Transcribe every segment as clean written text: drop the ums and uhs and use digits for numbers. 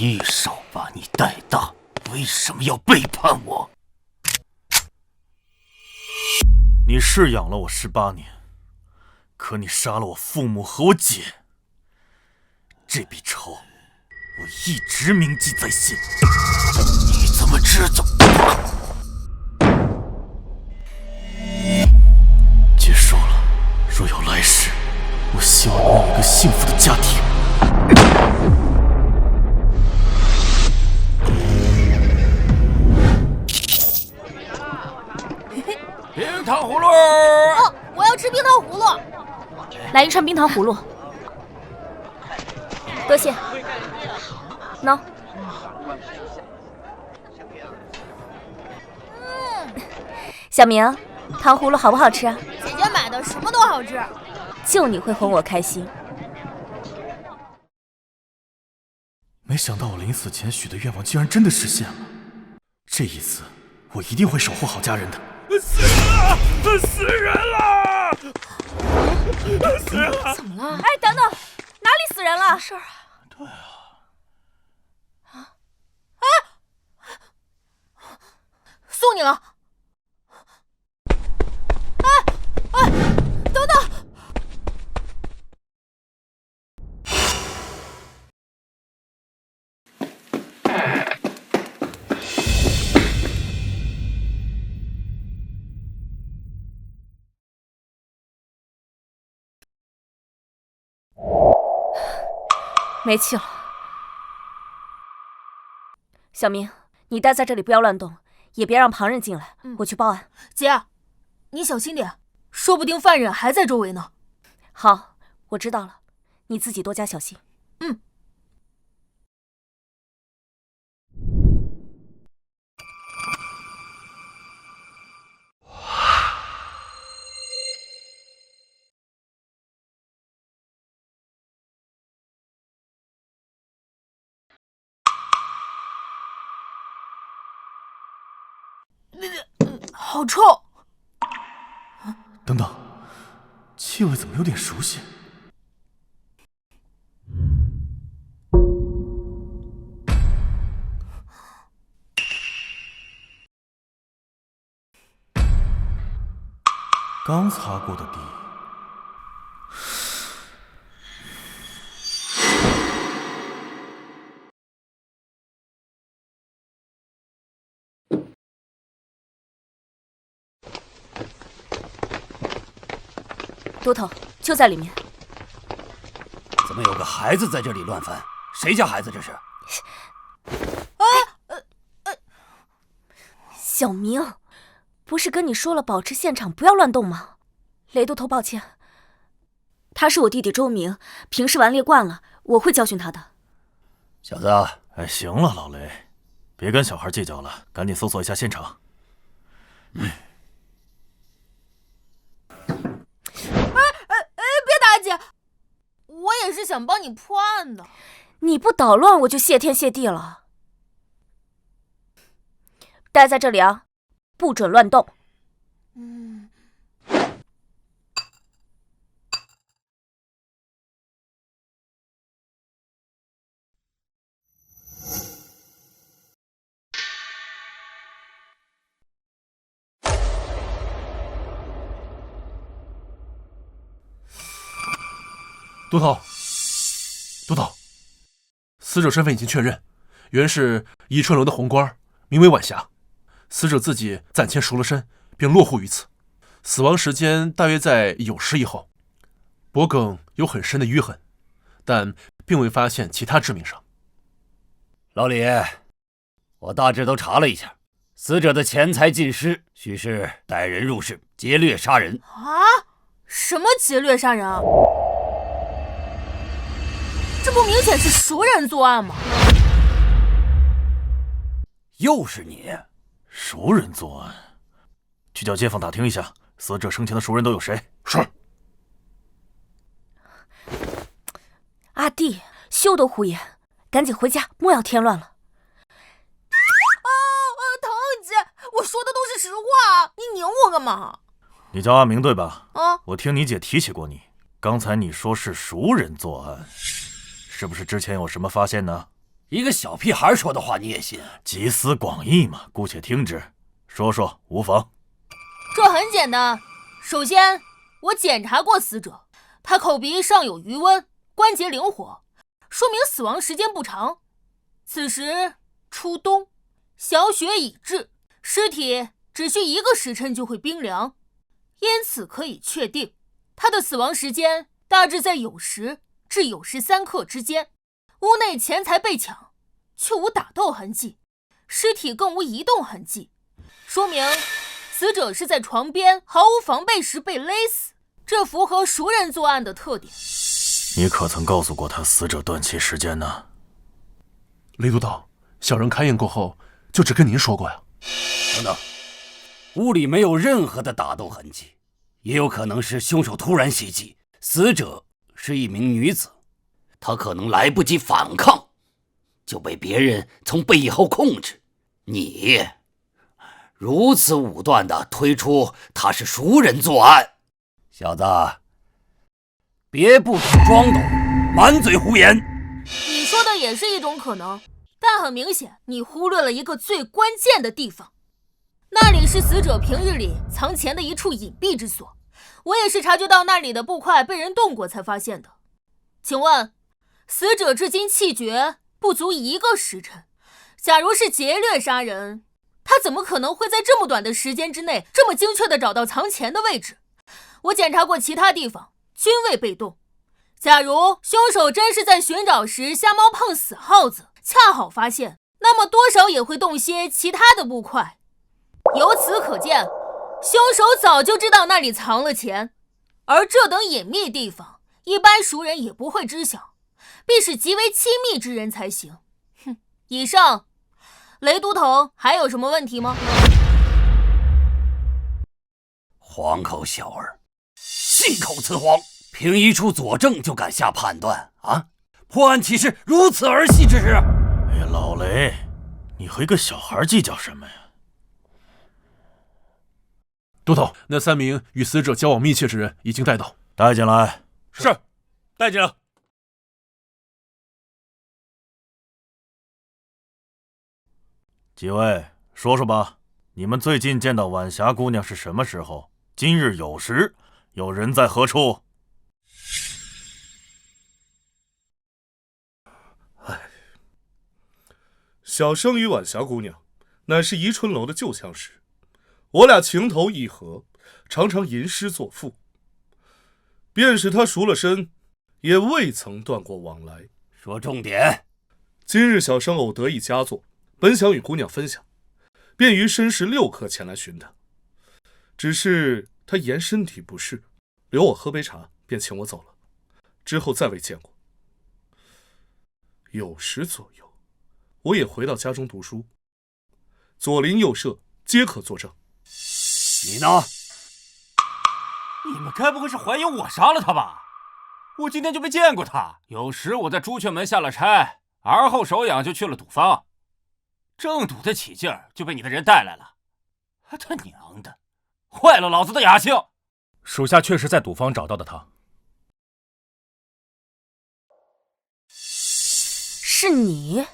一手把你带大，为什么要背叛我？你是养了我18年，可你杀了我父母和我姐，这笔仇我一直铭记在心。你怎么知道？结束了，若有来世，我希望能有一个幸福的家庭。冰糖葫芦！哦，我要吃冰糖葫芦。来一串冰糖葫芦，多谢。喏。小明，糖葫芦好不好吃啊？姐姐买的什么都好吃，就你会哄我开心。没想到我临死前许的愿望竟然真的实现了，这一次我一定会守护好家人的。死人了！死人了！死人了！怎么了？哎，等等，哪里死人了？事儿啊？对啊。送你了。等等！没气了。小明，你待在这里不要乱动，也别让旁人进来，我去报案。姐，你小心点，说不定犯人还在周围呢。好，我知道了，你自己多加小心。好臭！等等，气味怎么有点熟悉？刚擦过的地。都头就在里面。怎么有个孩子在这里乱翻？谁家孩子这是？小明，不是跟你说了保持现场不要乱动吗？雷都头，抱歉，他是我弟弟周明，平时顽劣惯了，我会教训他的。小子，哎，行了，老雷，别跟小孩计较了，赶紧搜索一下现场。别打姐，我也是想帮你破案的。你不捣乱，我就谢天谢地了。待在这里啊，不准乱动。督头，死者身份已经确认，原是宜春楼的红官，名为晚霞。死者自己暂前赎了身，并落户于此，死亡时间大约在酉时以后。脖颈有很深的淤痕，但并未发现其他致命伤。老李，我大致都查了一下，死者的钱财尽失，许是带人入室劫掠杀人。啊？什么劫掠杀人啊？这不明显是熟人作案吗？又是你！熟人作案，去叫街坊打听一下，死者生前的熟人都有谁？是。阿弟，休得胡言，赶紧回家，莫要添乱了。唐姐，我说的都是实话，你拧我干嘛？你叫阿明对吧？啊，我听你姐提起过你，刚才你说是熟人作案，是不是之前有什么发现呢？一个小屁孩说的话你也信？集思广益嘛，姑且听之，说说无妨。这很简单，首先我检查过死者，他口鼻上有余温，关节灵活，说明死亡时间不长。此时初冬，小雪已至，尸体只需1个时辰就会冰凉，因此可以确定他的死亡时间大致在酉时至酉时3刻之间。屋内钱财被抢，却无打斗痕迹，尸体更无移动痕迹，说明死者是在床边毫无防备时被勒死，这符合熟人作案的特点。你可曾告诉过他死者断气时间呢？雷督导，小人开验过后就只跟您说过呀。等等，屋里没有任何的打斗痕迹，也有可能是凶手突然袭击。死者是一名女子，她可能来不及反抗，就被别人从背后控制。你如此武断地推出他是熟人作案，小子，别不停装懂，满嘴胡言。你说的也是一种可能，但很明显你忽略了一个最关键的地方，那里是死者平日里藏钱的一处隐蔽之所，我也是察觉到那里的布块被人动过才发现的。请问死者至今气绝不足1个时辰，假如是劫掠杀人，他怎么可能会在这么短的时间之内这么精确地找到藏钱的位置？我检查过其他地方，均未被动。假如凶手真是在寻找时瞎猫碰死耗子，恰好发现，那么多少也会动些其他的布块。由此可见，凶手早就知道那里藏了钱，而这等隐秘地方，一般熟人也不会知晓，必是极为亲密之人才行。哼，以上，雷都头还有什么问题吗？黄口小儿，信口雌黄，凭一处佐证就敢下判断啊？破案岂是如此儿戏之事？哎呀，老雷，你和一个小孩计较什么呀？督头，那3名与死者交往密切之人已经带到，带进来。是，带进来。几位，说说吧，你们最近见到晚霞姑娘是什么时候？今日酉时，有人在何处？小生与晚霞姑娘乃是宜春楼的旧相识，我俩情投意合，常常吟诗作赋。便是她赎了身，也未曾断过往来。说重点。今日小生偶得一佳作，本想与姑娘分享，便于申时6刻前来寻她。只是她言身体不适，留我喝杯茶，便请我走了。之后再未见过。酉时左右，我也回到家中读书，左邻右舍皆可作证。你呢？你们该不会是怀疑我杀了他吧？我今天就没见过他。有时我在朱雀门下了差，而后手痒就去了赌坊，正赌得起劲儿，就被你的人带来了。他娘的，坏了老子的雅兴！属下确实在赌坊找到的他。是你？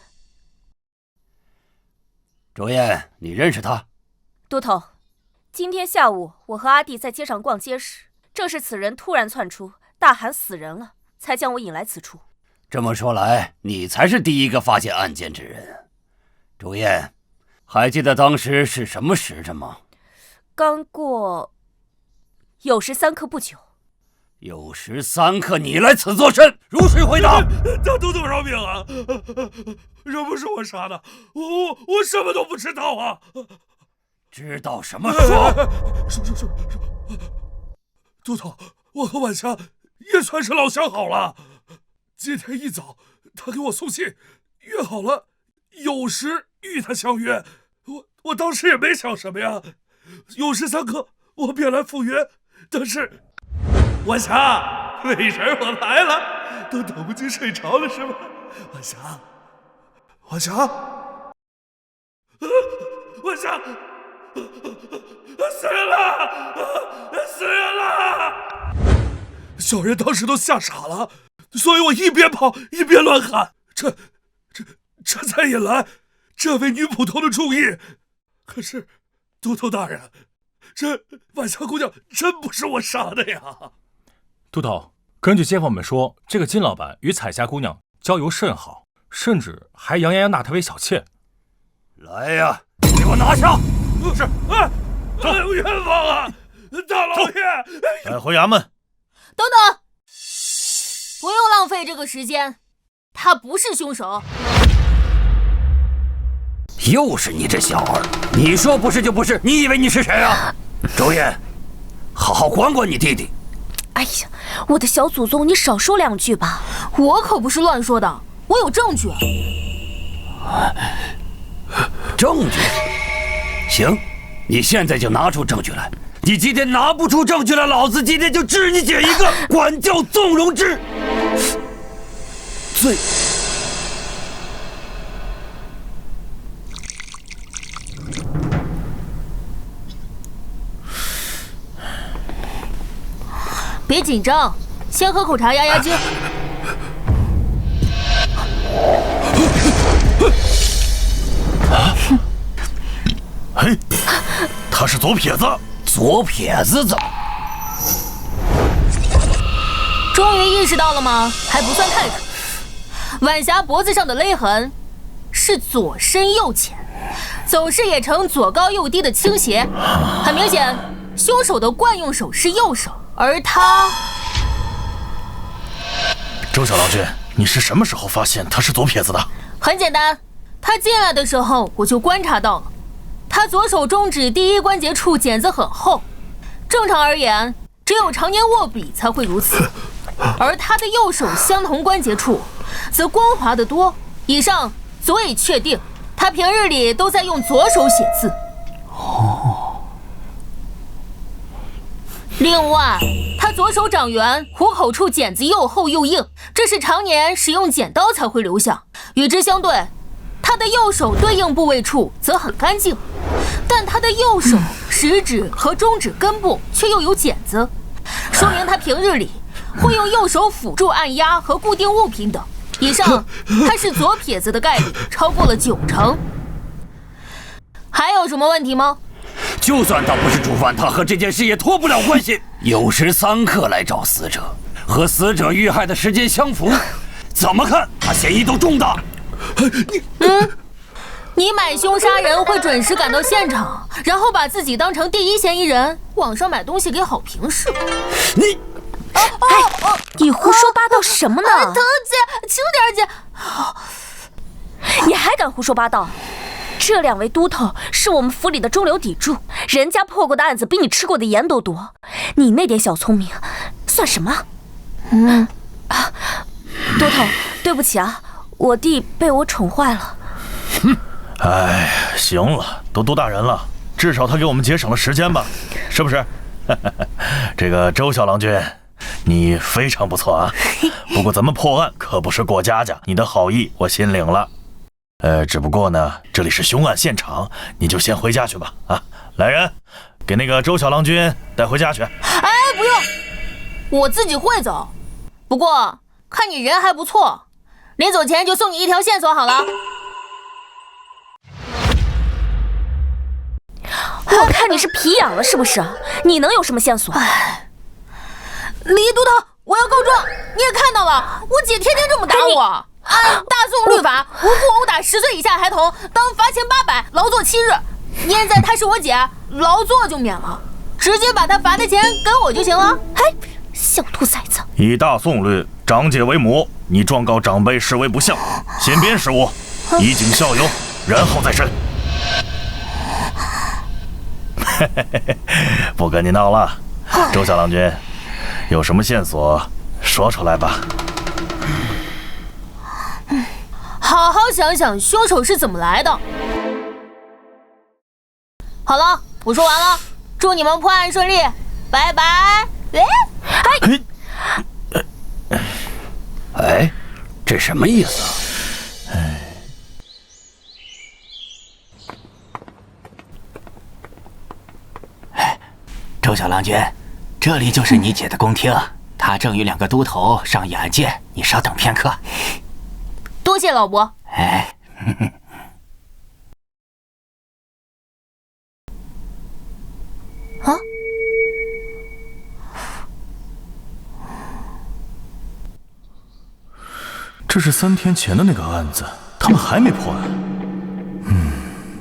周燕，你认识他？都头，今天下午我和阿弟在街上逛街时，正是此人突然窜出，大喊死人了，才将我引来此处。这么说来，你才是第一个发现案件之人。周燕，还记得当时是什么时辰吗？刚过酉时3刻不久。酉时3刻，你来此作甚？如实回答。大都头饶命啊！这不是我杀的，我什么都不知道啊！知道什么说？说，都头，我和晚霞也算是老相好了。今天一早，他给我送信，约好了酉时与他相约。我当时也没想什么呀，酉时3刻我便来赴约，但是晚霞，美人我来了，都等不及睡着了是吗？晚霞，晚霞，晚霞，死人了，死人了！小人当时都吓傻了，所以我一边跑一边乱喊，这才引来这位女捕头的注意。可是，都头大人，这晚霞姑娘真不是我杀的呀！都头，根据街坊们说，这个金老板与彩霞姑娘交游甚好，甚至还扬言要纳她为小妾。来呀，给我拿下！是，冤枉啊！大老爷，带回衙门。等等，不用浪费这个时间，他不是凶手。又是你这小儿，你说不是就不是，你以为你是谁啊？周燕，好好管管你弟弟。哎呀，我的小祖宗，你少说两句吧。我可不是乱说的，我有证据。证据？行，你现在就拿出证据来。你今天拿不出证据来，老子今天就治你姐一个管教纵容之罪。别紧张，先喝口茶压压惊。嘿，他是左撇子。左撇子怎么？终于意识到了吗？还不算太蠢。晚霞脖子上的勒痕是左深右浅，走势也呈左高右低的倾斜，很明显，凶手的惯用手是右手，而他……周小郎君，你是什么时候发现他是左撇子的？很简单，他进来的时候我就观察到了。他左手中指第一关节处茧子很厚，正常而言，只有常年握笔才会如此。而他的右手相同关节处，则光滑得多。以上足以确定，他平日里都在用左手写字。另外，他左手掌缘虎口处茧子又厚又硬，这是常年使用剪刀才会留下。与之相对，他的右手对应部位处则很干净，但他的右手食指和中指根部却又有茧子，说明他平日里会用右手辅助按压和固定物品等。以上，他是左撇子的概率超过了90%。还有什么问题吗？就算他不是主犯，他和这件事也脱不了关系。酉时3刻来找死者，和死者遇害的时间相符，怎么看他嫌疑都重大。你买凶杀人会准时赶到现场，然后把自己当成第一嫌疑人，网上买东西给好评是吧？你，你胡说八道什么呢？疼姐，轻点姐。你还敢胡说八道？这2位都头是我们府里的中流砥柱，人家破过的案子比你吃过的盐都多，你那点小聪明算什么？都头，对不起啊，我弟被我宠坏了。哎，行了，都多大人了，至少他给我们节省了时间吧，是不是？这个周小郎君，你非常不错啊。不过咱们破案可不是过家家，你的好意我心领了。只不过呢，这里是凶案现场，你就先回家去吧。啊，来人，给那个周小郎君带回家去。哎，不用，我自己会走。不过看你人还不错，临走前就送你一条线索好了。我看你是皮痒了是不是？你能有什么线索？李都头，我要告状！你也看到了，我姐天天这么打我。按大宋律法，无故殴打10岁以下孩童，当罚钱800，劳作7日。现在她是我姐，劳作就免了，直接把她罚的钱给我就行了。哎，小兔崽子！以大宋律，长姐为母，你状告长辈视为不孝，先鞭15，以儆效尤，然后再审。不跟你闹了，周小郎君，有什么线索说出来吧。好好想想凶手是怎么来的。好了，我说完了，祝你们破案顺利，拜拜。哎，这什么意思啊？周小郎君，这里就是你姐的宫厅，她正与2个都头商议案件，你稍等片刻。多谢老伯。哎，啊？这是3天前的那个案子，他们还没破案。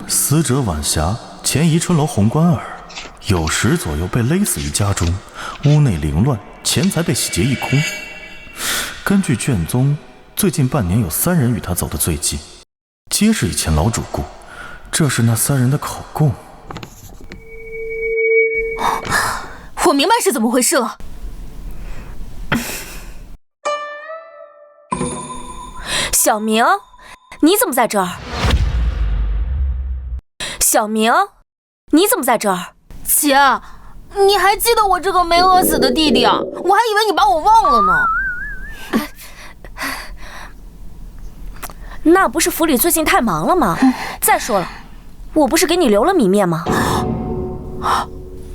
死者晚霞，前宜春楼红官儿，9时左右被勒死于家中，屋内凌乱，钱财被洗劫一空。根据卷宗，最近半年有3人与他走得最近，皆是以前老主顾。这是那3人的口供。我明白是怎么回事了。小明，你怎么在这儿？小明，你怎么在这儿？姐，你还记得我这个没饿死的弟弟啊？我还以为你把我忘了呢。那不是府里最近太忙了吗？再说了，我不是给你留了米面吗？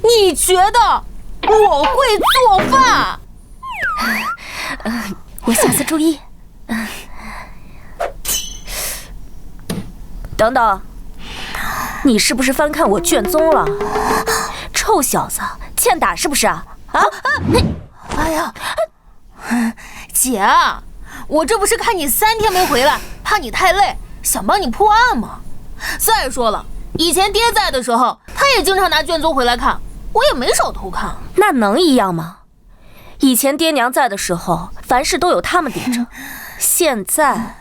你觉得我会做饭？我下次注意。等等，你是不是翻看我卷宗了？臭小子，欠打是不是啊？哎呀，姐，我这不是看你3天没回来，怕你太累，想帮你破案吗？再说了，以前爹在的时候，他也经常拿卷宗回来看，我也没少偷看。那能一样吗？以前爹娘在的时候，凡事都有他们顶着。现在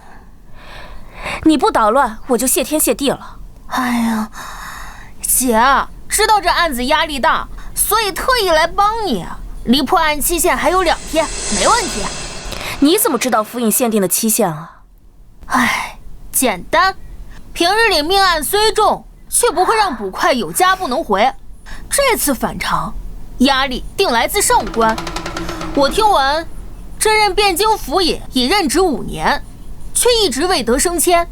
你不捣乱，我就谢天谢地了。哎呀，姐，知道这案子压力大，所以特意来帮你。离破案期限还有2天，没问题。你怎么知道府尹限定的期限啊？哎，简单，平日里命案虽重，却不会让捕快有家不能回。这次反常，压力定来自上官。我听闻，这任汴京府尹已任职5年，却一直未得升迁。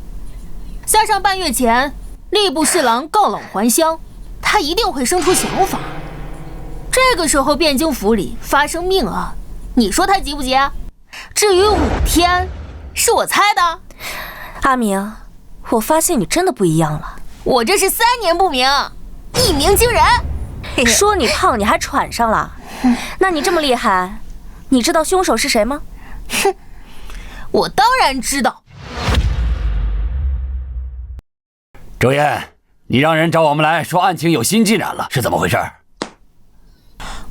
加上半月前吏部侍郎告老还乡，他一定会生出想法。这个时候汴京府里发生命案，你说他急不急？至于5天，是我猜的。阿明，我发现你真的不一样了。我这是3年不明，1鸣惊人。说你胖，你还喘上了？那你这么厉害，你知道凶手是谁吗？哼，我当然知道。周燕，你让人找我们来说案情有新进展了，是怎么回事？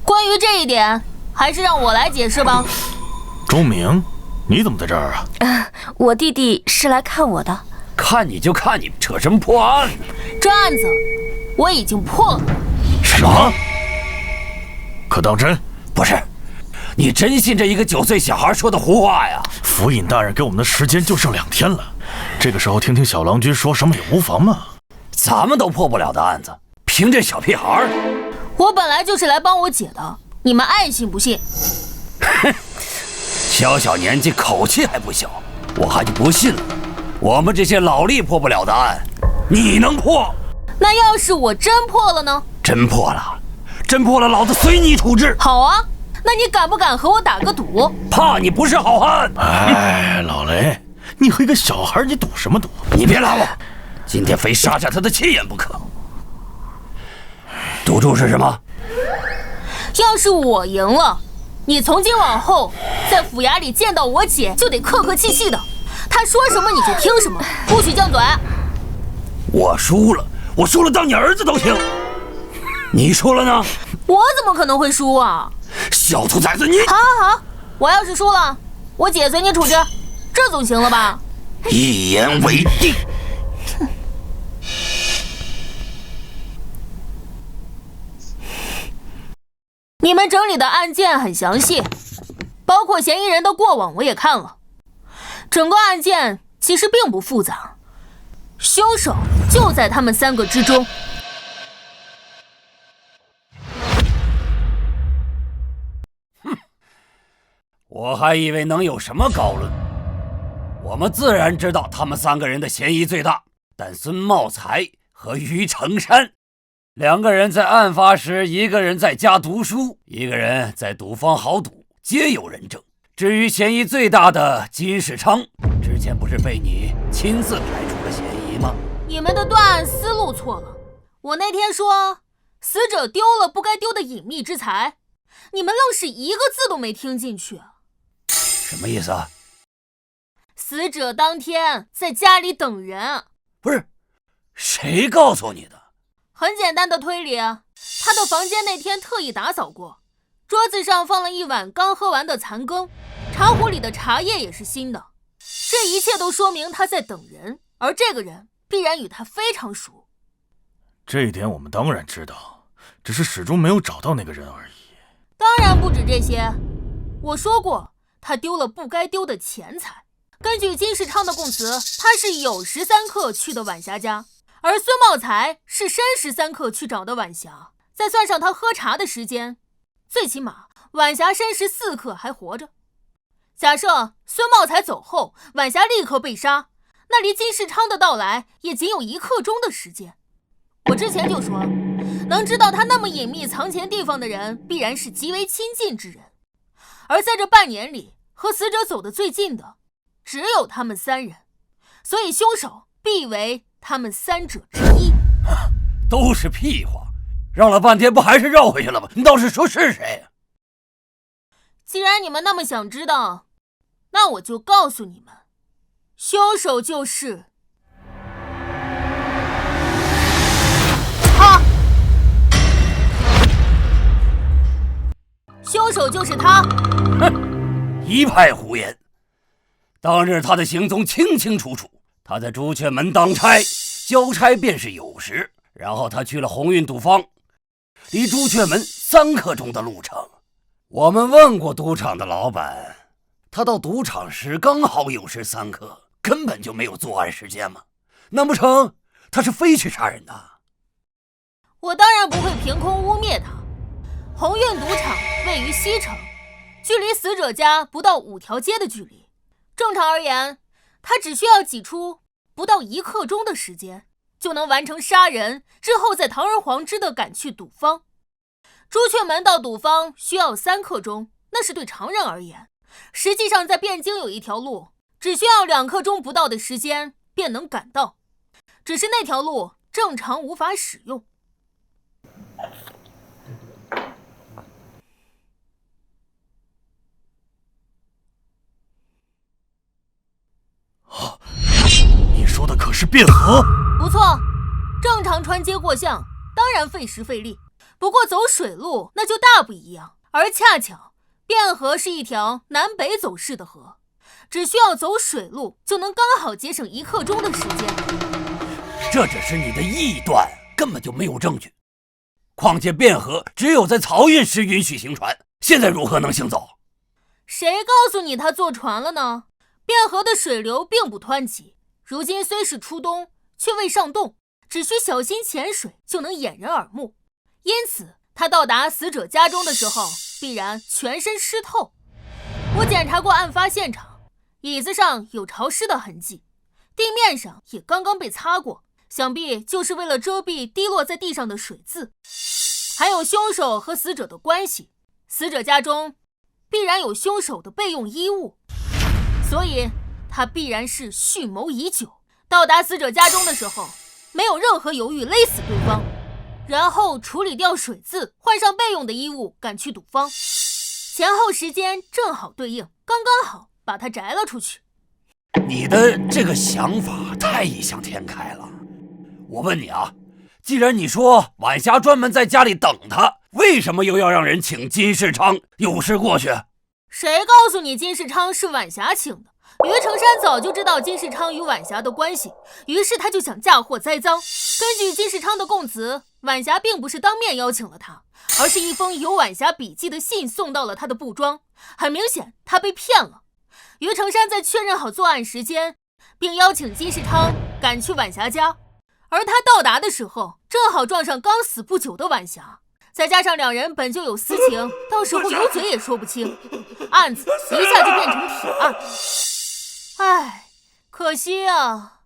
关于这一点，还是让我来解释吧。周明，你怎么在这儿啊？我弟弟是来看我的。看你就看你，扯什么破案呢？这案子我已经破了。什么？可当真？不是，你真信这一个9岁小孩说的胡话呀？府尹大人给我们的时间就剩2天了，这个时候听听小郎君说什么也无妨嘛。咱们都破不了的案子，凭这小屁孩？我本来就是来帮我姐的，你们爱信不信。哼，小年纪口气还不小，我还就不信了。我们这些老吏破不了的案，你能破？那要是我真破了呢？真破了，老子随你处置。好啊，那你敢不敢和我打个赌？怕你不是好汉。哎，老雷，你和一个小孩，你赌什么赌？你别拉我，今天非杀下他的气焰不可。赌注是什么？要是我赢了，你从今往后在府衙里见到我姐就得客客气气的，她说什么你就听什么，不许犟嘴。我输了当你儿子都行。你输了呢？我怎么可能会输啊？小兔崽子你！好，我要是输了，我姐随你处置，这总行了吧？一言为定。你们整理的案件很详细，包括嫌疑人的过往我也看了。整个案件其实并不复杂，凶手就在他们3个之中。我还以为能有什么高论。我们自然知道他们3个人的嫌疑最大，但孙茂才和于成山2个人在案发时，一个人在家读书，一个人在赌坊豪赌，皆有人证。至于嫌疑最大的金世昌，之前不是被你亲自排除了嫌理吗？你们的断案思路错了。我那天说死者丢了不该丢的隐秘之财，你们愣是一个字都没听进去。什么意思啊？死者当天在家里等人。不是，谁告诉你的？很简单的推理，他的房间那天特意打扫过，桌子上放了一碗刚喝完的残羹，茶壶里的茶叶也是新的。这一切都说明他在等人，而这个人必然与他非常熟。这一点我们当然知道，只是始终没有找到那个人而已。当然不止这些，我说过他丢了不该丢的钱财。根据金世昌的供词，他是酉时3刻去的晚霞家，而孙茂才是申时3刻去找的晚霞，再算上他喝茶的时间，最起码晚霞申时4刻还活着。假设孙茂才走后，晚霞立刻被杀，那离金世昌的到来也仅有1刻钟的时间。我之前就说，能知道他那么隐秘藏钱地方的人，必然是极为亲近之人。而在这半年里，和死者走得最近的，只有他们3人，所以凶手必为他们3者之一。都是屁话，绕了半天不还是绕回去了吗？你倒是说是谁？既然你们那么想知道，那我就告诉你们，凶手就是他。凶手就是他。哼，一派胡言。当日他的行踪清清楚楚，他在朱雀门当差，交差便是酉时，然后他去了鸿运赌坊，离朱雀门3刻钟的路程。我们问过赌场的老板，他到赌场时刚好酉时3刻，根本就没有作案时间嘛。难不成他是非去杀人的？我当然不会凭空污蔑他。鸿运赌场位于西城，距离死者家不到5条街的距离。正常而言，他只需要挤出不到1刻钟的时间，就能完成杀人，之后再堂而皇之地赶去赌坊。朱雀门到赌坊需要3刻钟，那是对常人而言。实际上在汴京有一条路，只需要2刻钟不到的时间便能赶到，只是那条路正常无法使用。你说的可是汴河？不错，正常穿街过巷当然费时费力，不过走水路那就大不一样。而恰巧汴河是一条南北走势的河，只需要走水路就能刚好节省1刻钟的时间。这只是你的臆断，根本就没有证据。况且汴河只有在漕运时允许行船，现在如何能行走？谁告诉你他坐船了呢？汴河的水流并不湍急，如今虽是初冬，却未上冻，只需小心潜水就能掩人耳目。因此他到达死者家中的时候，必然全身湿透。我检查过案发现场，椅子上有潮湿的痕迹，地面上也刚刚被擦过，想必就是为了遮蔽滴落在地上的水渍。还有凶手和死者的关系，死者家中必然有凶手的备用衣物，所以他必然是蓄谋已久。到达死者家中的时候，没有任何犹豫，勒死对方，然后处理掉水渍，换上备用的衣物，赶去赌坊。前后时间正好对应，刚刚好把他摘了出去。你的这个想法太异想天开了。我问你啊，既然你说晚霞专门在家里等他，为什么又要让人请金世昌酉时过去？谁告诉你金世昌是晚霞请的？于成山早就知道金世昌与晚霞的关系，于是他就想嫁祸栽赃。根据金世昌的供词，晚霞并不是当面邀请了他，而是一封有晚霞笔记的信送到了他的布庄。很明显他被骗了。于成山在确认好作案时间，并邀请金世昌赶去晚霞家，而他到达的时候正好撞上刚死不久的晚霞，再加上2人本就有私情，到时候有嘴也说不清，案子一下就变成铁案。唉，可惜啊。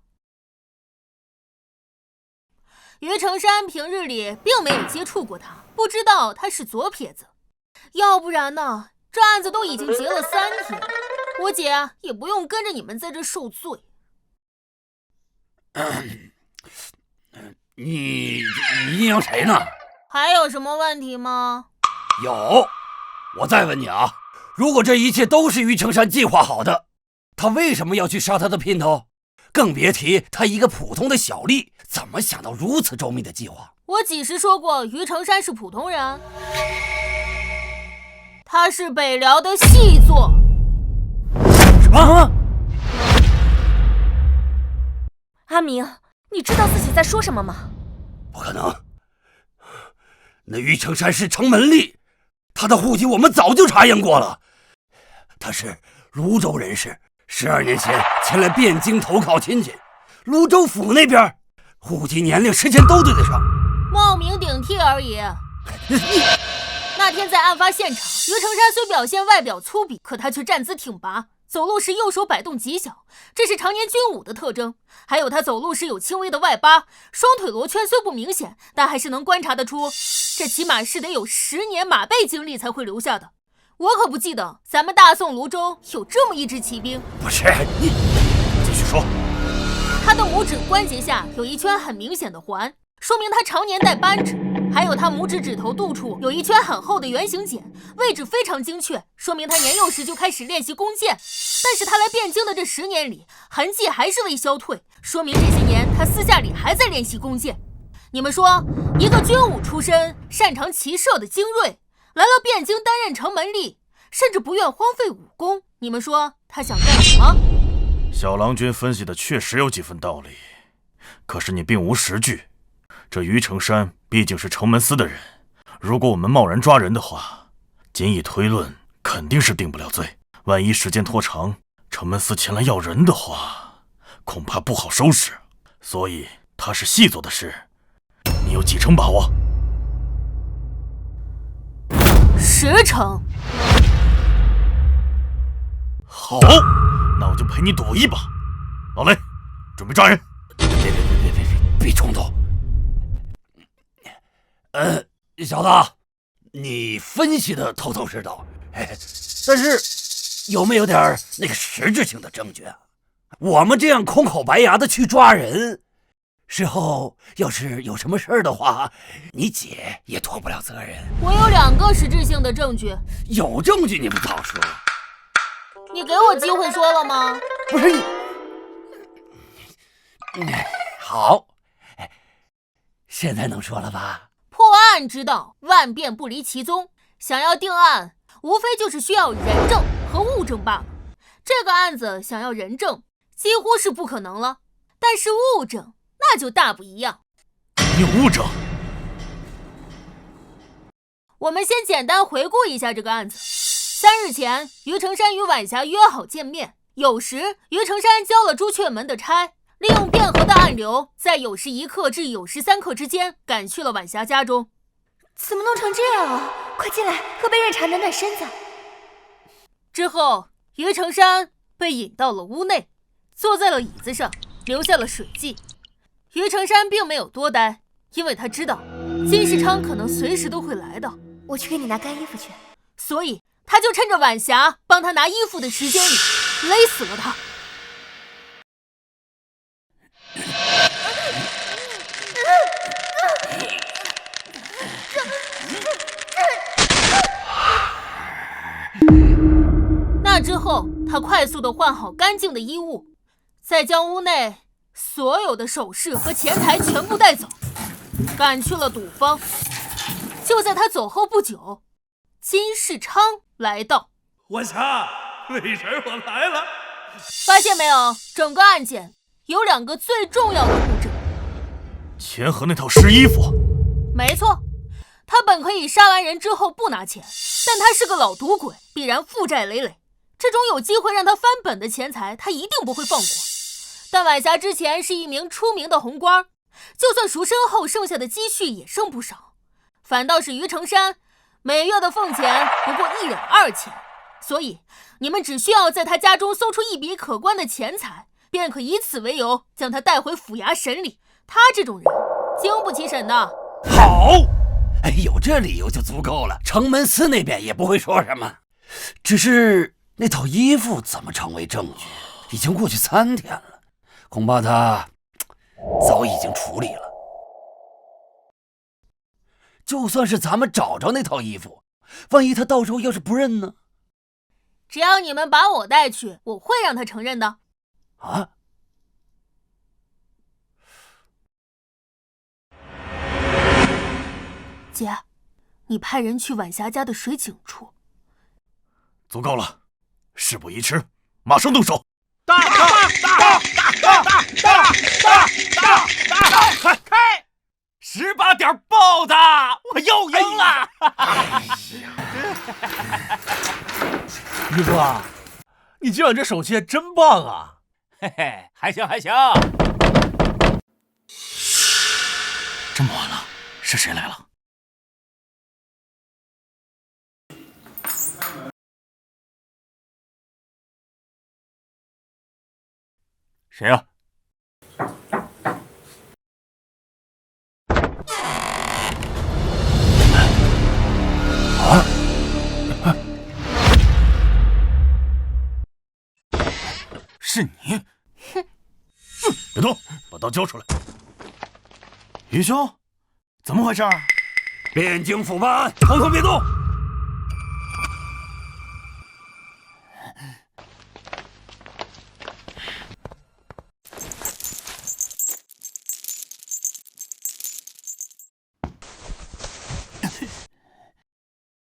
于成山平日里并没有接触过他，不知道他是左撇子，要不然呢，这案子都已经结了3天，我姐也不用跟着你们在这受罪。你阴阳谁呢？还有什么问题吗？有，我再问你啊，如果这一切都是于成山计划好的，他为什么要去杀他的姘头？更别提他一个普通的小吏，怎么想到如此周密的计划？我几时说过于成山是普通人？他是北辽的细作。什么？阿明，你知道自己在说什么吗？不可能，那于成山是城门吏，他的户籍我们早就查验过了，他是泸州人士，12年前前来汴京投靠亲戚，泸州府那边户籍、年龄、时间都对得上，冒名顶替而已。那天在案发现场，于成山虽表现外表粗鄙，可他却站姿挺拔，走路时右手摆动极小，这是常年军武的特征。还有他走路时有轻微的外八，双腿罗圈虽不明显，但还是能观察得出，这起码是得有10年马背经历才会留下的。我可不记得咱们大宋泸州有这么一支骑兵。不是你，继续说。他的拇指关节下有一圈很明显的环，说明他常年戴扳指。还有他拇指指头肚处有一圈很厚的圆形茧，位置非常精确，说明他年幼时就开始练习弓箭。但是他来汴京的这10年里，痕迹还是未消退，说明这些年他私下里还在练习弓箭。你们说，一个军武出身、擅长骑射的精锐，来了汴京担任城门吏，甚至不愿荒废武功，你们说他想干什么？小郎君分析的确实有几分道理，可是你并无实据。这于成山毕竟是城门司的人，如果我们贸然抓人的话，仅以推论肯定是定不了罪。万一时间拖长，城门司前来要人的话，恐怕不好收拾。所以他是细作的事，你有几成把握？10成。好，那我就陪你赌一把。老雷，准备抓人。别冲动。小子，你分析的头头是道，但是有没有点那个实质性的证据啊？我们这样空口白牙的去抓人，事后要是有什么事儿的话，你姐也脱不了责任。我有2个实质性的证据。有证据你不早说？你给我机会说了吗？不是你，好，现在能说了吧？破案之道，万变不离其宗。想要定案，无非就是需要人证和物证罢了。这个案子想要人证，几乎是不可能了。但是物证，那就大不一样。你有物证？我们先简单回顾一下这个案子。3日前，于成山与晚霞约好见面。酉时，于成山交了朱雀门的差，利用汴河的暗流，在酉时1刻至酉时3刻之间赶去了晚霞家中。怎么弄成这样啊？快进来，喝杯热茶暖暖身子。之后，于成山被引到了屋内，坐在了椅子上，留下了水迹。于成山并没有多待，因为他知道金世昌可能随时都会来到。我去给你拿干衣服去。所以他就趁着晚霞帮他拿衣服的时间里勒死了他。那之后，他快速地换好干净的衣物，再将屋内所有的首饰和钱财全部带走，赶去了赌坊。就在他走后不久，金世昌来到。晚霞，美人我来了。发现没有，整个案件有2个最重要的物证。钱和那套湿衣服。没错，他本可以杀完人之后不拿钱，但他是个老赌鬼，必然负债累累。这种有机会让他翻本的钱财，他一定不会放过。但晚霞之前是一名出名的红官，就算赎身后剩下的积蓄也剩不少。反倒是于成山，每月的俸钱不过1两2钱，所以你们只需要在他家中搜出一笔可观的钱财，便可以此为由将他带回府衙审理。他这种人经不起审的。好，有这理由就足够了，城门司那边也不会说什么。只是那套衣服怎么成为证据？已经过去3天了，恐怕他早已经处理了。就算是咱们找着那套衣服，万一他到时候要是不认呢？只要你们把我带去，我会让他承认的。啊？姐，你派人去晚霞家的水井处。足够了，事不宜迟，马上动手！开！18点爆的，我又赢了！于哥，你今晚这手气真棒啊！嘿嘿，还行还行。这么晚了，是谁来了？谁呀？是你！别动，把刀交出来！于兄，怎么回事？汴京府办案，统统别动！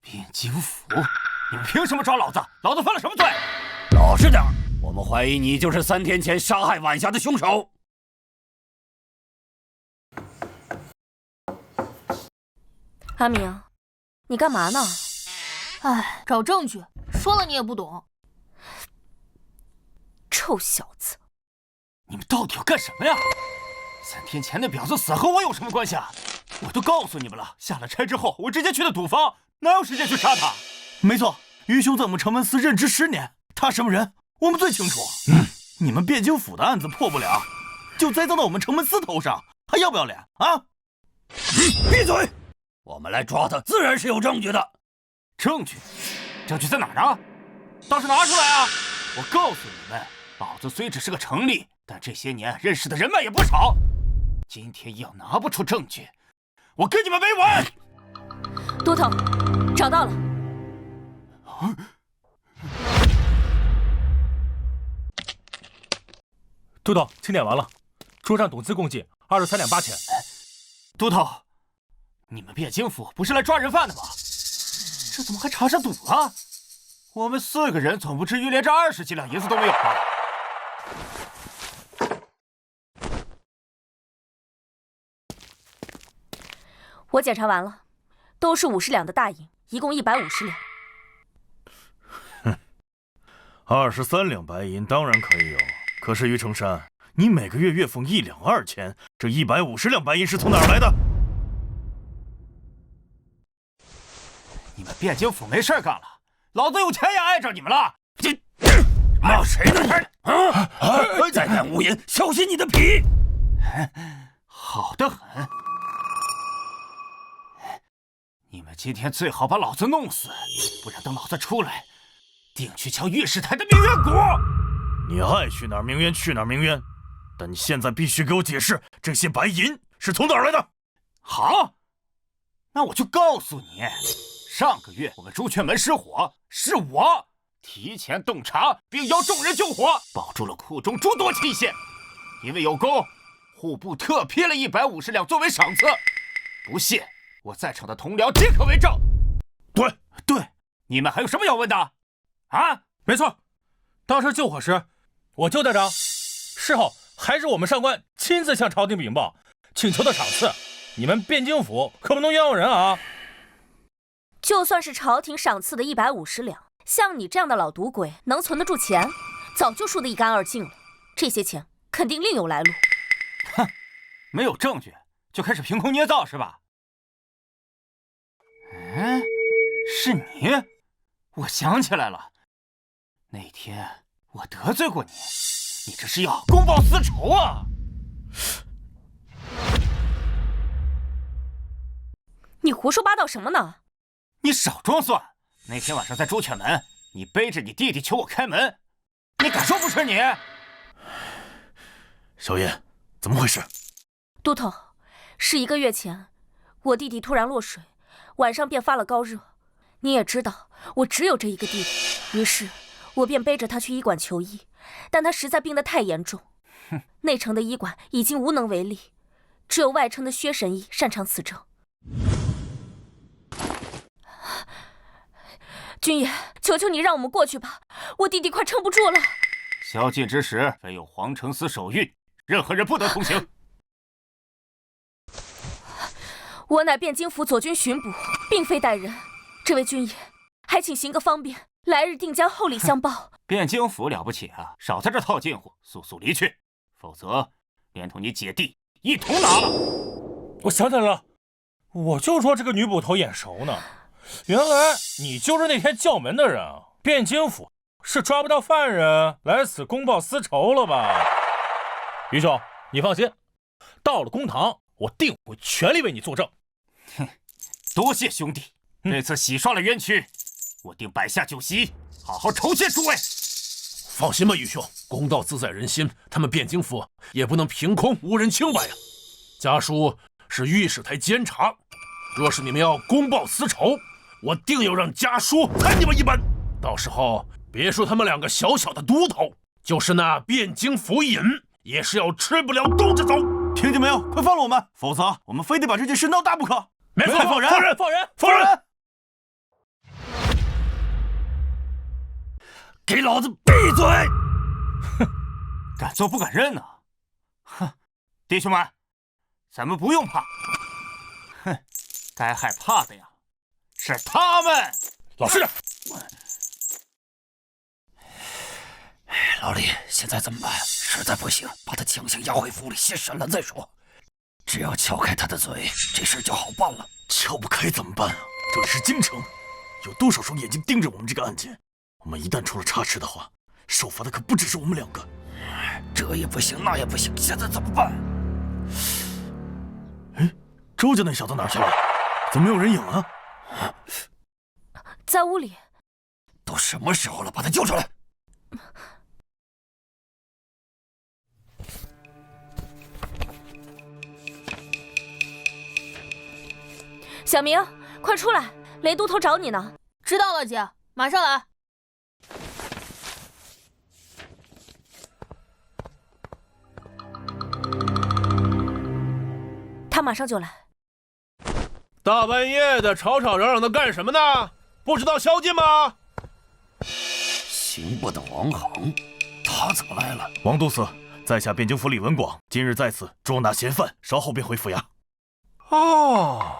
汴京府，你们凭什么抓老子？老子犯了什么罪？老实点，我们怀疑你就是3天前杀害晚霞的凶手。阿明，你干嘛呢？哎，找证据，说了你也不懂。臭小子！你们到底要干什么呀？3天前那婊子死和我有什么关系啊？我都告诉你们了，下了差之后，我直接去的赌坊，哪有时间去杀他？没错，于兄在我们城门司任职10年，他什么人，我们最清楚。你们汴京府的案子破不了，就栽赃到我们城门司头上，还要不要脸啊？闭嘴！我们来抓他，自然是有证据的。证据？证据在哪儿呢？倒是拿出来啊！我告诉你们，老子虽只是个城吏，但这些年认识的人脉也不少。今天要拿不出证据，我跟你们没完！都头，找到了。都头，清点完了，桌上董资共计23两8钱。都头，你们汴京府不是来抓人犯的吗？这怎么还查上赌了？我们4个人总不至于连这20几两银子都没有吧？我检查完了，都是50两的大银，一共150两。哼，23两白银当然可以有，可是于成山，你每个月月俸1两2钱，这150两白银是从哪儿来的？你们汴京府没事干了，老子有钱也碍着你们了。骂谁呢你？再敢无言，小心你的皮！好得很。你们今天最好把老子弄死，不然等老子出来，定去敲御史台的明冤果。你爱去哪儿鸣冤去哪儿鸣冤，但你现在必须给我解释这些白银是从哪儿来的。好，那我就告诉你，上个月我们朱雀门失火，是我提前洞察，并邀众人救火，保住了库中诸多器械。因为有功，户部特批了150两作为赏赐。不信，我在场的同僚皆可为证。对，你们还有什么要问的？啊？没错，当时救火时，我就在这。事后还是我们上官亲自向朝廷禀报，请求的赏赐。你们汴京府可不能冤枉人啊！就算是朝廷赏赐的150两，像你这样的老赌鬼能存得住钱，早就输得一干二净了。这些钱肯定另有来路。哼，没有证据就开始凭空捏造是吧？是你？我想起来了，那天我得罪过你，你这是要公报私仇啊！你胡说八道什么呢？你少装蒜！那天晚上在朱雀门，你背着你弟弟求我开门，你敢说不是你？小叶，怎么回事？都头，是1个月前，我弟弟突然落水，晚上便发了高热。你也知道，我只有这一个弟弟，于是我便背着他去医馆求医，但他实在病得太严重，内城的医馆已经无能为力，只有外城的薛神医擅长此症。军爷，求求你让我们过去吧，我弟弟快撑不住了。宵禁之时，非有皇城司守御，任何人不得同行。我乃汴京府左军巡捕，并非带人。这位军爷，还请行个方便，来日定将厚礼相报。汴京府了不起啊，少在这套近乎，速速离去，否则连同你姐弟一同拿了。我想起来了，我就说这个女捕头眼熟呢。原来你就是那天叫门的人啊！汴京府是抓不到犯人来此公报私仇了吧？于兄，你放心，到了公堂，我定会全力为你作证。哼，多谢兄弟，这次洗刷了冤屈，我定摆下酒席，好好酬谢诸位。放心吧，于兄，公道自在人心，他们汴京府也不能凭空无人清白啊。家书是御史台监察，若是你们要公报私仇，我定要让家书踩你们一板。到时候别说他们2个小小的都头，就是那汴京府尹也是要吃不了兜着走。听见没有？快放了我们，否则我们非得把这件事闹大不可。没错，放人！放人！放人！放人！给老子闭嘴！哼，敢做不敢认啊！哼，弟兄们，咱们不用怕。哼，该害怕的呀，是他们。老实点。老李，现在怎么办？实在不行，把他强行押回府里先审了再说。只要撬开他的嘴，这事就好办了。撬不开怎么办啊？这里是京城，有多少双眼睛盯着我们这个案件？我们一旦出了差池的话，受罚的可不只是我们2个。这也不行，那也不行，现在怎么办？哎，周家那小子哪去了？怎么没有人影啊？在屋里。都什么时候了，把他救出来！小明，快出来，雷都头找你呢。知道了，姐，马上来。他马上就来。大半夜的吵吵嚷嚷的干什么呢？不知道宵禁吗？刑部的王恒，他怎么来了？王都司，在下汴京府李文广，今日在此捉拿嫌犯，稍后便回府衙。哦，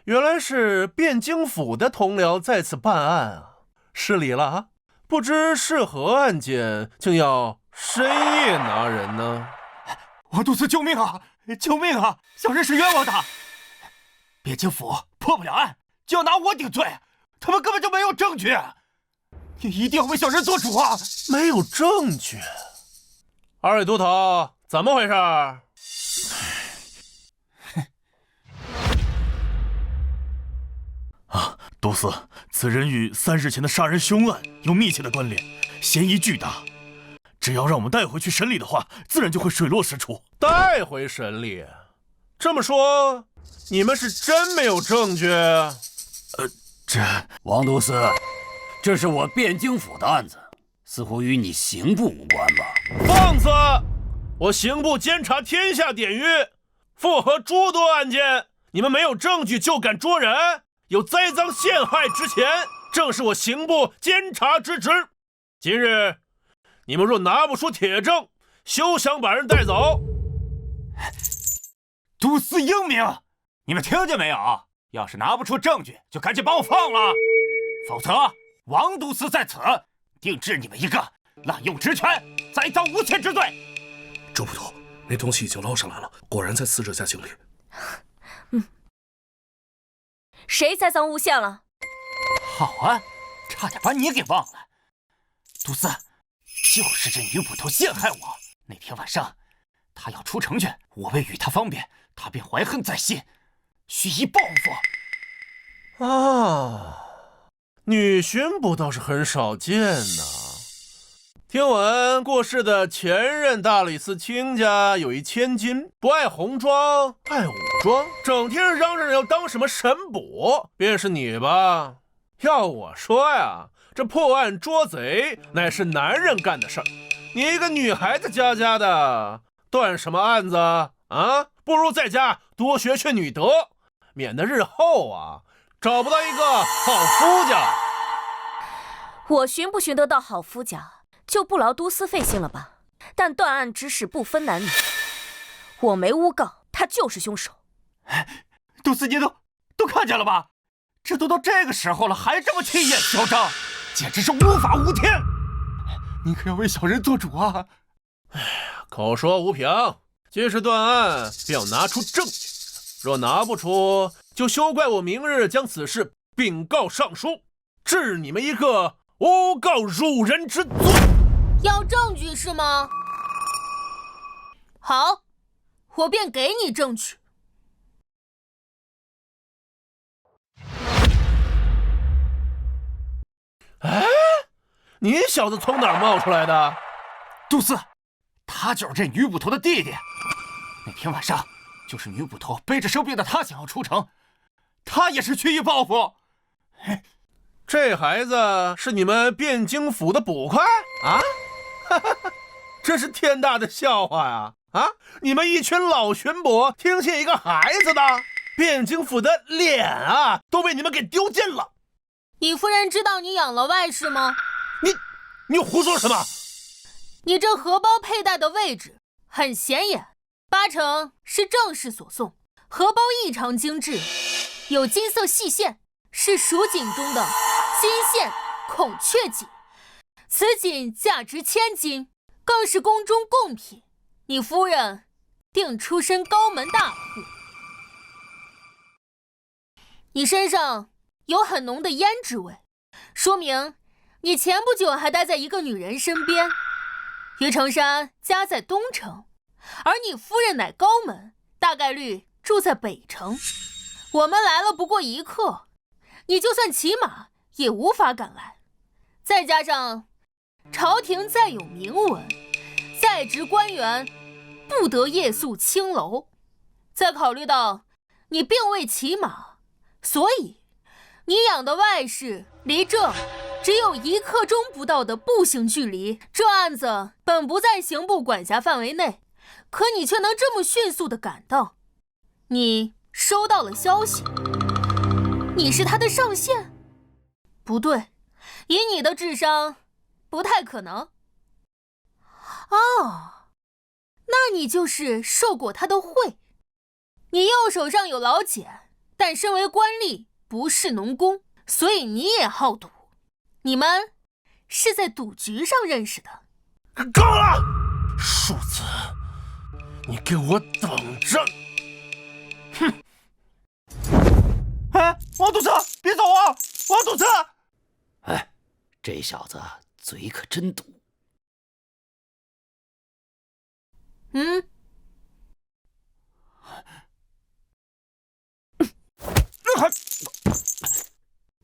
原来是汴京府的同僚在此办案啊，失礼了啊！不知是何案件，竟要深夜拿人呢？王都司，救命啊！救命啊！小人是冤枉的。汴京府破不了案，就要拿我顶罪，他们根本就没有证据。你一定要为小人做主啊！没有证据。2位都头，怎么回事？啊，都司，此人与3日前的杀人凶案有密切的关联，嫌疑巨大。只要让我们带回去审理的话，自然就会水落石出。带回审理？这么说，你们是真没有证据？王都司，这是我汴京府的案子，似乎与你刑部无关吧？放肆！我刑部监察天下典狱，复核诸多案件，你们没有证据就敢捉人，有栽赃陷害之嫌，正是我刑部监察之职。今日你们若拿不出铁证，休想把人带走。都司英明，你们听见没有？要是拿不出证据，就赶紧把我放了，否则王都司在此，定治你们一个滥用职权、栽赃诬陷之罪。周捕头，那东西已经捞上来了，果然在死者家井里。谁栽赃诬陷了？好啊，差点把你给忘了。都司，就是这女捕头陷害我。那天晚上，她要出城去，我为与她方便，她便怀恨在心，蓄意报复。啊，女巡捕倒是很少见呐。听闻过世的前任大理寺卿家有一千金，不爱红妆，爱武装，整天嚷嚷要当什么神捕，便是你吧？要我说呀，这破案捉贼乃是男人干的事儿，你一个女孩子家的，断什么案子啊？不如在家多学学女德，免得日后啊找不到一个好夫家。我寻不寻得到好夫家，就不劳都司费心了吧。但断案之事不分男女，我没诬告，他就是凶手。都司您都看见了吧？这都到这个时候了，还这么气焰嚣张，简直是无法无天！您可要为小人做主啊！口说无凭，既是断案，便要拿出证据。若拿不出，就休怪我明日将此事禀告上书，治你们一个诬告辱人之罪。要证据是吗？好，我便给你证据。哎，你小子从哪儿冒出来的？杜斯，他就是这女捕头的弟弟。那天晚上，就是女捕头背着生病的他想要出城，他也是蓄意报复。这孩子是你们汴京府的捕快啊？这是天大的笑话呀！啊，你们一群老巡捕听信一个孩子的，汴京府的脸啊都被你们给丢尽了。你夫人知道你养了外室吗？你胡说什么？你这荷包佩戴的位置很显眼，八成是正室所送。荷包异常精致，有金色细线，是蜀锦中的金线孔雀锦。此锦价值1000金，更是宫中贡品。你夫人定出身高门大户。你身上有很浓的胭脂味，说明你前不久还待在一个女人身边。于成山家在东城，而你夫人乃高门，大概率住在北城。我们来了不过1刻，你就算骑马也无法赶来。再加上朝廷再有明文，在职官员不得夜宿青楼。再考虑到你并未骑马，所以你养的外室离这只有1刻钟不到的步行距离。这案子本不在刑部管辖范围内，可你却能这么迅速地赶到。你收到了消息，你是他的上线？不对，以你的智商，不太可能。哦，那你就是受过他的贿。你右手上有老茧，但身为官吏，不是农工，所以你也好赌。你们是在赌局上认识的。够了，庶子，你给我等着！哼！哎，王督察，别走啊！王督察！哎，这小子嘴可真毒。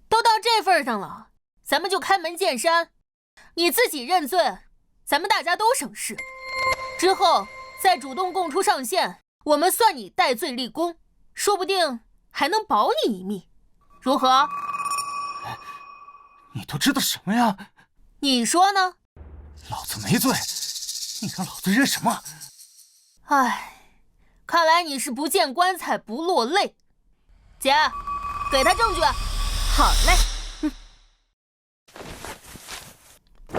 都到这份上了，咱们就开门见山。你自己认罪，咱们大家都省事。之后再主动供出上线，我们算你戴罪立功，说不定还能保你一命。如何？你都知道什么呀？你说呢？老子没罪，你让老子认什么？唉，看来你是不见棺材不落泪。姐，给他证据。好嘞。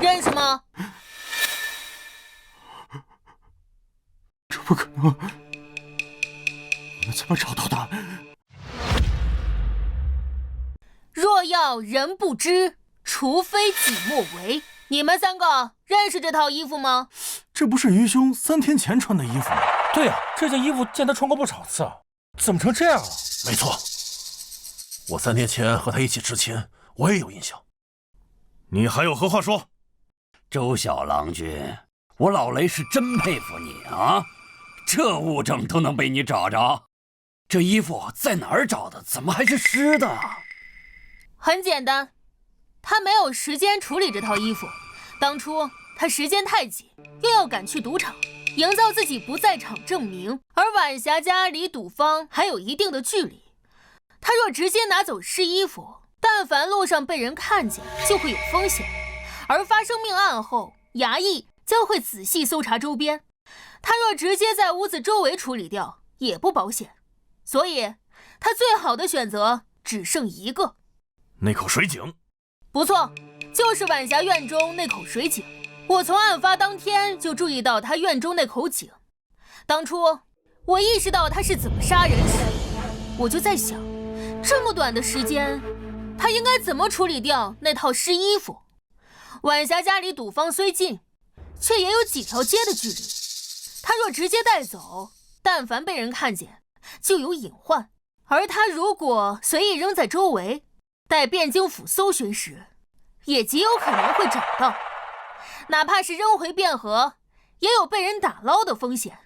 认识吗？这不可能！你们怎么找到的？若要人不知，除非己莫为。你们3个认识这套衣服吗？这不是于兄3天前穿的衣服吗？对呀，这件衣服见他穿过不少次，怎么成这样了？没错，我3天前和他一起执勤，我也有印象。你还有何话说？周小郎君，我老雷是真佩服你啊！这物证都能被你找着，这衣服在哪儿找的？怎么还是湿的？很简单，他没有时间处理这套衣服。当初他时间太紧，又要赶去赌场，营造自己不在场证明，而晚霞家离赌坊还有一定的距离。他若直接拿走湿衣服，但凡路上被人看见，就会有风险。而发生命案后，衙役将会仔细搜查周边，他若直接在屋子周围处理掉，也不保险。所以，他最好的选择只剩一个。那口水井，不错，就是晚霞院中那口水井。我从案发当天就注意到他院中那口井。当初我意识到他是怎么杀人时，我就在想，这么短的时间，他应该怎么处理掉那套湿衣服？晚霞家离赌坊虽近，却也有几条街的距离。他若直接带走，但凡被人看见，就有隐患。而他如果随意扔在周围，待汴京府搜寻时，也极有可能会找到。哪怕是扔回汴河，也有被人打捞的风险。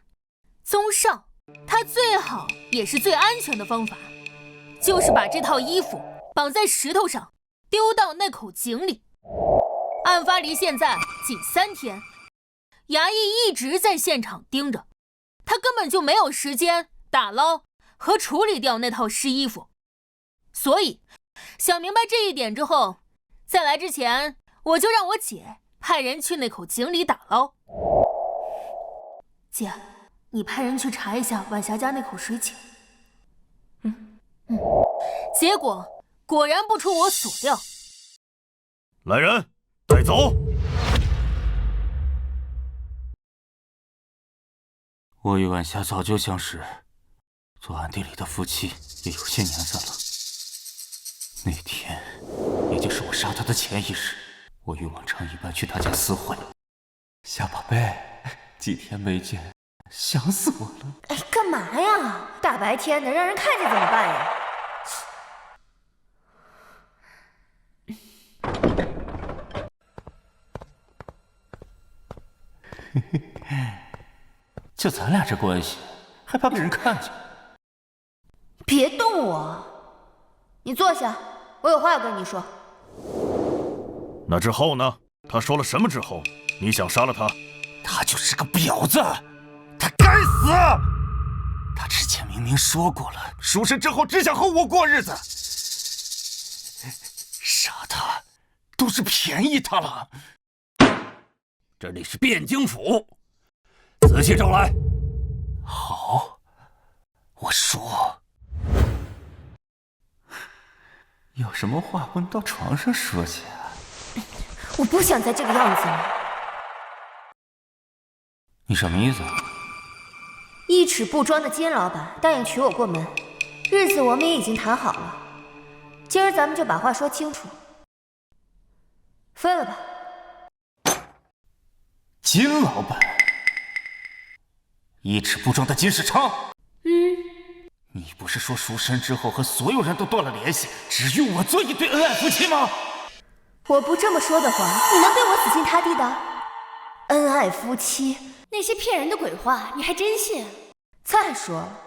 综上，他最好也是最安全的方法，就是把这套衣服绑在石头上，丢到那口井里。案发离现在仅3天，衙役一直在现场盯着，他根本就没有时间打捞和处理掉那套湿衣服。所以，想明白这一点之后，在来之前，我就让我姐派人去那口井里打捞。姐，你派人去查一下晚霞家那口水井。结果果然不出我所料。来人，带走。我与晚霞早就相识，做暗地里的夫妻也有些年份了。那天，也就是我杀她的前一日，我与往常一般去她家私会。小宝贝，几天没见，想死我了。哎，干嘛呀？大白天的，让人看见怎么办呀？就咱俩这关系，还怕被人看见？别动我！你坐下，我有话要跟你说。那之后呢？他说了什么之后，你想杀了他？他就是个婊子，他该死！他之前明明说过了，赎身之后只想和我过日子，杀他都是便宜他了。这里是汴京府，仔细招来。好，我说，有什么话不能到床上说去啊？我不想再这个样子了。你什么意思？一尺布庄的金老板答应娶我过门，日子我们也已经谈好了。今儿咱们就把话说清楚，分了吧。金老板，一尺布庄的金世昌。你不是说赎身之后和所有人都断了联系，只与我做一对恩爱夫妻吗？我不这么说的话，你能对我死心塌地的？恩爱夫妻，那些骗人的鬼话你还真信？再说了，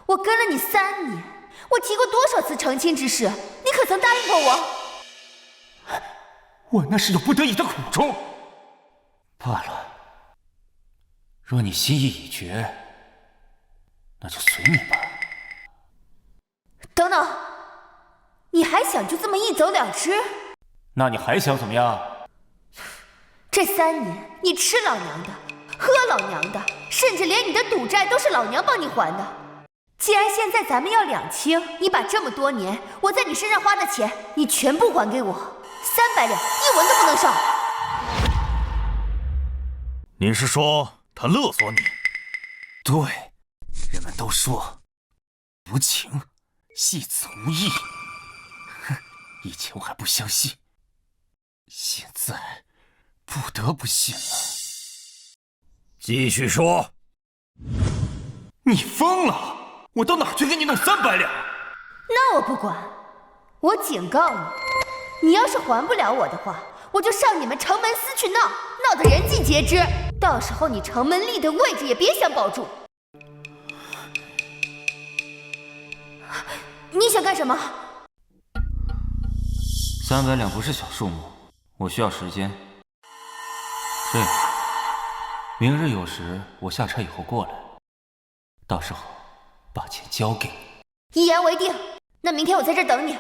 我跟了你3年，我提过多少次成亲之事，你可曾答应过我？我那是有不得已的苦衷。罢了，若你心意已决，那就随你吧。等等，你还想就这么一走了之？那你还想怎么样？这3年，你吃老娘的，喝老娘的，甚至连你的赌债都是老娘帮你还的。既然现在咱们要两清，你把这么多年我在你身上花的钱，你全部还给我，300两，1文都不能少。你是说他勒索你？对，人们都说无情戏子无义。哼，以前我还不相信，现在不得不信了。继续说。你疯了！我到哪去给你弄300两？那我不管，我警告你，你要是还不了我的话，我就上你们城门司去闹，闹得人尽皆知。到时候你城门立的位置也别想保住。你想干什么？300两不是小数目，我需要时间。这样，明日有时我下差以后过来，到时候把钱交给你。一言为定。那明天我在这儿等你。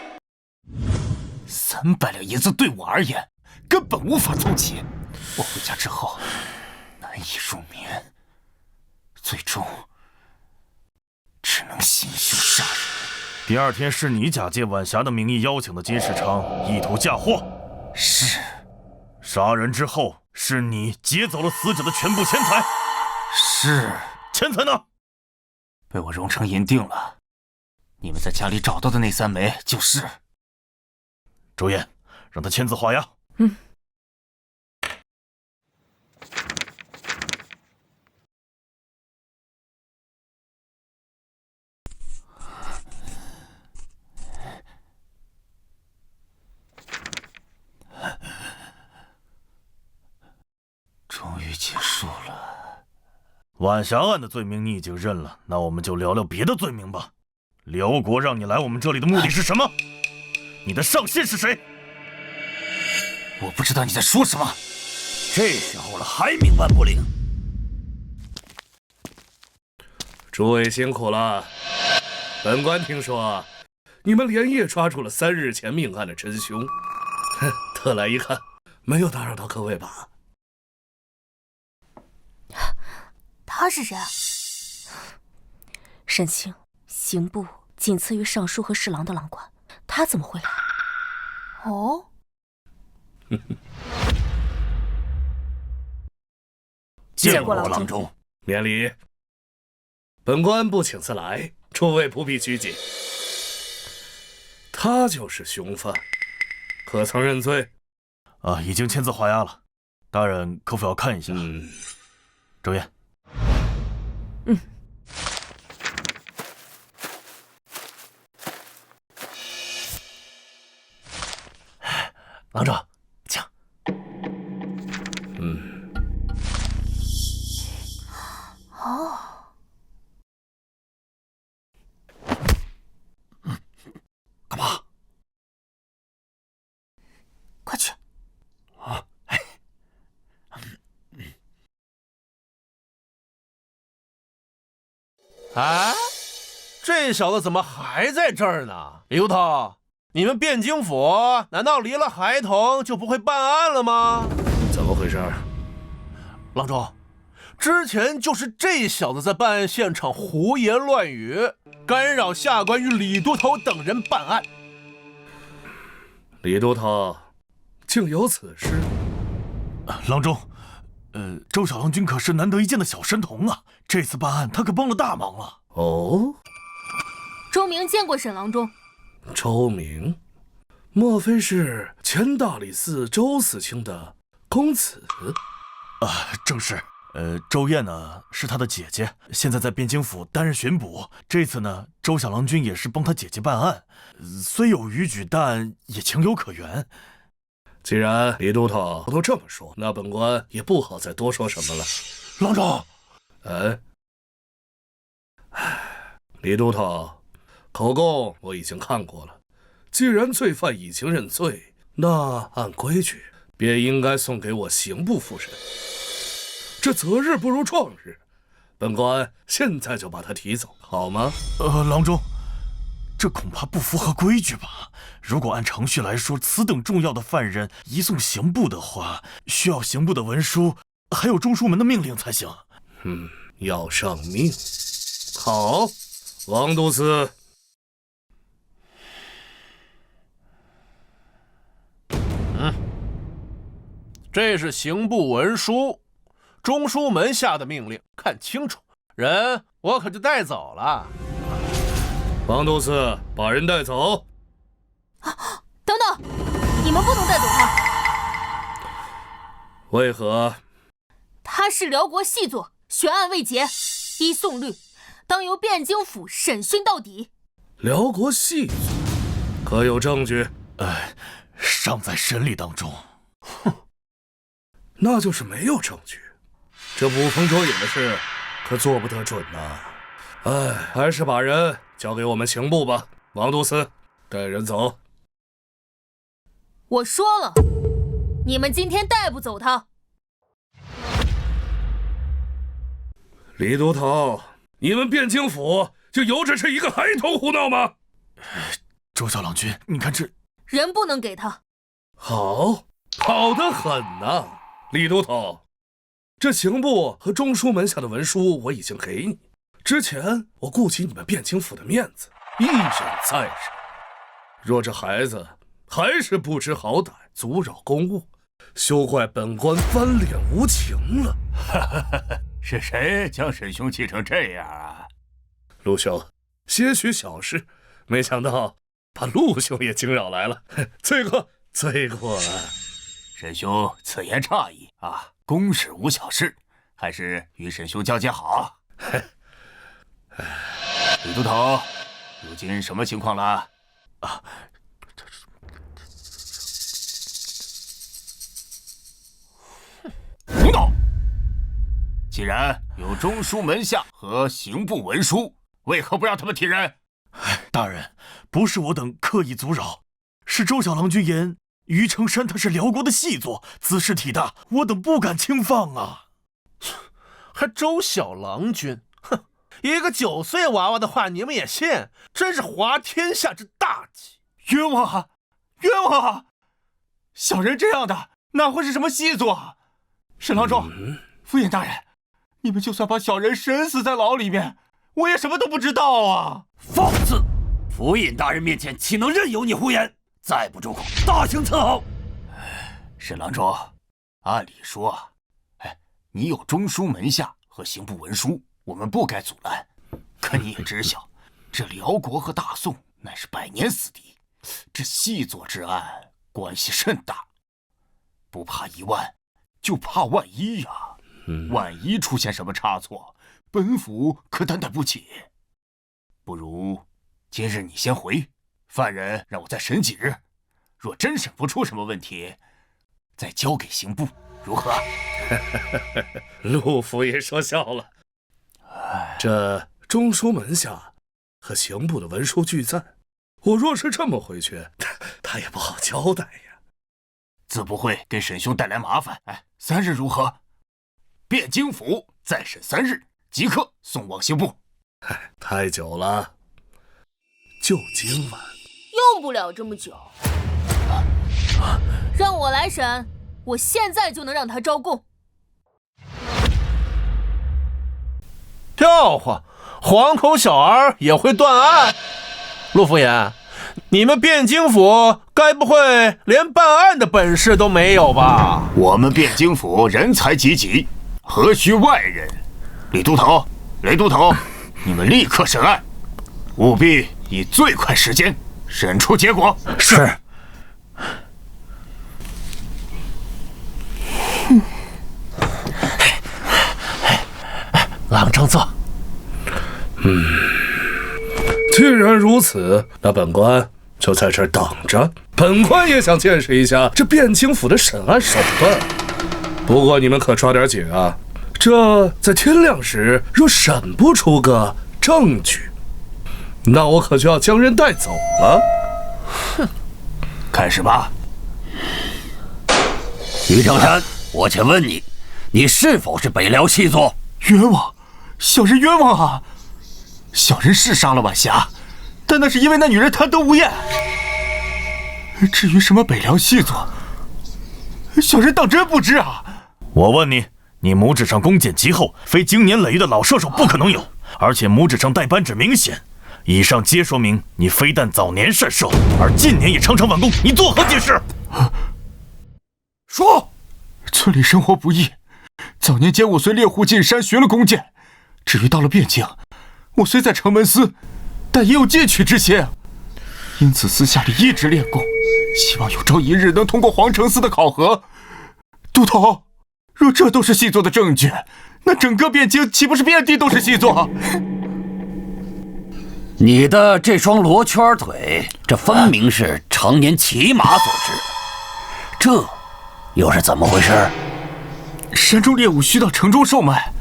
300两银子对我而言根本无法凑齐，我回家之后难以入眠，最终只能行凶杀人。第二天是你假借晚霞的名义邀请的金世昌，意图嫁祸。是。杀人之后，是你劫走了死者的全部钱财。是。钱财呢？被我熔成银锭了。你们在家里找到的那3枚就是。周燕，让他签字画押。终于结束了。晚霞案的罪名你已经认了，那我们就聊聊别的罪名吧。辽国让你来我们这里的目的是什么？你的上线是谁？我不知道你在说什么。这时候了还冥顽不灵？诸位辛苦了。本官听说你们连夜抓住了3日前命案的真凶，特来一看，没有打扰到各位吧？他是谁？沈清，刑部仅次于尚书和侍郎的郎官，他怎么会来？哦，见过郎中。免礼。本官不请自来，诸位不必拘谨。他就是凶犯，可曾认罪？已经签字画押了。大人可否要看一下？周燕。郎中，请。干嘛？快去。啊，这小子怎么还在这儿呢？李都头，你们汴京府难道离了孩童就不会办案了吗？怎么回事？郎中，之前就是这小子在办案现场胡言乱语，干扰下官与李都头等人办案。李都头，竟有此事？郎中，周小郎君可是难得一见的小神童啊，这次办案他可帮了大忙了。哦，周明见过沈郎中。周明，莫非是前大理寺周四卿的公子？正是。周燕呢是他的姐姐，现在在汴京府担任巡捕。这次呢，周小郎君也是帮他姐姐办案，虽有逾矩，但也情有可原。既然李都头都这么说，那本官也不好再多说什么了。郎中，李都头，口供我已经看过了。既然罪犯已经认罪，那按规矩便应该送给我刑部复审。这择日不如撞日，本官现在就把他提走，好吗？郎中，这恐怕不符合规矩吧？如果按程序来说，此等重要的犯人移送刑部的话，需要刑部的文书，还有中书门的命令才行。要上命。好，王都司。这是刑部文书，中书门下的命令，看清楚，人我可就带走了。王都司，把人带走。等等，你们不能带走他。为何？他是辽国细作，悬案未结，依宋律，当由汴京府审讯到底。辽国细作，可有证据？尚在审理当中。那就是没有证据。这捕风捉影的事，可做不得准呐。还是把人交给我们刑部吧。王都司，带人走。我说了，你们今天带不走他。李都头，你们汴京府就由着是一个孩童胡闹吗？周小郎君，你看这人不能给他。好，好得很呐，李都头。这刑部和中书门下的文书我已经给你。之前我顾及你们汴京府的面子，一忍再忍。若这孩子还是不知好歹，阻扰公务，休怪本官翻脸无情了。是谁将沈兄气成这样啊？陆兄，些许小事，没想到把陆兄也惊扰来了，罪过罪过了。沈兄此言差矣啊，公事无小事，还是与沈兄交接好。李都头，如今什么情况了？胡闹！既然有中书门下和刑部文书，为何不让他们提人？大人，不是我等刻意阻扰，是周小郎君言于承山他是辽国的细作，姿势体大，我等不敢轻放啊。还周小郎君，哼，一个9岁娃娃的话你们也信？真是滑天下之大稽！冤枉啊！冤枉啊！小人这样的哪会是什么细作？沈郎中、府尹大人，你们就算把小人审死在牢里面，我也什么都不知道啊！放肆！府尹大人面前岂能任由你胡言？再不住口，大刑伺候！沈郎中，按理说，你有中书门下和刑部文书，我们不该阻拦。可你也知晓，这辽国和大宋乃是百年死敌，这细作之案关系甚大，不怕1万，就怕万一呀！万一出现什么差错，本府可担待不起。不如今日你先回，犯人让我再审几日，若真审不出什么问题，再交给刑部，如何？陆府也说笑了。这中书门下和刑部的文书俱在，我若是这么回去，他也不好交代呀。自不会给沈兄带来麻烦。3日如何？汴京府再审3日，即刻送往刑部。太久了，就今晚。用不了这么久。让我来审，我现在就能让他招供。笑话，黄口小儿也会断案？陆府尹，你们汴京府该不会连办案的本事都没有吧？我们汴京府人才济济，何须外人？李都头，雷都头，你们立刻审案，务必以最快时间审出结果。是。朗正坐。既然如此，那本官就在这儿等着。本官也想见识一下这汴京府的审案手段。不过你们可抓点紧啊！这在天亮时若审不出个证据，那我可就要将人带走了。哼，开始吧。于正山，我且问你，你是否是北辽细作？冤枉！小人冤枉啊！小人是杀了晚霞，但那是因为那女人贪得无厌。至于什么北辽细作，小人当真不知啊！我问你，你拇指上弓箭极厚，非经年累月的老射手不可能有，而且拇指上带扳指明显，以上皆说明你非但早年善射，而近年也常常晚弓，你作何解释？说，村里生活不易，早年间我随猎户进山学了弓箭，至于到了汴京，我虽在城门司，但也有进取之心，因此私下里一直练功，希望有朝一日能通过皇城司的考核。都头，若这都是细作的证据，那整个汴京岂不是遍地都是细作？你的这双罗圈腿，这分明是常年骑马所致，这又是怎么回事？山中猎物需到城中售卖，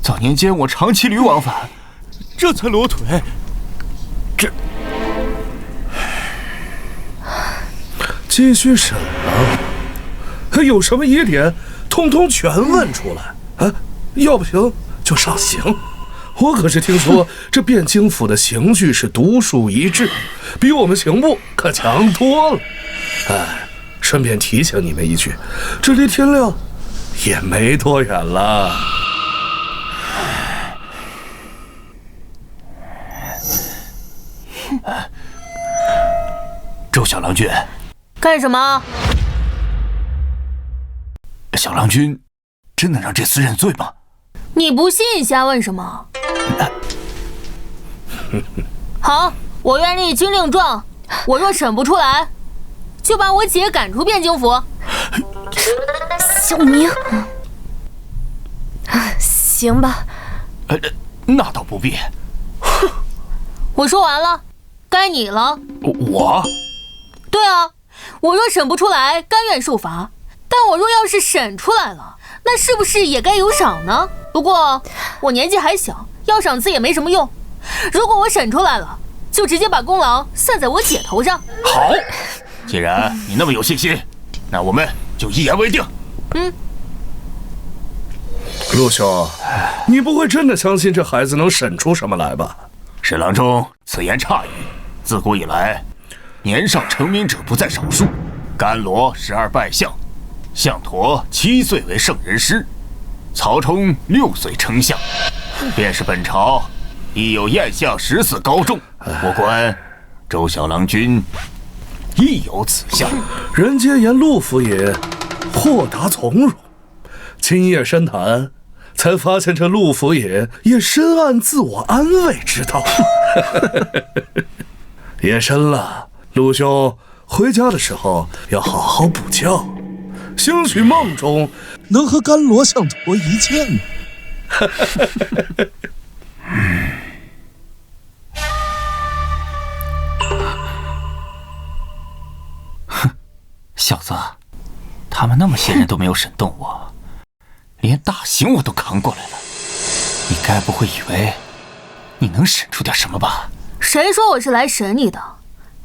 早年间我常骑驴往返，这才裸腿。这继续审啊！有什么疑点，通通全问出来啊！要不行就上刑。我可是听说这汴京府的刑具是独树一帜，比我们刑部可强多了。顺便提醒你们一句，这离天亮也没多远了。周小郎君，干什么？小郎君真能让这厮认罪吗？你不信，瞎问什么？好，我愿立军令状，我若审不出来，就把我姐赶出汴京府。小明，行吧。那倒不必。我说完了，该你了。我？对啊，我若审不出来，甘愿受罚。但我若要是审出来了，那是不是也该有赏呢？不过我年纪还小，要赏赐也没什么用。如果我审出来了，就直接把功劳算在我姐头上。好，既然你那么有信心，那我们就一言为定。陆兄，你不会真的相信这孩子能审出什么来吧？沈郎中此言差矣。自古以来，年少成名者不在少数。甘罗12拜相，项佗7岁为圣人师，曹冲6岁称相，便是本朝亦有燕相14高中。我观周小郎君亦有此相。人皆言陆府爷豁达从容，今夜深谈，才发现这陆府爷也深谙自我安慰之道。夜深了，陆兄回家的时候要好好补觉，兴许梦中能和甘罗项佗一见。小子，他们那么些人都没有审动我，连大刑我都扛过来了，你该不会以为你能审出点什么吧？谁说我是来审你的？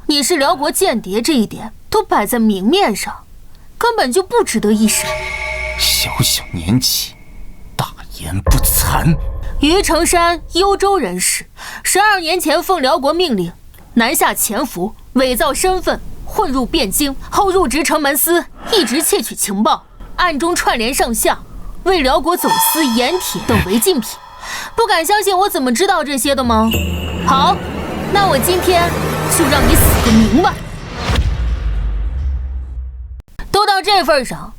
你是辽国间谍，这一点都摆在明面上，根本就不值得一审。小小年纪，大言不惭。于成山，幽州人士，12年前奉辽国命令南下潜伏，伪造身份，混入汴京，后入职城门司，一直窃取情报，暗中串联上下，为辽国走私盐铁等违禁品。不敢相信我怎么知道这些的吗？好，那我今天就让你死个明白。都到这份上，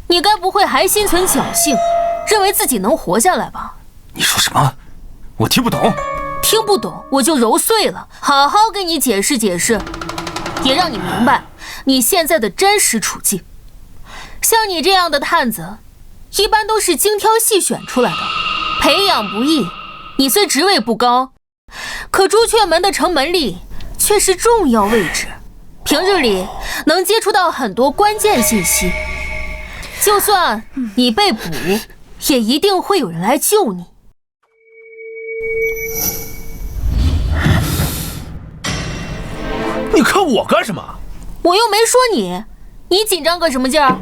你该不会还心存侥幸，认为自己能活下来吧？你说什么？我听不懂。听不懂我就揉碎了，好好跟你解释解释，也让你明白你现在的真实处境。像你这样的探子，一般都是精挑细选出来的，培养不易。你虽职位不高，可朱雀门的城门吏却是重要位置，平日里能接触到很多关键信息。就算你被捕，也一定会有人来救你。你看我干什么？我又没说你，你紧张个什么劲儿？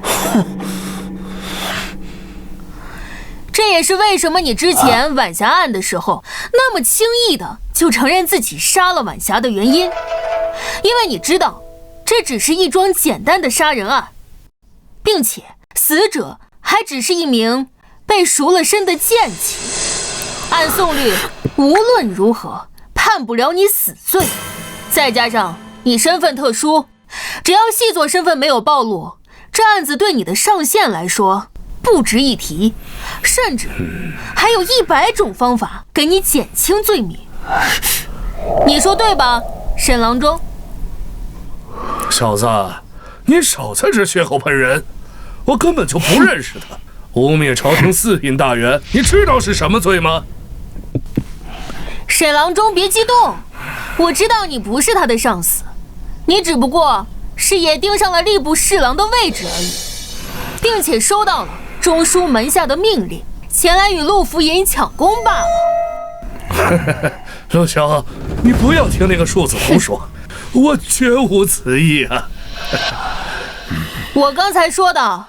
这也是为什么你之前晚霞案的时候那么轻易的就承认自己杀了晚霞的原因，因为你知道这只是一桩简单的杀人案，并且死者还只是一名被赎了身的贱妻，按宋律无论如何判不了你死罪。再加上你身份特殊，只要细作身份没有暴露，这案子对你的上限来说不值一提，甚至还有100种方法给你减轻罪名。你说对吧，沈郎中？小子，你少在这血口喷人，我根本就不认识他。污蔑朝廷4品大员，你知道是什么罪吗？沈郎中别激动，我知道你不是他的上司，你只不过是也盯上了吏部侍郎的位置而已，并且收到了中书门下的命令，前来与陆府尹抢功罢了。陆兄，你不要听那个庶子胡说，我绝无此意啊。我刚才说的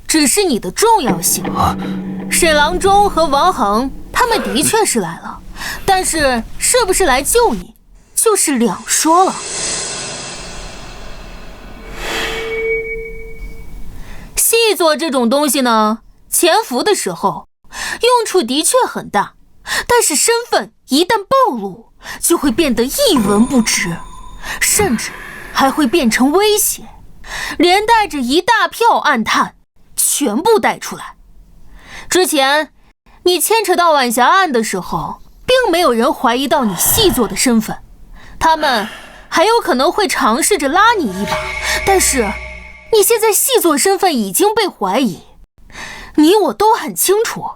只是你的重要性。沈郎中和王恒他们的确是来了，但是是不是来救你，就是两说了。细作这种东西呢，潜伏的时候用处的确很大，但是身份一旦暴露，就会变得一文不值，甚至还会变成威胁，连带着一大票暗探全部带出来。之前你牵扯到晚霞案的时候，并没有人怀疑到你细作的身份，他们还有可能会尝试着拉你一把，但是你现在细作身份已经被怀疑，你我都很清楚，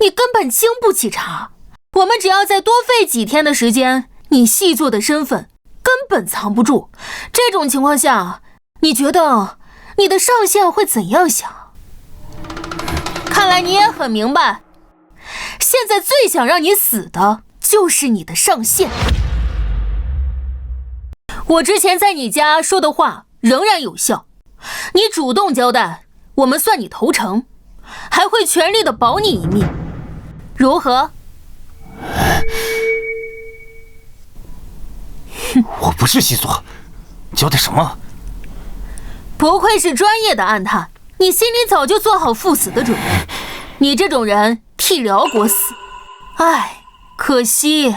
你根本经不起查。我们只要再多费几天的时间，你细作的身份根本藏不住。这种情况下，你觉得你的上线会怎样想？看来你也很明白，现在最想让你死的就是你的上线。我之前在你家说的话仍然有效，你主动交代，我们算你投诚，还会全力的保你一命，如何？我不是细作，交代什么？不愧是专业的暗探，你心里早就做好赴死的准备。你这种人替辽国死，唉，可惜。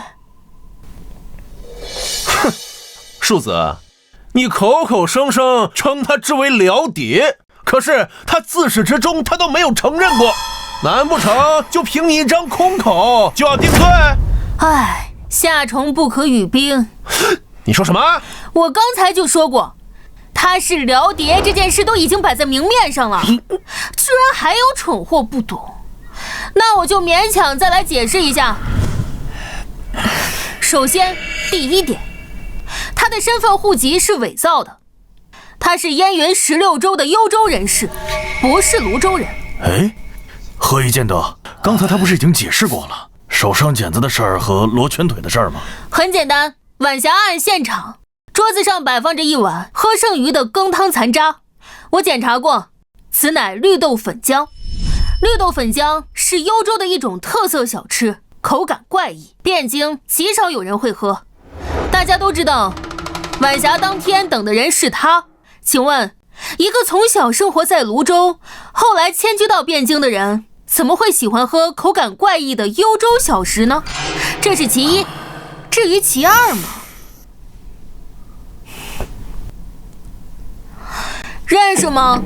哼，庶子，你口口声声称他之为辽谍，可是他自始至终他都没有承认过，难不成就凭你一张空口就要定罪？唉，夏虫不可语冰。你说什么？我刚才就说过，他是辽谍这件事都已经摆在明面上了，居然还有蠢货不懂，那我就勉强再来解释一下。首先，第一点，他的身份户籍是伪造的，他是燕云16州的幽州人士，不是泸州人。哎，何以见得？刚才他不是已经解释过了手上茧子的事儿和罗圈腿的事儿吗？很简单，晚霞案现场桌子上摆放着一碗喝剩余的羹汤残渣，我检查过，此乃绿豆粉浆。绿豆粉浆是幽州的一种特色小吃，口感怪异，汴京极少有人会喝。大家都知道，晚霞当天等的人是他，请问，一个从小生活在泸州，后来迁居到汴京的人，怎么会喜欢喝口感怪异的幽州小食呢？这是其一。至于其二嘛，认识吗？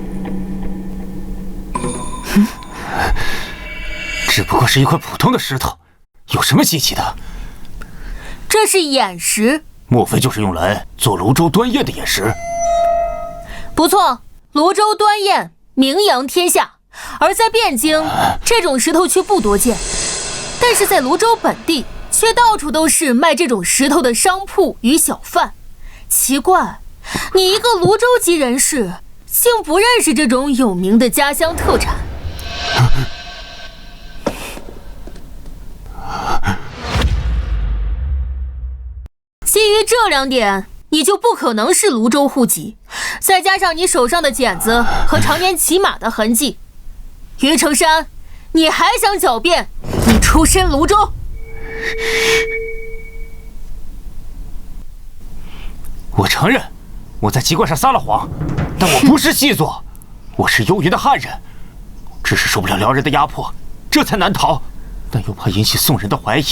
只不过是一块普通的石头，有什么稀奇的？这是眼石，莫非就是用来做泸州端砚的眼石？不错，泸州端砚名扬天下，而在汴京，这种石头却不多见。但是在泸州本地，却到处都是卖这种石头的商铺与小贩。奇怪，你一个泸州籍人士，竟不认识这种有名的家乡特产。基于这两点，你就不可能是泸州户籍，再加上你手上的茧子和常年骑马的痕迹，于成山，你还想狡辩你出身泸州？我承认，我在籍贯上撒了谎，但我不是细作，我是幽云的汉人，只是受不了辽人的压迫，这才难逃，但又怕引起宋人的怀疑，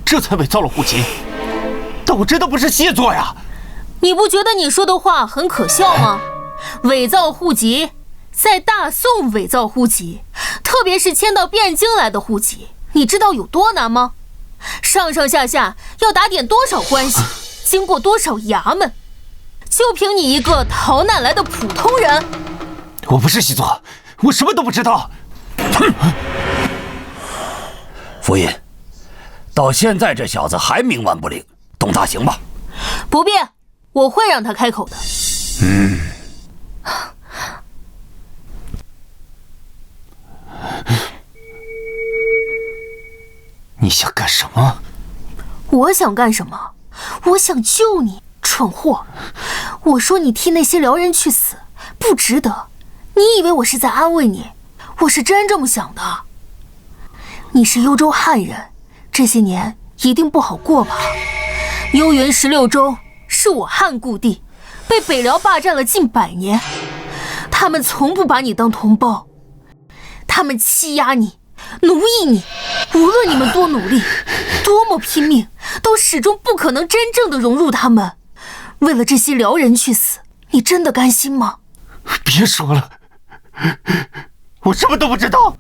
这才伪造了户籍。但我真的不是细作呀！你不觉得你说的话很可笑吗？伪造户籍，在大宋伪造户籍，特别是迁到汴京来的户籍，你知道有多难吗？上上下下要打点多少关系，经过多少衙门，就凭你一个逃难来的普通人？我不是细作，我什么都不知道。夫人，到现在这小子还冥顽不灵，动大刑吧。不必，我会让他开口的。你想干什么？我想干什么？我想救你，蠢货！我说你替那些辽人去死，不值得。你以为我是在安慰你？我是真这么想的。你是幽州汉人，这些年一定不好过吧？幽云16州是我汉故地，被北辽霸占了近100年，他们从不把你当同胞，他们欺压你，奴役你，无论你们多努力，多么拼命，都始终不可能真正的融入他们。为了这些辽人去死，你真的甘心吗？别说了，我什么都不知道，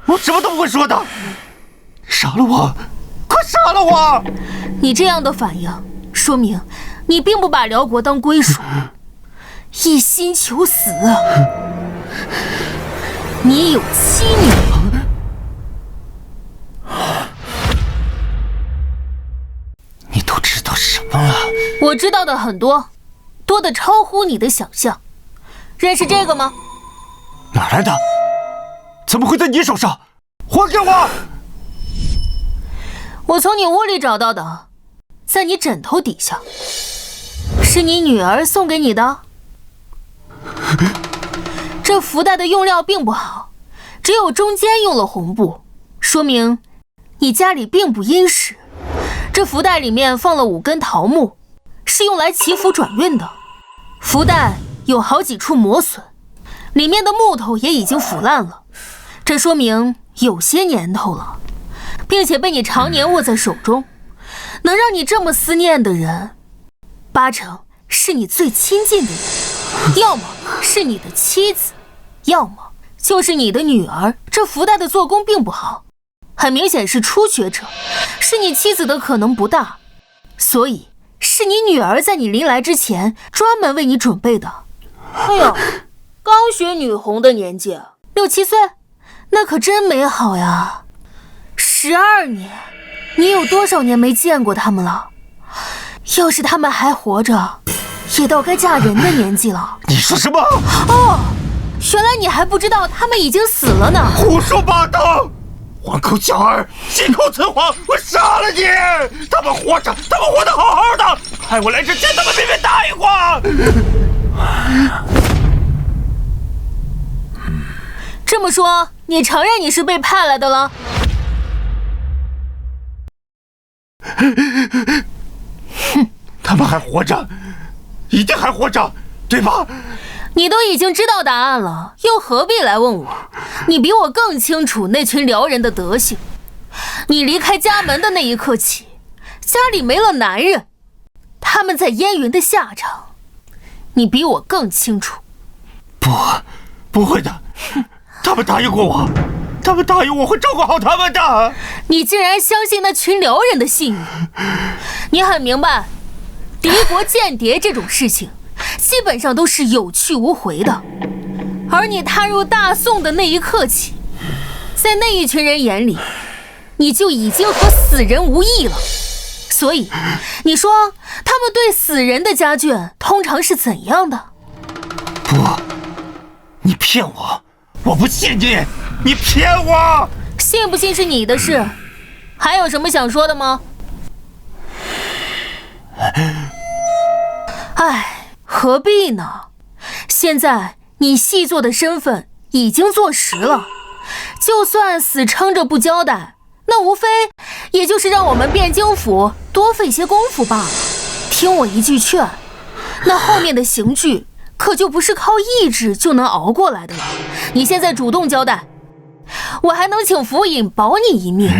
我什么都不会说的。杀了我，快杀了我！你这样的反应，说明你并不把辽国当归属，一心求死。你有妻女。你都知道什么了？我知道的很多，多得超乎你的想象。认识这个吗？哪来的？怎么会在你手上？还给我！我从你屋里找到的，在你枕头底下。是你女儿送给你的？这福袋的用料并不好，只有中间用了红布，说明你家里并不殷实。这福袋里面放了5根桃木，是用来祈福转运的。福袋有好几处磨损，里面的木头也已经腐烂了，这说明有些年头了，并且被你常年握在手中。能让你这么思念的人，8成是你最亲近的人，要么是你的妻子，要么就是你的女儿。这福袋的做工并不好，很明显是初学者，是你妻子的可能不大，所以是你女儿在你临来之前专门为你准备的。哎呦，刚学女红的年纪，6、7岁，那可真美好呀。12年，你有多少年没见过他们了？要是他们还活着，也到该嫁人的年纪了。你说什么？哦，原来你还不知道他们已经死了呢。胡说八道！黄口小儿，信口雌黄，我杀了你！他们活着，他们活得好好的，派我来之前，他们偏偏答应我。这么说，你承认你是被派来的了？哼，他们还活着，一定还活着，对吧？你都已经知道答案了，又何必来问我？你比我更清楚那群辽人的德行。你离开家门的那一刻起，家里没了男人，他们在燕云的下场，你比我更清楚。不会的，他们答应过我，他们答应我会照顾好他们的。你竟然相信那群辽人的信誉？你很明白，敌国间谍这种事情基本上都是有去无回的，而你踏入大宋的那一刻起，在那一群人眼里，你就已经和死人无异了。所以，你说他们对死人的家眷通常是怎样的？不，你骗我，我不信你，你骗我！信不信是你的事，还有什么想说的吗？唉，何必呢？现在你细作的身份已经坐实了，就算死撑着不交代，那无非也就是让我们汴京府多费些功夫罢了。听我一句劝，那后面的刑具可就不是靠意志就能熬过来的了。你现在主动交代，我还能请府尹保你一命。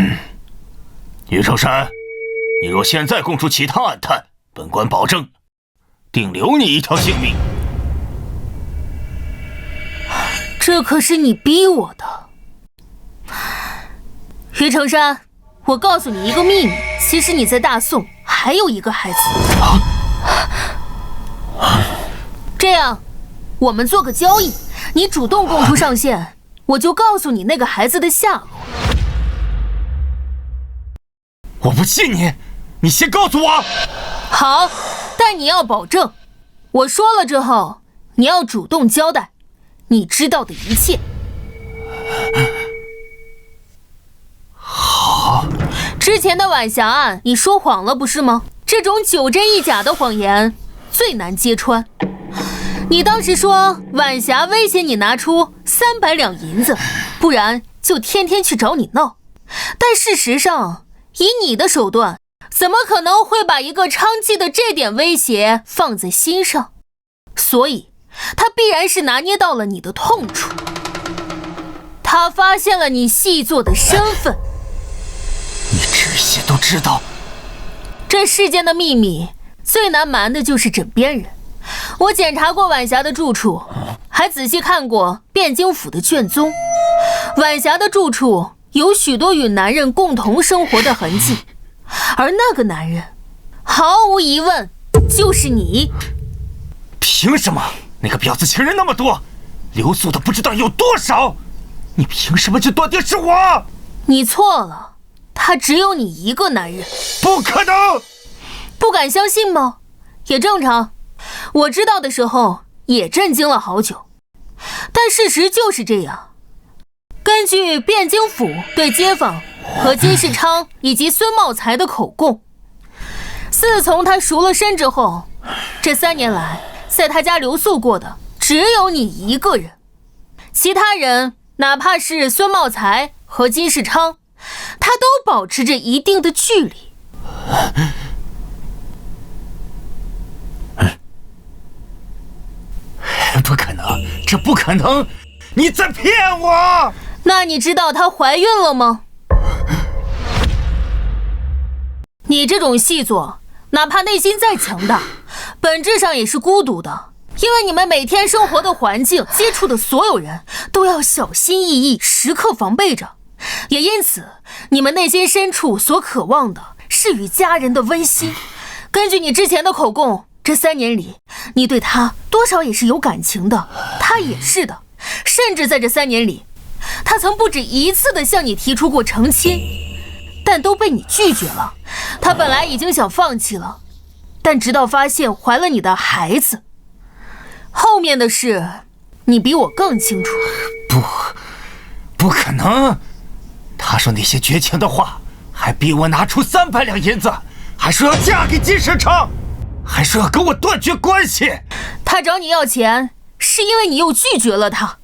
于成山，你若现在供出其他暗探，本官保证定留你一条性命。这可是你逼我的。于成山，我告诉你一个秘密，其实你在大宋还有一个孩子。这样，我们做个交易，你主动供出上限，我就告诉你那个孩子的下落。我不信你，你先告诉我。好，但你要保证，我说了之后，你要主动交代你知道的一切。好。之前的晚霞案，你说谎了不是吗？这种9真1假的谎言最难揭穿。你当时说晚霞威胁你拿出300两银子，不然就天天去找你闹。但事实上，以你的手段，怎么可能会把一个娼妓的这点威胁放在心上？所以，他必然是拿捏到了你的痛处。他发现了你细作的身份。你这些都知道？这世间的秘密最难瞒的就是枕边人。我检查过晚霞的住处，还仔细看过汴京府的卷宗。晚霞的住处有许多与男人共同生活的痕迹，而那个男人，毫无疑问就是你。凭什么？那个婊子情人那么多，留宿的不知道有多少，你凭什么就断定是我？你错了，他只有你一个男人。不可能！不敢相信吗？也正常。我知道的时候也震惊了好久，但事实就是这样。根据汴京府对街坊和金世昌以及孙茂才的口供，自从他赎了身之后，这3年来在他家留宿过的只有你一个人，其他人哪怕是孙茂才和金世昌，他都保持着一定的距离。不可能，这不可能！你在骗我！那你知道她怀孕了吗？你这种细作，哪怕内心再强大，本质上也是孤独的，因为你们每天生活的环境、接触的所有人都要小心翼翼，时刻防备着。也因此，你们内心深处所渴望的是与家人的温馨。根据你之前的口供，这3年里，你对他多少也是有感情的，他也是的。甚至在这3年里，他曾不止一次的向你提出过成亲，但都被你拒绝了。他本来已经想放弃了，但直到发现怀了你的孩子，后面的事，你比我更清楚。不可能！他说那些绝情的话，还逼我拿出300两银子，还说要嫁给金世昌，还说要跟我断绝关系。他找你要钱，是因为你又拒绝了他。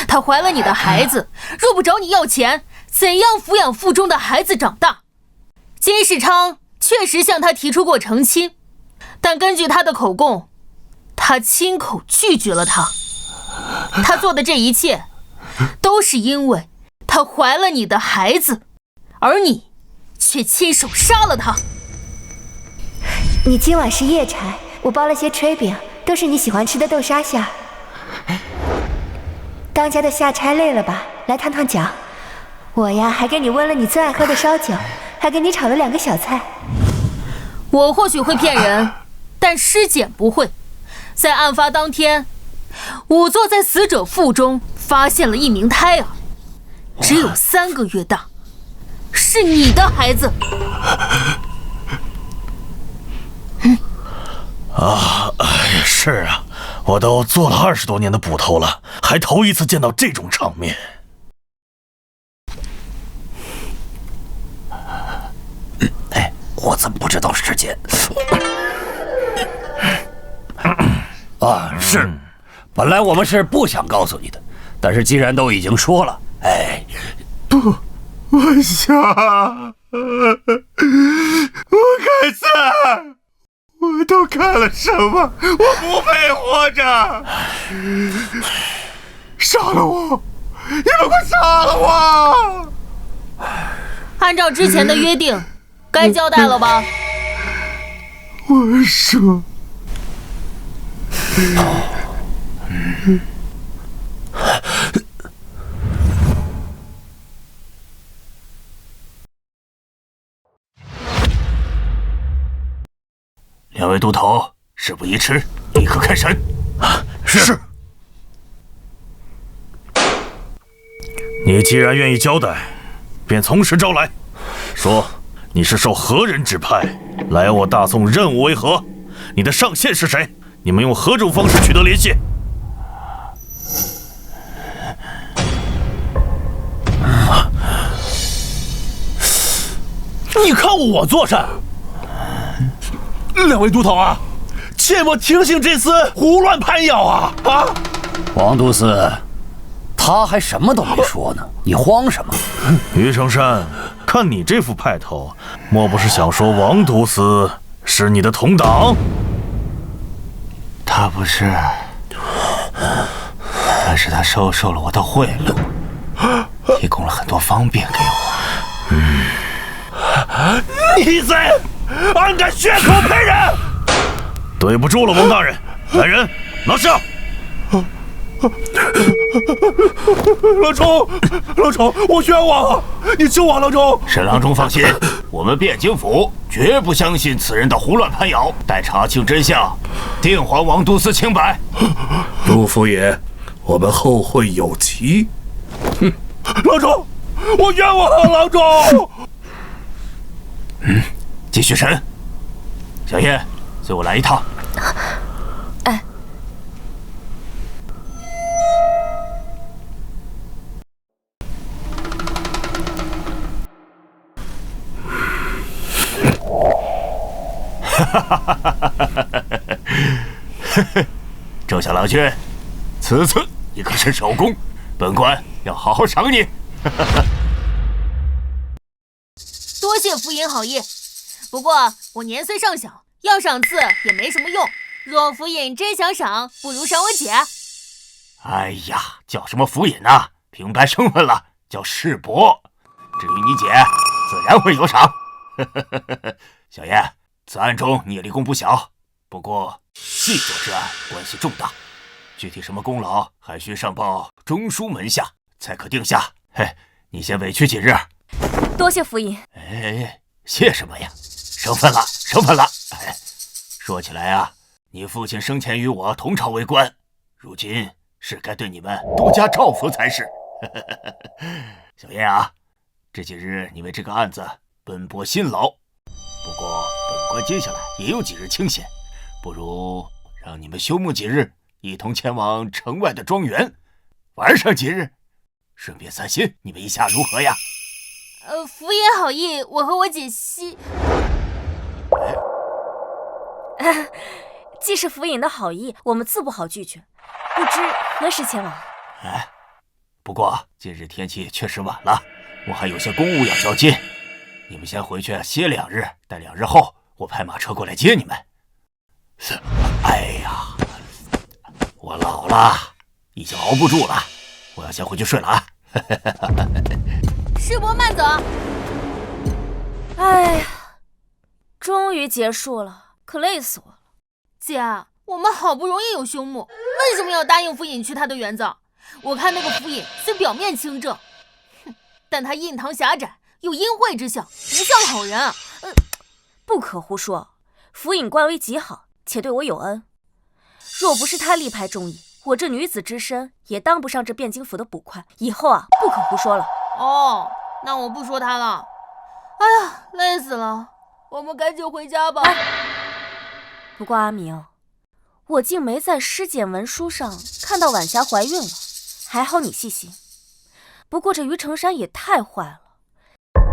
他怀了你的孩子，若不找你要钱，怎样抚养腹中的孩子长大？金世昌确实向他提出过成亲，但根据他的口供，他亲口拒绝了他。他做的这一切，都是因为他怀了你的孩子，而你却亲手杀了他。你今晚是夜柴，我包了些炊饼，都是你喜欢吃的豆沙馅。当家的下差累了吧？来烫烫脚。我呀，还给你温了你最爱喝的烧酒，还给你炒了2个小菜。我或许会骗人，但尸检不会。在案发当天仵作在死者腹中发现了一名胎儿，只有3个月大，是你的孩子。是啊，我都做了20多年的捕头了，还头一次见到这种场面。我怎么不知道时间？是，本来我们是不想告诉你的，但是既然都已经说了，不，晚霞，我该死！我都干了什么？我不配活着！杀了我！你们快杀了我！按照之前的约定，该交代了吧？我说，2位都头，事不宜迟，立刻开审。是。你既然愿意交代，便从实招来，说你是受何人指派来我大宋，任务为何？你的上线是谁？你们用何种方式取得联系？你看我做甚？2位都头啊，切莫听信这厮胡乱攀咬啊！王都司，他还什么都没说呢，你慌什么？于成山，看你这副派头，莫不是想说王毒死是你的同党？他不是，但是他收受了我的贿赂，提供了很多方便给我。逆贼，安敢血口喷人！对不住了，王大人，来人，拿下！郎中，我冤枉啊！你救我，郎中！沈郎中放心，我们汴京府绝不相信此人的胡乱攀咬，待查清真相，定还王都司清白。陆府爷，我们后会有期。郎中，我冤枉啊，郎中！继续审。小叶，随我来一趟。哎。周小郎君，此次你可是首功，本官要好好赏你。多谢府尹好意，不过我年岁尚小，要赏赐也没什么用。若府尹真想赏，不如赏我姐。哎呀，叫什么府尹啊？平白身份了，叫世伯。至于你姐，自然会有赏。小叶，此案中你也立功不小，不过细作之案关系重大，具体什么功劳还需上报中书门下才可定下。嘿，你先委屈几日。多谢府尹。哎，谢什么呀？生分了，生分了。哎，说起来啊，你父亲生前与我同朝为官，如今是该对你们多加照拂才是。小叶啊，这几日你为这个案子奔波辛劳，不过本官接下来也有几日清闲，不如让你们休沐几日，一同前往城外的庄园玩上几日，顺便散心，你们意下如何呀？府尹好意，我和我姐既是府尹的好意，我们自不好拒绝。不知何时前往？哎，不过今日天气确实晚了，我还有些公务要交接，你们先回去歇2日，待2日后我派马车过来接你们。哎呀，我老了，已经熬不住了，我要先回去睡了啊。世伯慢走。哎呀，终于结束了，可累死我了。姐，我们好不容易有休沐，为什么要答应府尹去他的园子？我看那个府尹虽表面清正，但他印堂狭窄，有阴晦之相，不像好人。不可胡说，府尹官威极好，且对我有恩。若不是他力排众议，我这女子之身也当不上这汴京府的捕快。以后啊，不可胡说了。哦，那我不说他了。哎呀，累死了，我们赶紧回家吧。不过阿明，我竟没在尸检文书上看到晚霞怀孕了，还好你细心。不过这于成山也太坏了，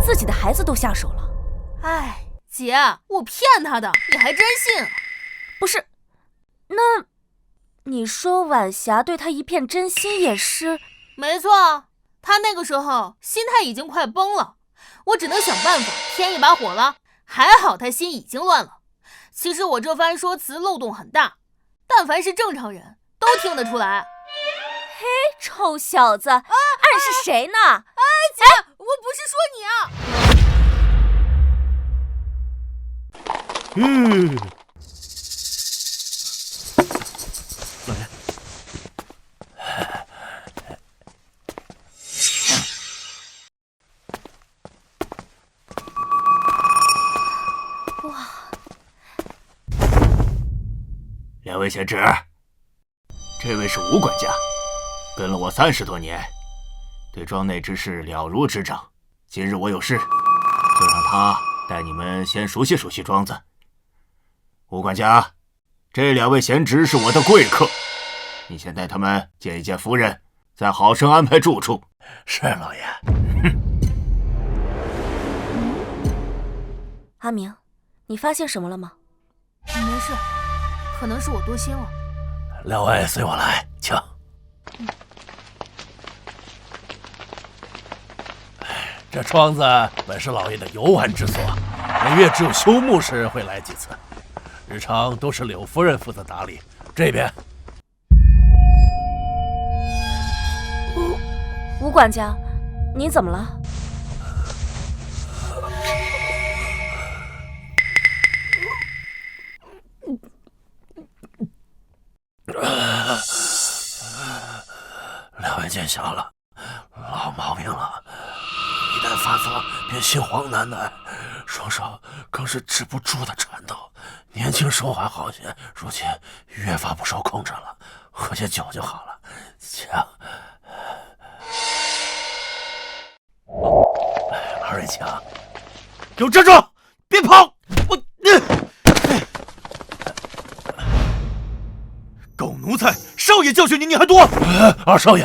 自己的孩子都下手了。哎，姐，我骗他的，你还真信？不是，那你说晚霞对他一片真心也是？没错，他那个时候心态已经快崩了，我只能想办法添一把火了。还好他心已经乱了。其实我这番说辞漏洞很大，但凡是正常人都听得出来。嘿，臭小子，暗示谁呢？姐，我不是说你啊。两位贤侄，这位是吴管家，跟了我30多年，对庄内之事了如指掌。今日我有事，就让他带你们先熟悉熟悉庄子。吴管家，这2位贤侄是我的贵客，你先带他们见一见夫人，再好生安排住处。是老爷。阿明，你发现什么了吗？没事，可能是我多心了。2位随我来，请。这庄子本是老爷的游玩之所，每月只有休沐时会来几次，日常都是柳夫人负责打理。这边，吴管家，您怎么了？两位见笑了，老毛病了，一旦发作便心慌难耐，双手更是止不住的颤抖。年轻时候还好些，如今越发不受控制了，喝些酒就好了。请，二位请，给我站住！别跑！狗奴才！少爷教训你还多！二少爷，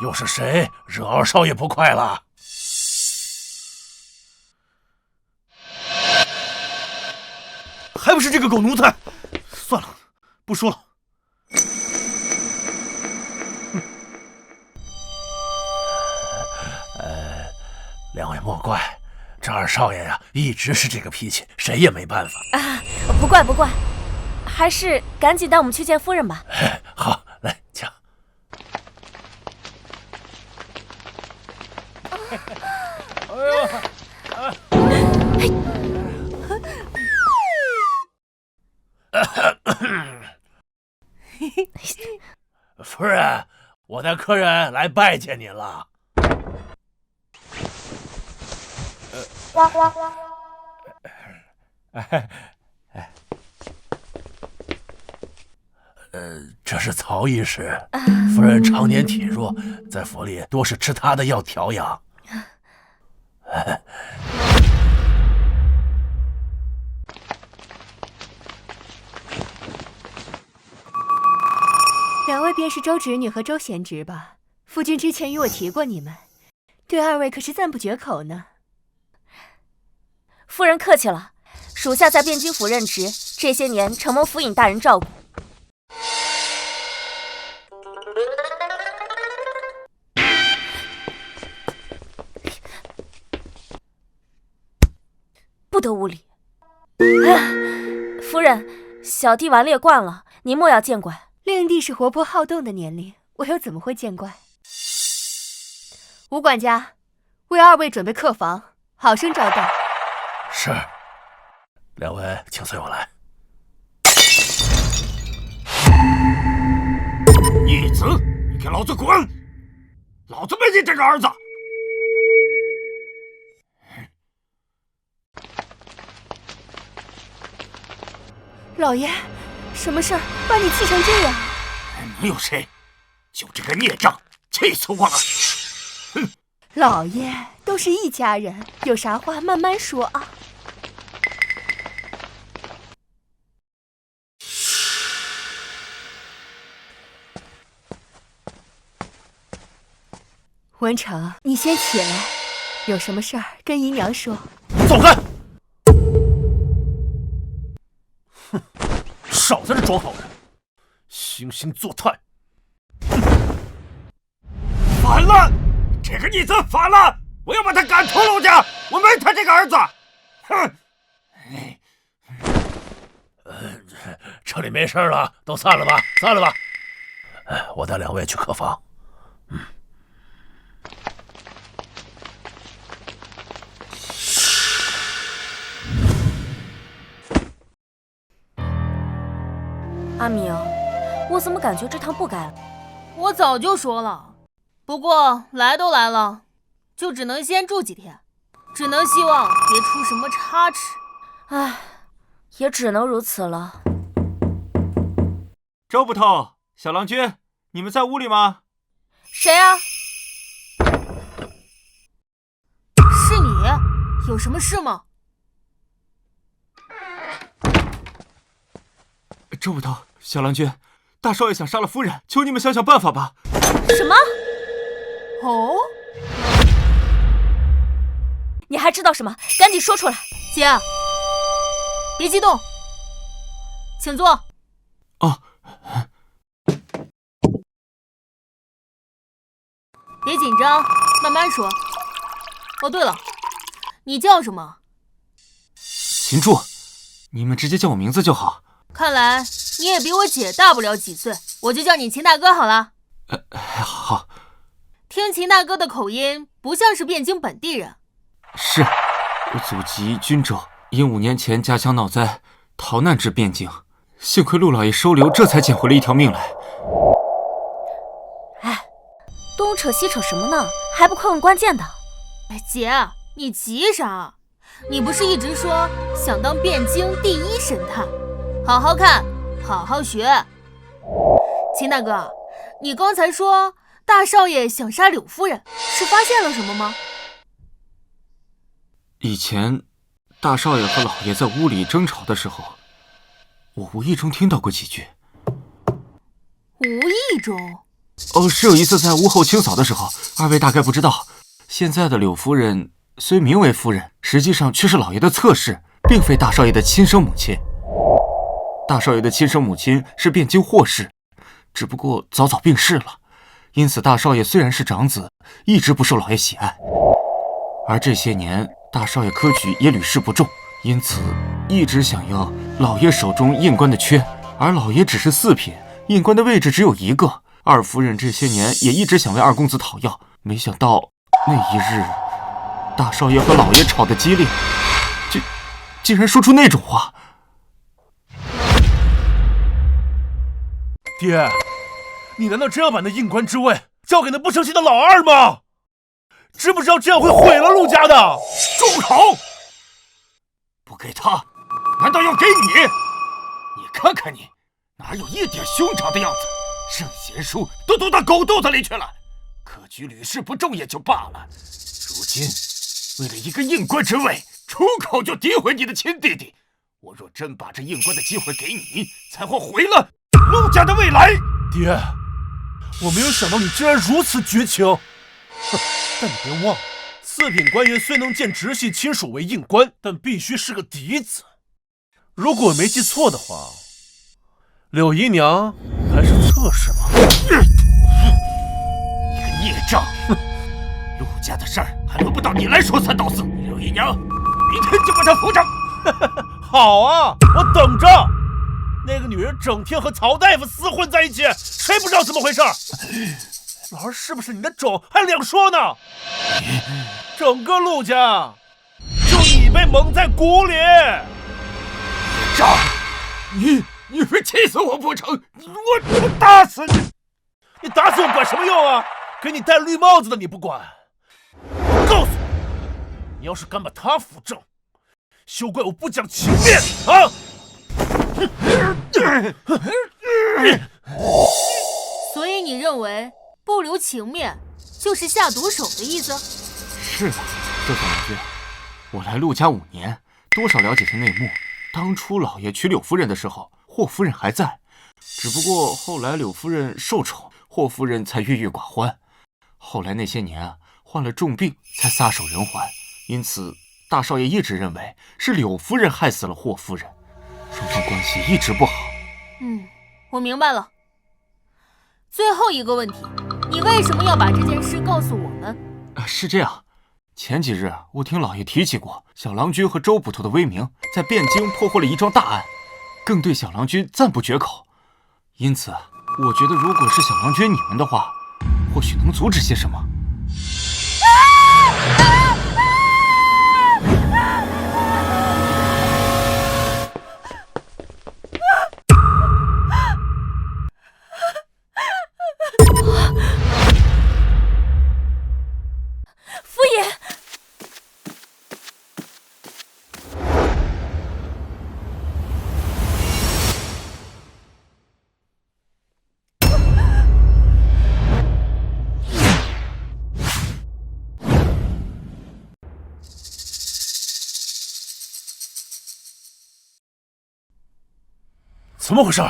又是谁惹二少爷不快了？还不是这个狗奴才！算了，不说了。两位莫怪，这二少爷呀，一直是这个脾气，谁也没办法啊。不怪不怪，还是赶紧带我们去见夫人吧。好，来请。夫人，我的客人来拜见您了。这是曹医师，夫人常年体弱，在府里多是吃他的药调养。两位便是周侄女和周贤侄吧？夫君之前与我提过你们，对二位可是赞不绝口呢。夫人客气了，属下在汴京府任职，这些年承蒙府尹大人照顾。不得无礼！夫人，小弟顽劣惯了，您莫要见怪。令弟是活泼好动的年龄，我又怎么会见怪？吴管家，为二位准备客房，好生招待。是，两位请随我来。逆子，你给老子滚！老子没你这个儿子！老爷，什么事儿把你气成这样？能有谁？就这个孽障，气死我了！哼！老爷，都是一家人，有啥话慢慢说啊。文成，你先起来，有什么事儿跟姨娘说。走开！哼，少在这装好人，惺惺作态。反了！这个逆子反了！我要把他赶出陆家！我没他这个儿子！哼！这里没事了，都散了吧，散了吧。我带两位去客房。阿明，我怎么感觉这趟不该了？我早就说了，不过来都来了，就只能先住几天，只能希望别出什么差池。唉，也只能如此了。周捕头，小郎君，你们在屋里吗？谁啊？是你？有什么事吗？周捕头，小郎君，大少爷想杀了夫人，求你们想想办法吧。什么？哦？你还知道什么？赶紧说出来！姐，别激动，请坐。哦。别紧张，慢慢说。哦，对了，你叫什么？秦柱，你们直接叫我名字就好。看来你也比我姐大不了几岁，我就叫你秦大哥好了。好。听秦大哥的口音，不像是汴京本地人。是，我祖籍均州，因5年前家乡闹灾，逃难至汴京，幸亏陆老爷收留，这才捡回了一条命来。哎，东扯西扯什么呢？还不快问关键的？哎，姐，你急啥？你不是一直说想当汴京第1神探？好好看，好好学。秦大哥，你刚才说大少爷想杀柳夫人，是发现了什么吗？以前大少爷和老爷在屋里争吵的时候，我无意中听到过几句。无意中？是有一次在屋后清扫的时候，二位大概不知道，现在的柳夫人虽名为夫人，实际上却是老爷的侧室，并非大少爷的亲生母亲。大少爷的亲生母亲是汴京霍氏，只不过早早病逝了，因此大少爷虽然是长子，一直不受老爷喜爱。而这些年大少爷科举也屡试不中，因此一直想要老爷手中印官的缺，而老爷只是4品，印官的位置只有1个。二夫人这些年也一直想为二公子讨要，没想到那一日大少爷和老爷吵得激烈，竟然说出那种话。爹，你难道真要把那印官之位交给那不成器的老二吗？知不知道这样会毁了陆家的？住口！不给他，难道要给你？你看看你，哪有一点兄长的样子？圣贤书都读到狗肚子里去了，科举屡试不中也就罢了，如今为了一个印官之位，出口就诋毁你的亲弟弟。我若真把这印官的机会给你，才会毁了陆家的未来。爹，我没有想到你竟然如此绝情。哼，但你别忘了，4品官员虽能见直系亲属为印官，但必须是个嫡子。如果我没记错的话，柳姨娘还是侧室吧？你个孽障！陆家的事儿还轮不到你来说三道四。柳姨娘，明天就把她扶上。好啊，我等着。那个女人整天和曹大夫厮混在一起，谁不知道怎么回事？老儿是不是你的种还两说呢？整个陆家就你被蒙在鼓里。渣！你非气死我不成？我打死你！你打死我管什么用啊？给你戴绿帽子的你不管。我告诉你，你要是敢把他扶正，休怪我不讲情面啊！所以你认为不留情面就是下毒手的意思？是的，周小郎君，我来陆家5年，多少了解些内幕。当初老爷娶柳夫人的时候，霍夫人还在，只不过后来柳夫人受宠，霍夫人才郁郁寡欢。后来那些年啊，患了重病，才撒手人寰。因此，大少爷一直认为是柳夫人害死了霍夫人，双方关系一直不好。我明白了。最后一个问题，你为什么要把这件事告诉我们？是这样，前几日我听老爷提起过小郎君和周捕头的威名，在汴京破获了一桩大案，更对小郎君赞不绝口。因此，我觉得如果是小郎君你们的话，或许能阻止些什么。夫爷，怎么回事？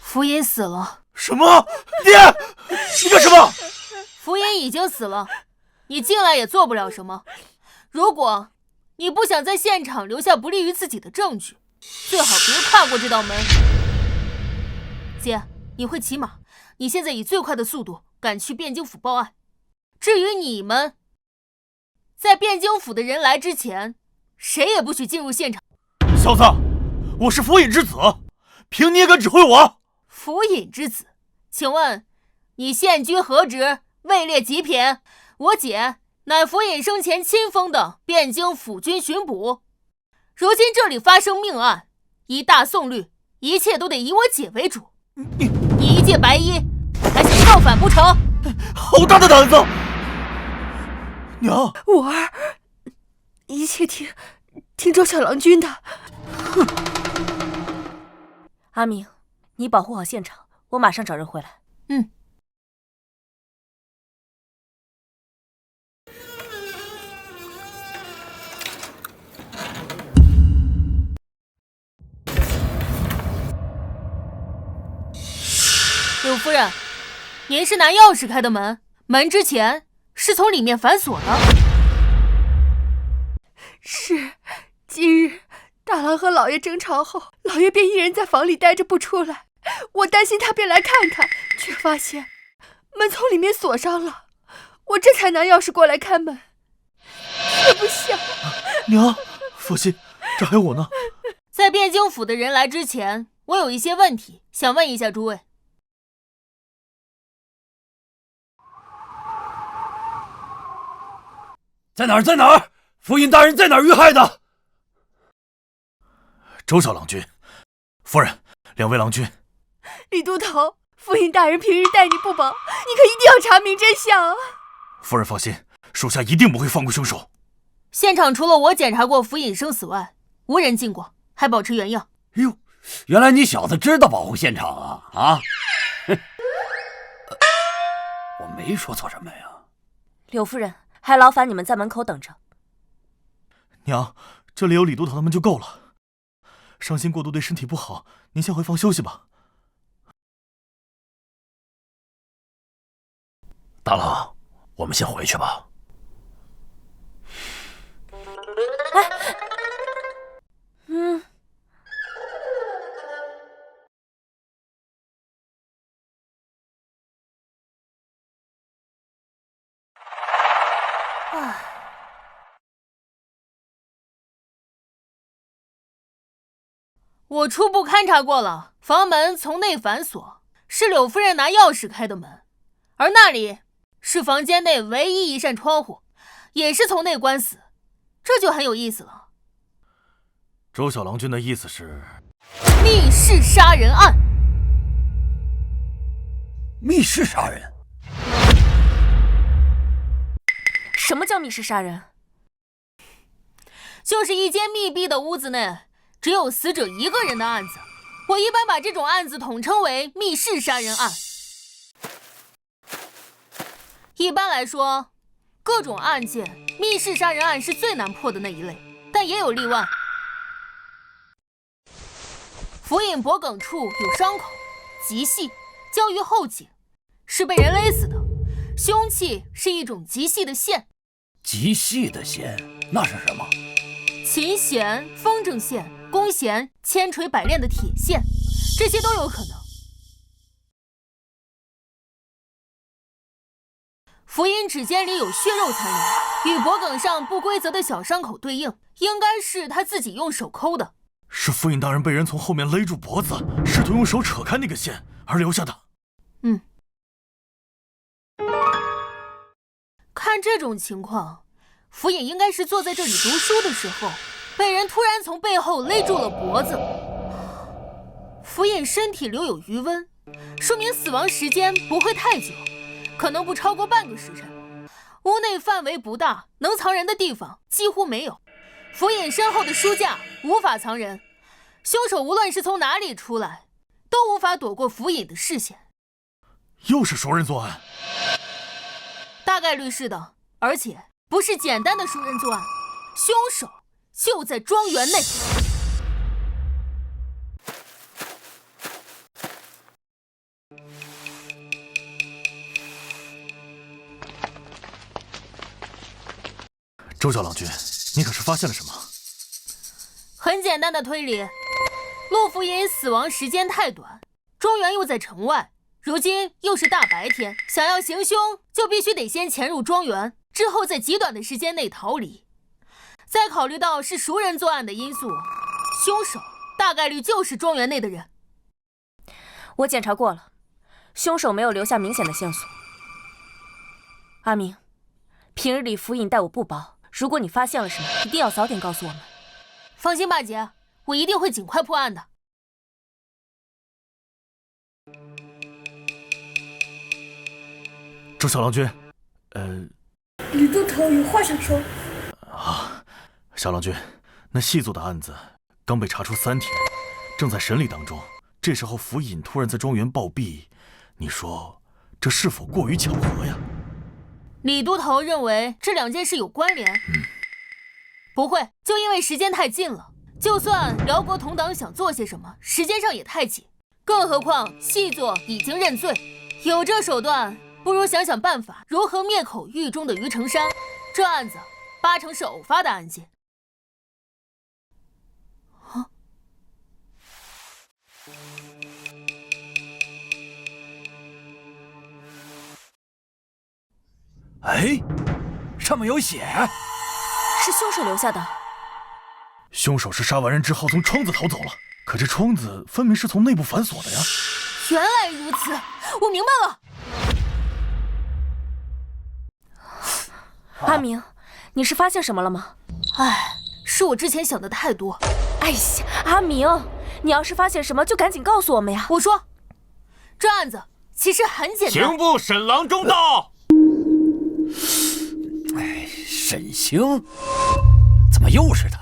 福音死了。什么？爹，你干什么？福音已经死了，你进来也做不了什么。如果你不想在现场留下不利于自己的证据，最好别跨过这道门。姐，你会骑马，你现在以最快的速度赶去汴京府报案。至于你们，在汴京府的人来之前，谁也不许进入现场。小子，我是府尹之子，凭你也敢指挥我？府尹之子，请问你现居何职？位列几品？我姐乃府尹生前亲封的汴京府军巡捕。如今这里发生命案，依大宋律，一切都得以我姐为主。你一介白衣，还想造反不成？好大的胆子！娘，五儿，一切听周小郎君的。哼！阿明，你保护好现场，我马上找人回来。嗯。柳夫人，您是拿钥匙开的门，门之前是从里面反锁的。是，今日大郎和老爷争吵后，老爷便一人在房里待着不出来，我担心他便来看看，却发现门从里面锁上了，我这才拿钥匙过来开门。却不想，娘，放心，这还有我呢。在汴京府的人来之前，我有一些问题想问一下诸位。在哪儿？在哪儿？府尹大人在哪儿遇害的？周小郎君，夫人，两位郎君。李都头，府尹大人平日待你不薄，你可一定要查明真相啊！夫人放心，属下一定不会放过凶手。现场除了我检查过府尹生死外，无人进过，还保持原样。哎呦，原来你小子知道保护现场啊！啊，我没说错什么呀。柳夫人，还劳烦你们在门口等着。娘，这里有李都头他们就够了。伤心过度对身体不好，您先回房休息吧。大郎，我们先回去吧。哎，我初步勘察过了，房门从内反锁，是柳夫人拿钥匙开的门，而那里是房间内唯一一扇窗户，也是从内关死，这就很有意思了。周小郎君的意思是，密室杀人案。密室杀人？什么叫密室杀人？就是一间密闭的屋子内，只有死者一个人的案子。我一般把这种案子统称为密室杀人案。一般来说，各种案件，密室杀人案是最难破的那一类，但也有例外。府尹脖颈处有伤口，极细，交于后颈，是被人勒死的。凶器是一种极细的线。极细的线，那是什么？琴弦、风筝线、弓弦、千锤百炼的铁线，这些都有可能。府尹指尖里有血肉残留，与脖颈上不规则的小伤口对应，应该是他自己用手抠的。是府尹大人被人从后面勒住脖子，试图用手扯开那个线而留下的。看这种情况，府尹应该是坐在这里读书的时候，被人突然从背后勒住了脖子。府尹身体留有余温，说明死亡时间不会太久，可能不超过半个时辰。屋内范围不大，能藏人的地方几乎没有。府尹身后的书架无法藏人，凶手无论是从哪里出来，都无法躲过府尹的视线。又是熟人作案？大概率是的，而且不是简单的熟人作案，凶手就在庄园内。周小郎君，你可是发现了什么？很简单的推理，陆府尹死亡时间太短，庄园又在城外，如今又是大白天，想要行凶，就必须得先潜入庄园，之后在极短的时间内逃离。再考虑到是熟人作案的因素，凶手大概率就是庄园内的人。我检查过了，凶手没有留下明显的线索。阿明，平日里府尹待我不薄，如果你发现了什么，一定要早点告诉我们。放心吧，姐，我一定会尽快破案的。周小郎君，吕都头有话想说。啊，小郎君，那细作的案子刚被查出3天，正在审理当中。这时候府尹突然在庄园暴毙，你说这是否过于巧合呀？李都头认为这2件事有关联。不会，就因为时间太近了。就算辽国同党想做些什么，时间上也太紧。更何况细作已经认罪，有这手段，不如想想办法如何灭口狱中的于成山。这案子8成是偶发的案件。哎，上面有血，是凶手留下的。凶手是杀完人之后从窗子逃走了，可这窗子分明是从内部反锁的呀。原来如此，我明白了。阿明，你是发现什么了吗？哎，是我之前想的太多。哎呀，阿明，你要是发现什么，就赶紧告诉我们呀。我说，这案子其实很简单。刑部沈郎中到。哎，沈星，怎么又是他？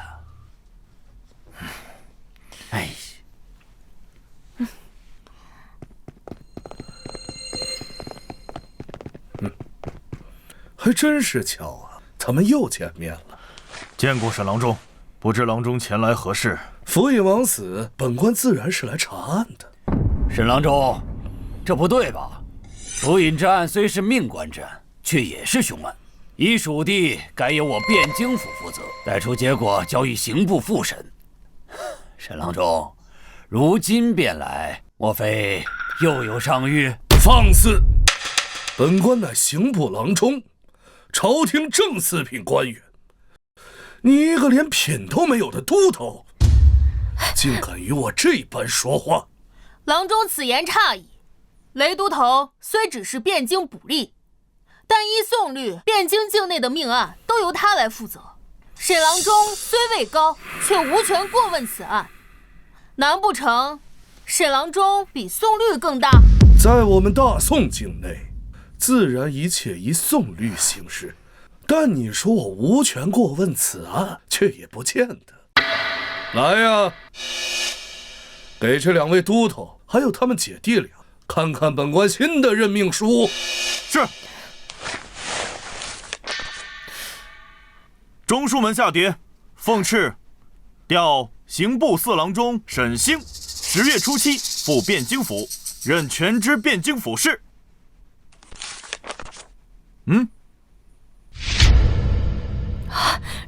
哎，还真是巧啊，咱们又见面了。见过沈郎中，不知郎中前来何事？府尹枉死，本官自然是来查案的。沈郎中，这不对吧？府尹之案虽是命官之案，却也是凶案，依属地该由我汴京府负责，待出结果交予刑部复审。沈郎中，如今便来，莫非又有上谕？放肆！本官乃刑部郎中，朝廷正四品官员。你一个连品都没有的都头，竟敢与我这般说话！郎中此言差矣。雷都头虽只是汴京捕吏，但依宋律，汴京境内的命案都由他来负责。沈郎中虽位高，却无权过问此案。难不成沈郎中比宋律更大？在我们大宋境内，自然一切依宋律行事。但你说我无权过问此案，却也不见得。来呀，给这2位都头还有他们姐弟俩看看本官新的任命书。是。中书门下牒，奉敕调刑部4郎中沈星10月初7赴汴京府，任全知汴京府事。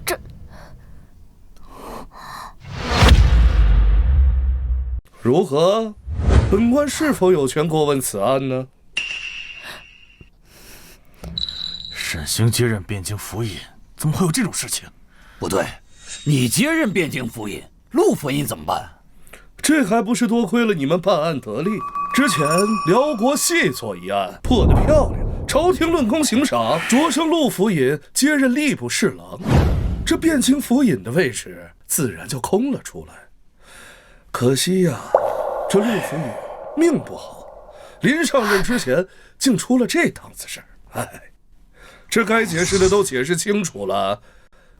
这如何？本官是否有权过问此案呢？沈星接任汴京府尹，怎么会有这种事情？不对，你接任汴京府尹，陆府尹怎么办？这还不是多亏了你们办案得力。之前辽国细作一案破得漂亮，朝廷论功行赏，擢升陆府尹接任吏部侍郎，这汴京府尹的位置自然就空了出来。可惜呀，这陆府尹命不好，临上任之前竟出了这档子事儿。哎，这该解释的都解释清楚了，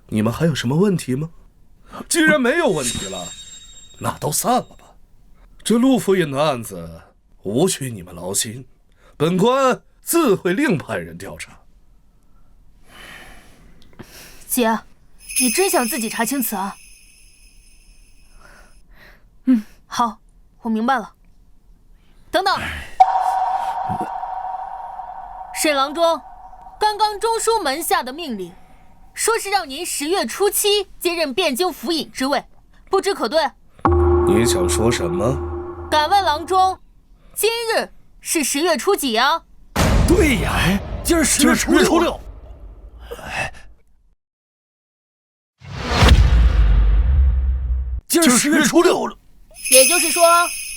你们还有什么问题吗？既然没有问题了，那都散了吧。这陆府尹的案子无需你们劳心，本官自会另派人调查。姐，你真想自己查清此案？好，我明白了。等等，沈郎中，刚刚中书门下的命令，说是让您10月初7接任汴京府尹之位，不知可对？你想说什么？敢问郎中，今日是10月初几啊？对呀，今儿10月初6。今儿10月初6了。也就是说，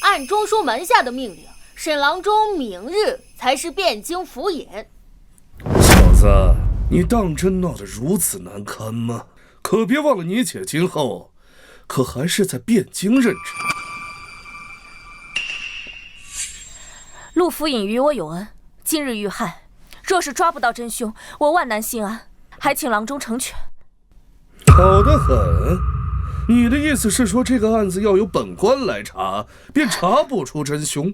按中书门下的命令，沈郎中明日才是汴京府尹。小子，你当真闹得如此难堪吗？可别忘了，你姐今后可还是在汴京任职。陆府尹与我有恩，今日遇害，若是抓不到真凶，我万难心安，还请郎中成全。好得很。你的意思是说，这个案子要由本官来查，便查不出真凶，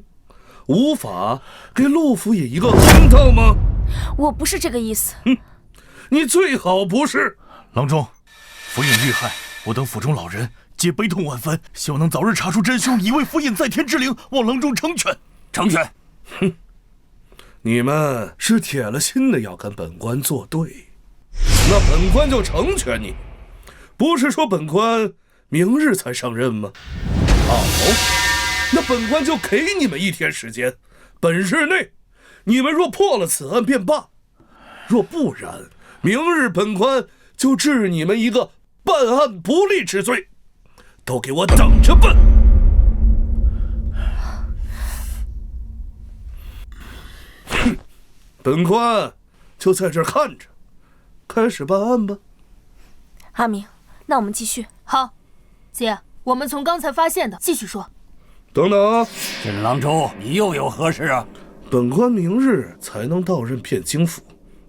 无法给陆府尹一个公道吗？我不是这个意思。你最好不是。郎中，府尹遇害，我等府中老人皆悲痛万分，希望能早日查出真凶，以为府尹在天之灵，望郎中成全。成全。你们是铁了心的要跟本官作对，那本官就成全你。不是说本官明日才上任吗？好，那本官就给你们1天时间，本日内你们若破了此案便罢，若不然，明日本官就治你们一个办案不力之罪，都给我等着办！本官就在这儿看着，开始办案吧。阿明，那我们继续。好，姐，我们从刚才发现的继续说。等等，沈郎中，你又有何事啊？本官明日才能到任汴京府，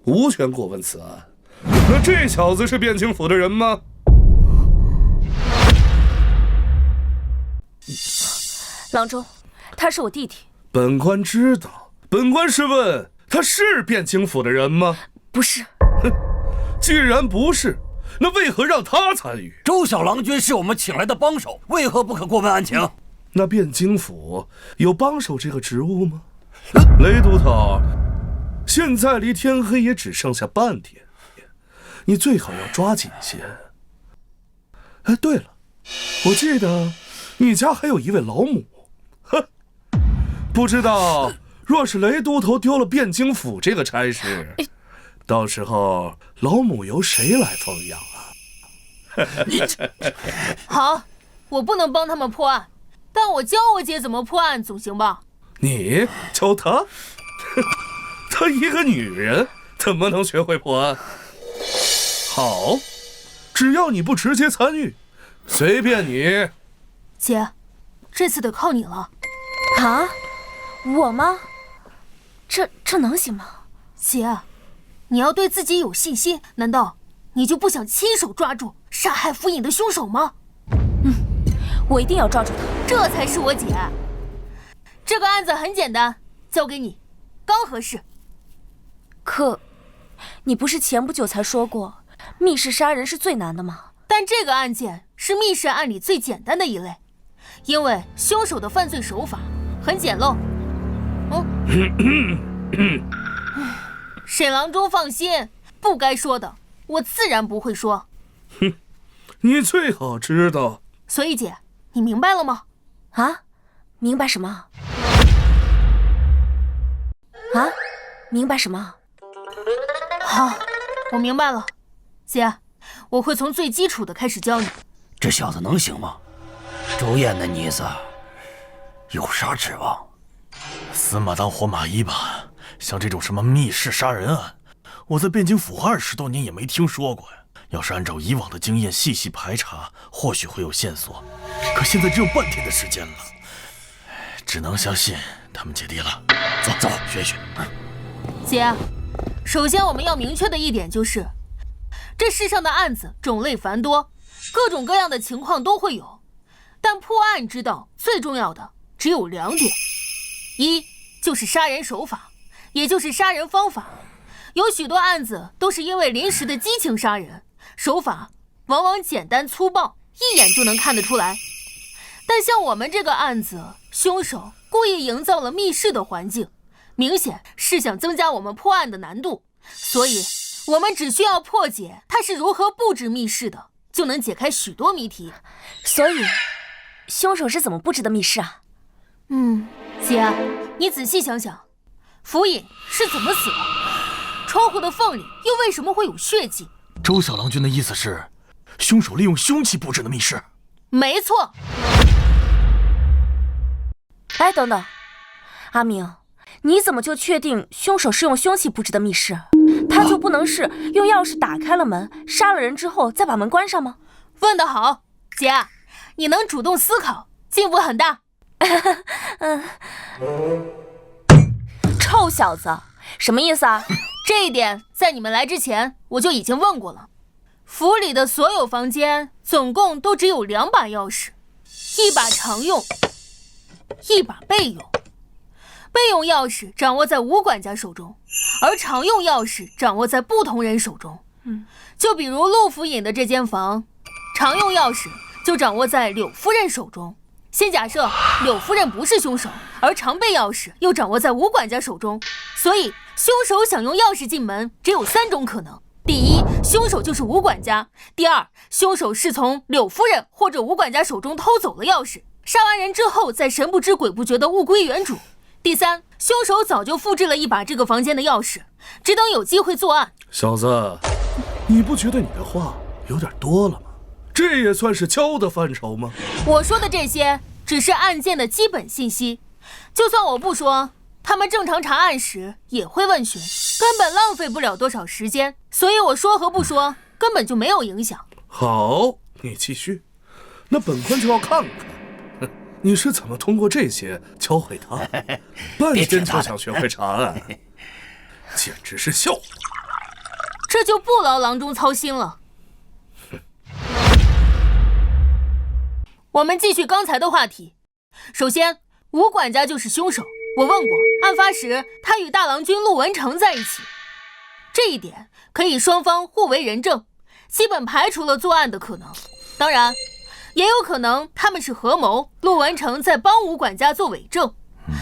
无权过问此案。那这小子是汴京府的人吗？郎中，他是我弟弟。本官知道，本官是问他是汴京府的人吗？不是。哼，既然不是，那为何让他参与？周小郎君是我们请来的帮手，为何不可过问案情？那汴京府有帮手这个职务吗？雷都头，现在离天黑也只剩下半天，你最好要抓紧些。哎，对了，我记得你家还有一位老母，哼，不知道若是雷都头丢了汴京府这个差事，到时候老母由谁来奉养啊？好，我不能帮他们破案，但我教我姐怎么破案总行吧？你教她？她一个女人怎么能学会破案？好，只要你不直接参与，随便你。姐，这次得靠你了。啊？我吗？这能行吗？姐，你要对自己有信心，难道你就不想亲手抓住杀害府尹的凶手吗？我一定要抓住他。这才是我姐。这个案子很简单，交给你，刚合适。可，你不是前不久才说过，密室杀人是最难的吗？但这个案件是密室案里最简单的一类，因为凶手的犯罪手法很简陋。沈郎中放心，不该说的我自然不会说。哼，你最好知道。所以姐，你明白了吗？啊？明白什么？啊？明白什么？好，我明白了。姐，我会从最基础的开始教你。这小子能行吗？周燕那妮子有啥指望？死马当活马医吧。像这种什么密室杀人案，我在汴京府20多年也没听说过呀。要是按照以往的经验细细排查，或许会有线索。可现在只有半天的时间了，只能相信他们姐弟了。走，学一学。姐，首先我们要明确的一点就是，这世上的案子种类繁多，各种各样的情况都会有，但破案之道最重要的只有2点：一就是杀人手法，也就是杀人方法。有许多案子都是因为临时的激情杀人，手法往往简单粗暴，一眼就能看得出来。但像我们这个案子，凶手故意营造了密室的环境，明显是想增加我们破案的难度，所以我们只需要破解他是如何布置密室的，就能解开许多谜题。所以，凶手是怎么布置的密室啊？姐，你仔细想想，府尹是怎么死的？窗户的缝里又为什么会有血迹？周小郎君的意思是，凶手利用凶器布置的密室。没错。哎，等等，阿明，你怎么就确定凶手是用凶器布置的密室？他就不能是用钥匙打开了门，杀了人之后再把门关上吗？问得好，姐，你能主动思考，进步很大。臭小子，什么意思啊？这一点在你们来之前我就已经问过了。府里的所有房间总共都只有2把钥匙，1把常用，1把备用。备用钥匙掌握在吴管家手中，而常用钥匙掌握在不同人手中。就比如陆府尹的这间房，常用钥匙就掌握在柳夫人手中。先假设柳夫人不是凶手，而常备钥匙又掌握在吴管家手中，所以凶手想用钥匙进门只有3种可能：第一，凶手就是吴管家；第二，凶手是从柳夫人或者吴管家手中偷走了钥匙，杀完人之后再神不知鬼不觉地物归原主；第三，凶手早就复制了1把这个房间的钥匙，只等有机会作案。小子，你不觉得你的话有点多了吗？这也算是敲的范畴吗？我说的这些只是案件的基本信息，就算我不说，他们正常查案时也会问询，根本浪费不了多少时间，所以我说和不说根本就没有影响。好，你继续。那本官就要看看，你是怎么通过这些教会他，半天就想学会查案，简直是笑话。这就不劳郎中操心了。我们继续刚才的话题。首先，吴管家就是凶手。我问过，案发时他与大郎君陆文成在一起，这一点可以双方互为人证，基本排除了作案的可能。当然，也有可能他们是合谋，陆文成在帮吴管家做伪证。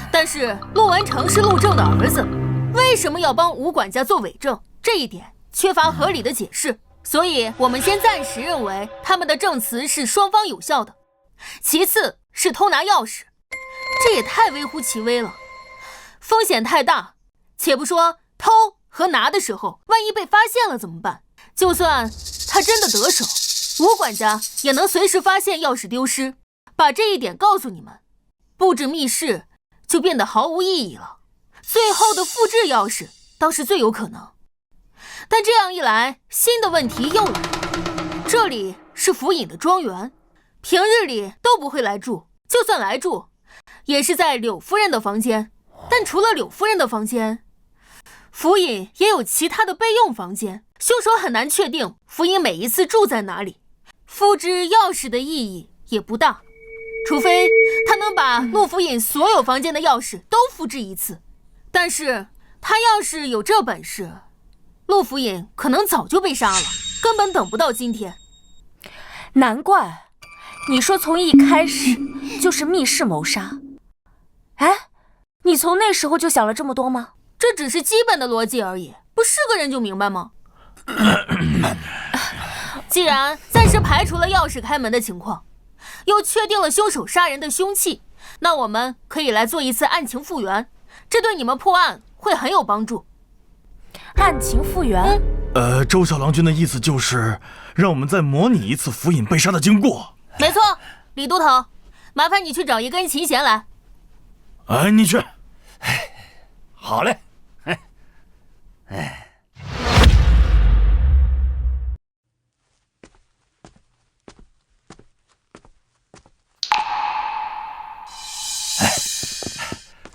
但是陆文成是陆正的儿子，为什么要帮吴管家做伪证？这一点缺乏合理的解释，所以我们先暂时认为他们的证词是双方有效的。其次是偷拿钥匙，这也太微乎其微了，风险太大。且不说偷和拿的时候，万一被发现了怎么办？就算他真的得手，吴管家也能随时发现钥匙丢失。把这一点告诉你们，布置密室就变得毫无意义了。最后的复制钥匙倒是最有可能，但这样一来，新的问题又来了。这里是府尹的庄园，平日里都不会来住，就算来住，也是在柳夫人的房间。但除了柳夫人的房间，府尹也有其他的备用房间，凶手很难确定府尹每一次住在哪里。复制钥匙的意义也不大，除非他能把陆府尹所有房间的钥匙都复制一次。但是他要是有这本事，陆府尹可能早就被杀了，根本等不到今天。难怪你说从一开始就是密室谋杀。哎，你从那时候就想了这么多吗？这只是基本的逻辑而已，不是个人就明白吗？既然暂时排除了钥匙开门的情况，又确定了凶手杀人的凶器，那我们可以来做一次案情复原，这对你们破案会很有帮助。案情复原？周小郎君的意思就是让我们再模拟一次府尹被杀的经过。没错，李都头，麻烦你去找一根琴弦来。哎，你去。好嘞。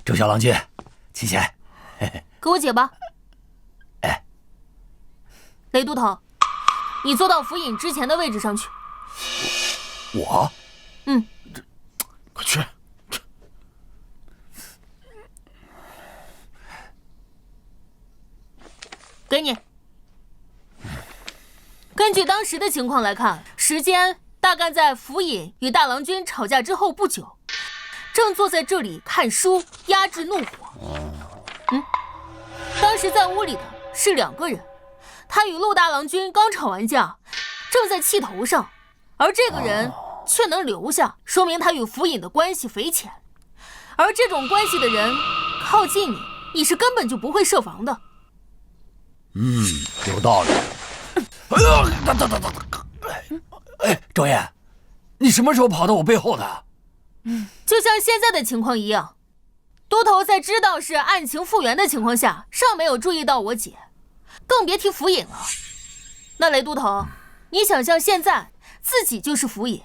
周小郎君，琴弦，给我解吧。哎，雷都头，你坐到府尹之前的位置上去。我？快去。给你。根据当时的情况来看，时间大概在府尹与大郎君吵架之后不久，正坐在这里看书，压制怒火。当时在屋里的是2个人，他与陆大郎君刚吵完架，正在气头上，而这个人却能留下，说明他与府尹的关系匪浅。而这种关系的人靠近你，你是根本就不会设防的。有道理。周燕，你什么时候跑到我背后的？就像现在的情况一样，都头在知道是案情复原的情况下，尚没有注意到我姐，更别提府尹了。那雷都头，你想象现在自己就是府尹，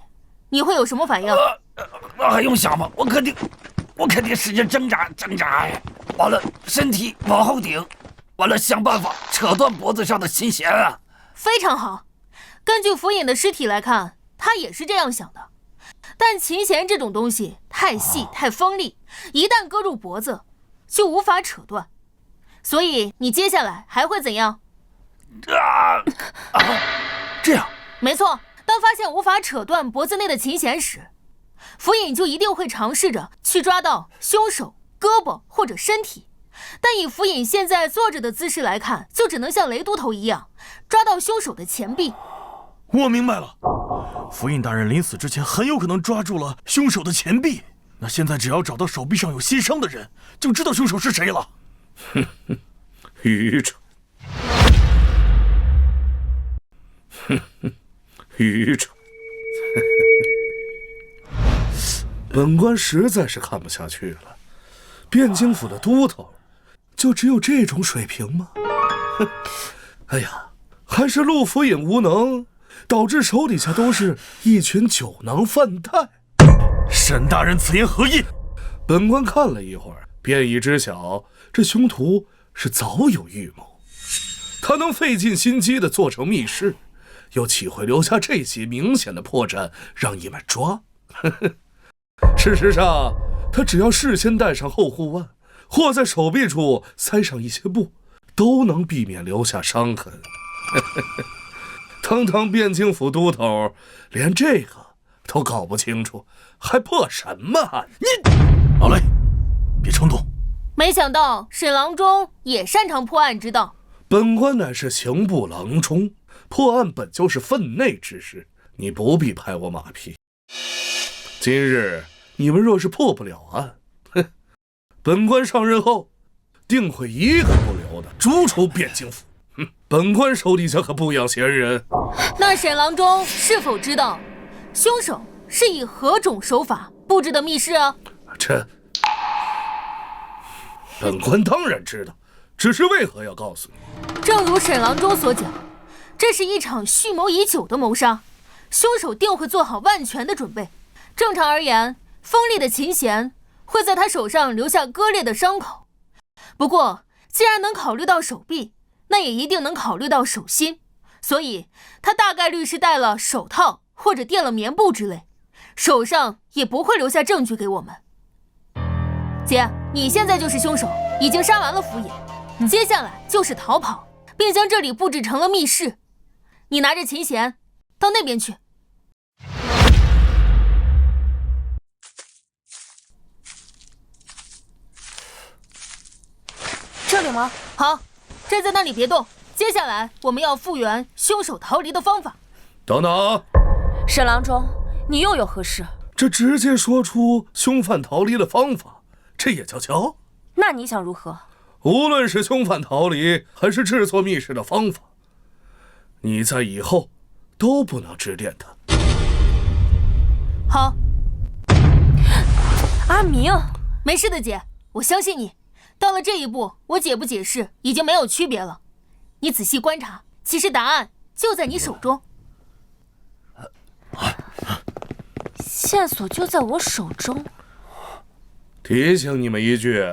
你会有什么反应？那还用想吗？我肯定使劲挣扎，完了身体往后顶，完了想办法扯断脖子上的琴弦啊！非常好，根据府尹的尸体来看，他也是这样想的。但琴弦这种东西太细太锋利，一旦割入脖子，就无法扯断。所以你接下来还会怎样？这样？没错，当发现无法扯断脖子内的琴弦时，府尹就一定会尝试着去抓到凶手胳膊或者身体。但以府尹现在坐着的姿势来看，就只能像雷都头一样抓到凶手的前臂。我明白了，府尹大人临死之前很有可能抓住了凶手的前臂。那现在只要找到手臂上有新伤的人，就知道凶手是谁了。愚蠢，愚蠢！本官实在是看不下去了。汴京府的都头，就只有这种水平吗？哎呀，还是陆府尹无能，导致手底下都是一群酒囊饭袋。沈大人此言何意？本官看了一会儿，便已知晓这凶徒是早有预谋。他能费尽心机地做成密室，又岂会留下这些明显的破绽让你们抓？事实上，他只要事先带上后护腕，或在手臂处塞上一些布，都能避免留下伤痕。堂堂汴京府都头，连这个都搞不清楚，还破什么案？老雷，别冲动。没想到沈郎中也擅长破案之道。本官乃是刑部郎中，破案本就是分内之事，你不必拍我马屁。今日你们若是破不了案，本官上任后定会一个不留的逐出汴京府。本官手底下可不养闲人。那沈郎中是否知道凶手是以何种手法布置的密室啊？本官当然知道，只是为何要告诉你？正如沈郎中所讲，这是一场蓄谋已久的谋杀，凶手定会做好万全的准备。正常而言，锋利的琴弦会在他手上留下割裂的伤口。不过，既然能考虑到手臂，那也一定能考虑到手心，所以他大概率是戴了手套或者垫了棉布之类，手上也不会留下证据给我们。姐，你现在就是凶手，已经杀完了府尹，接下来就是逃跑，并将这里布置成了密室。你拿着琴弦到那边去。这里吗？好，站在那里别动。接下来我们要复原凶手逃离的方法。等等，沈郎中，你又有何事？这直接说出凶犯逃离的方法，这也叫教？那你想如何？无论是凶犯逃离，还是制作密室的方法，你在以后都不能指点他。好。阿明，没事的姐，我相信你。到了这一步，我解不解释已经没有区别了。你仔细观察，其实答案就在你手中。线索就在我手中。提醒你们一句，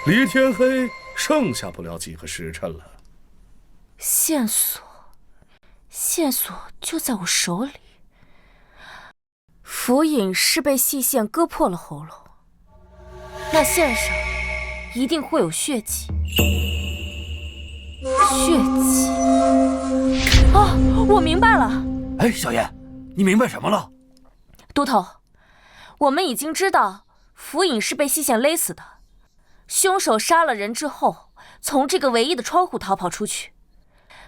离天黑剩下不了几个时辰了。线索就在我手里。府尹是被细线割破了喉咙，那线上一定会有血迹。哦，我明白了。哎，小燕，你明白什么了？都头，我们已经知道府尹是被细线勒死的，凶手杀了人之后，从这个唯一的窗户逃跑出去。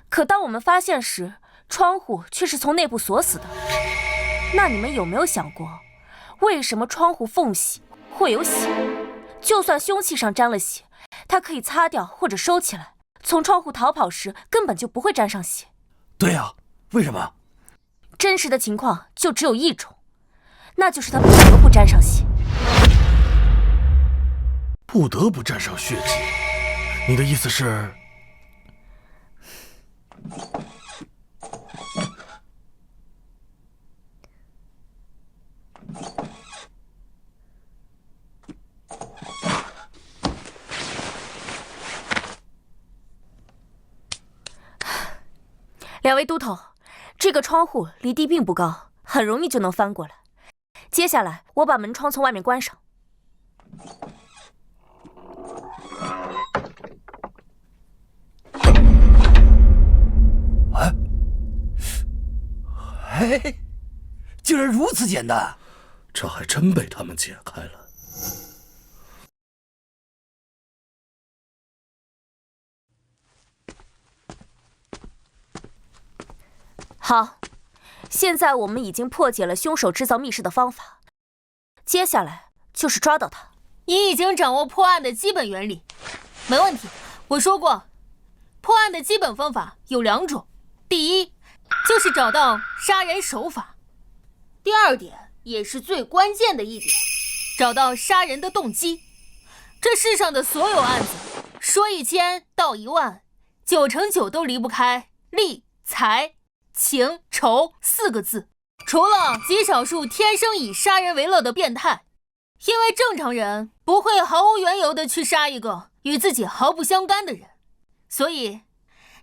可当我们发现时，窗户却是从内部锁死的。那你们有没有想过，为什么窗户缝隙会有血？就算凶器上沾了血，他可以擦掉或者收起来，从窗户逃跑时根本就不会沾上血。对呀，为什么？真实的情况就只有一种，那就是他不得不沾上血。不得不沾上血迹？你的意思是？两位都头，这个窗户离地并不高，很容易就能翻过来。接下来，我把门窗从外面关上。哎，竟然如此简单！这还真被他们解开了。好，现在我们已经破解了凶手制造密室的方法，接下来就是抓到他。你已经掌握破案的基本原理，没问题。我说过，破案的基本方法有2种，第一就是找到杀人手法，第2点也是最关键的一点，找到杀人的动机。这世上的所有案子，说1000道10000，9成9都离不开利、财、情、仇4个字，除了极少数天生以杀人为乐的变态，因为正常人不会毫无缘由的去杀一个与自己毫不相干的人。所以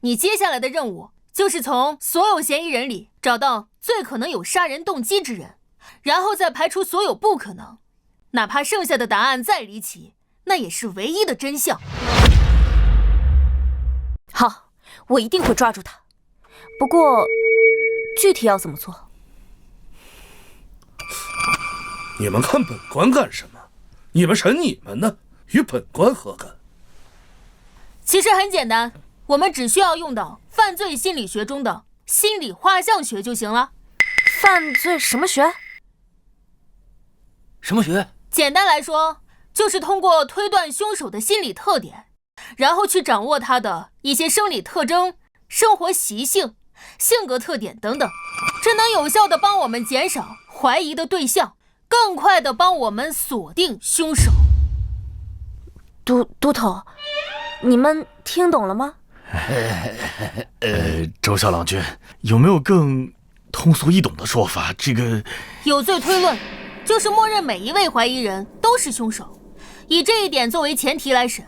你接下来的任务就是从所有嫌疑人里找到最可能有杀人动机之人，然后再排除所有不可能，哪怕剩下的答案再离奇，那也是唯一的真相。好，我一定会抓住他。不过，具体要怎么做？你们看本官干什么？你们审你们的，与本官何干？其实很简单，我们只需要用到犯罪心理学中的心理画像学就行了。犯罪什么学？什么学？简单来说，就是通过推断凶手的心理特点，然后去掌握他的一些生理特征、生活习性、性格特点等等，这能有效地帮我们减少怀疑的对象，更快地帮我们锁定凶手。都头，你们听懂了吗？周校郎君，有没有更通俗易懂的说法？这个有罪推论就是默认每一位怀疑人都是凶手，以这一点作为前提来审，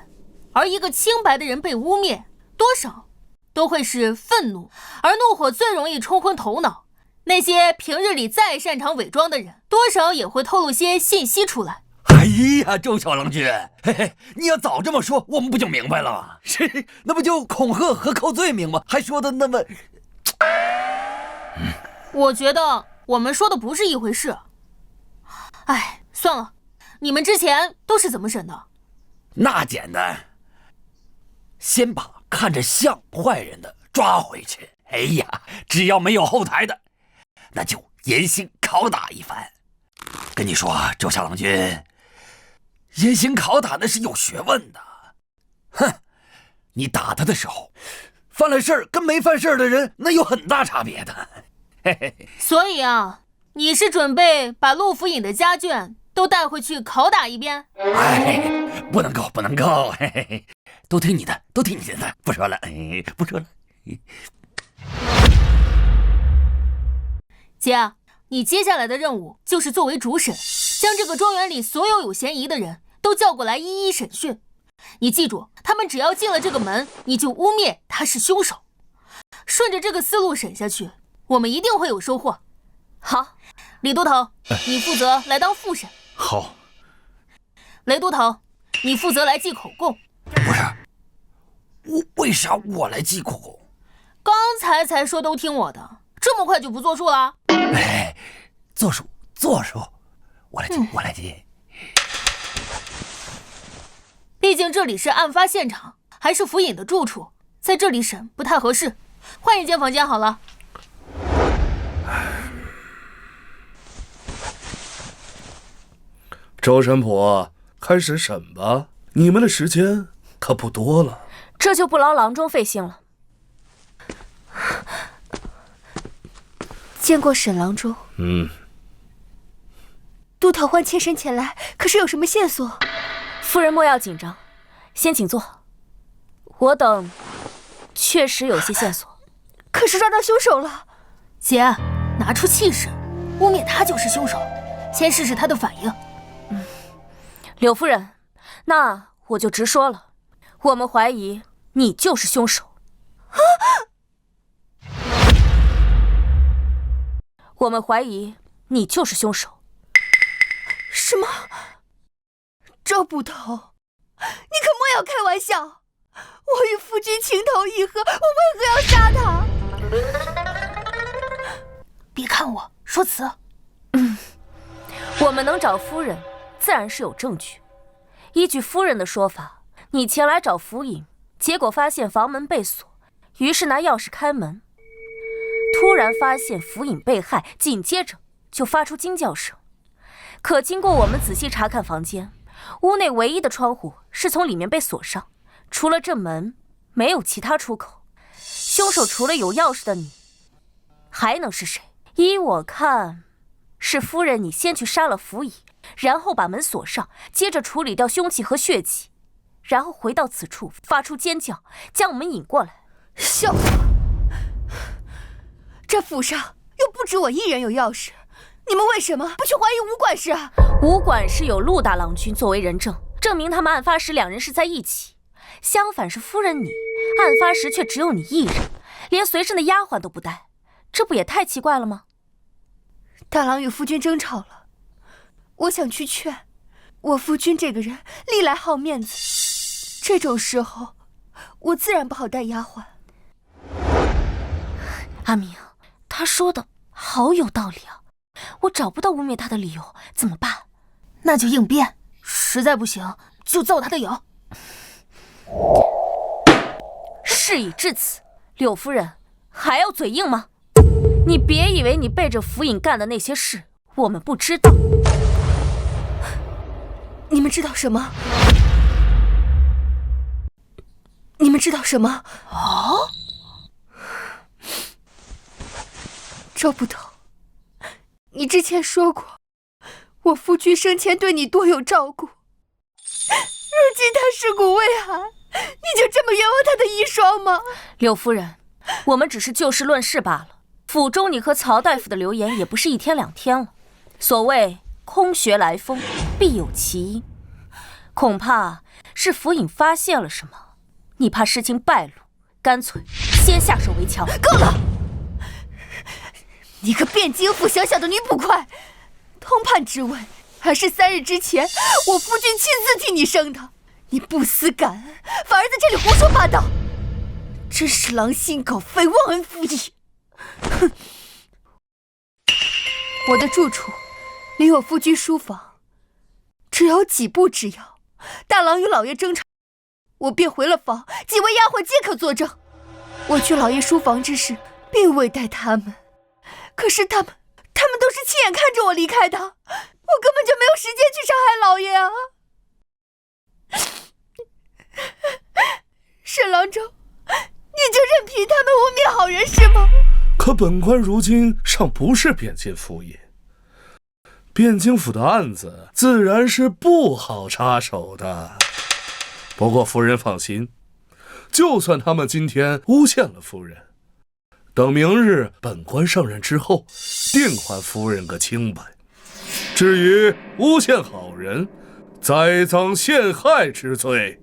而一个清白的人被污蔑，多少都会是愤怒，而怒火最容易冲昏头脑。那些平日里再擅长伪装的人，多少也会透露些信息出来。哎呀，周小郎君，嘿嘿，你要早这么说，我们不就明白了吗？那不就恐吓和扣罪名吗？还说的那么……我觉得我们说的不是一回事。哎，算了，你们之前都是怎么审的？那简单，先把看着像坏人的抓回去。哎呀，只要没有后台的，那就严刑拷打一番。跟你说，周小郎君，严刑拷打那是有学问的。哼，你打他的时候，犯了事儿跟没犯事儿的人那有很大差别的。嘿嘿。所以啊，你是准备把陆府尹的家眷都带回去拷打一遍？哎，不能够，不能够，嘿嘿嘿，都听你的，都听你的，不说了，不说了。姐，你接下来的任务就是作为主审，将这个庄园里所有有嫌疑的人都叫过来一一审讯。你记住，他们只要进了这个门，你就污蔑他是凶手。顺着这个思路审下去，我们一定会有收获。好，李都头，你负责来当副审。好。雷都头，你负责来记口供。不是，为啥我来记口供？刚才说都听我的，这么快就不作数了？哎，作数，我来记，我来记。毕竟这里是案发现场，还是府尹的住处，在这里审不太合适，换一间房间好了。周神甫，开始审吧，你们的时间可不多了。这就不劳郎中费心了。见过沈郎中。都头唤妾身前来，可是有什么线索？夫人莫要紧张，先请坐。我等确实有些线索。可是抓到凶手了。姐，拿出气势，污蔑他就是凶手，先试试他的反应。柳夫人，那我就直说了，我们怀疑你就是凶手。我们怀疑你就是凶手。什么？周捕头，你可莫要开玩笑！我与夫君情投意合，我为何要杀他？别看我，说辞。我们能找夫人，自然是有证据。依据夫人的说法，你前来找福尹，结果发现房门被锁，于是拿钥匙开门，突然发现福尹被害，紧接着就发出惊叫声。可经过我们仔细查看房间，屋内唯一的窗户是从里面被锁上，除了这门，没有其他出口。凶手除了有钥匙的你，还能是谁？依我看，是夫人你先去杀了福尹，然后把门锁上，接着处理掉凶器和血迹，然后回到此处发出尖叫，将我们引过来。笑话！这府上又不止我一人有钥匙，你们为什么不去怀疑吴管事啊？吴管事有陆大郎君作为人证，证明他们案发时两人是在一起。相反是夫人你，案发时却只有你一人，连随身的丫鬟都不带，这不也太奇怪了吗？大郎与夫君争吵了，我想去劝。我夫君这个人历来好面子，这种时候我自然不好带丫鬟。阿明，他说的好有道理啊，我找不到污蔑他的理由，怎么办？那就应变，实在不行就揍他的友。事已至此，柳夫人还要嘴硬吗？你别以为你背着福尹干的那些事我们不知道。你们知道什么？你们知道什么？哦，周捕头，你之前说过，我夫君生前对你多有照顾，如今他尸骨未寒，你就这么冤枉他的遗孀吗？柳夫人，我们只是就事论事罢了。府中你和曹大夫的流言也不是一天两天了。所谓空穴来风，必有其因，恐怕是福尹发现了什么，你怕事情败露，干脆先下手为强。够了！你个汴京府小小的女捕快，通判之位还是3日之前我夫君亲自替你生的，你不思感恩，反而在这里胡说八道，真是狼心狗肺，忘恩负义！哼！我的住处离我夫君书房只有几步之遥，大郎与老爷争吵，我便回了房，几位丫鬟皆可作证。我去老爷书房之时，并未带他们，可是他们都是亲眼看着我离开的，我根本就没有时间去伤害老爷啊！沈郎中，你就任凭他们污蔑好人是吗？可本官如今尚不是汴京府尹，汴京府的案子自然是不好插手的。不过夫人放心，就算他们今天诬陷了夫人，等明日本官上任之后，定还夫人个清白。至于诬陷好人、栽赃陷害之罪，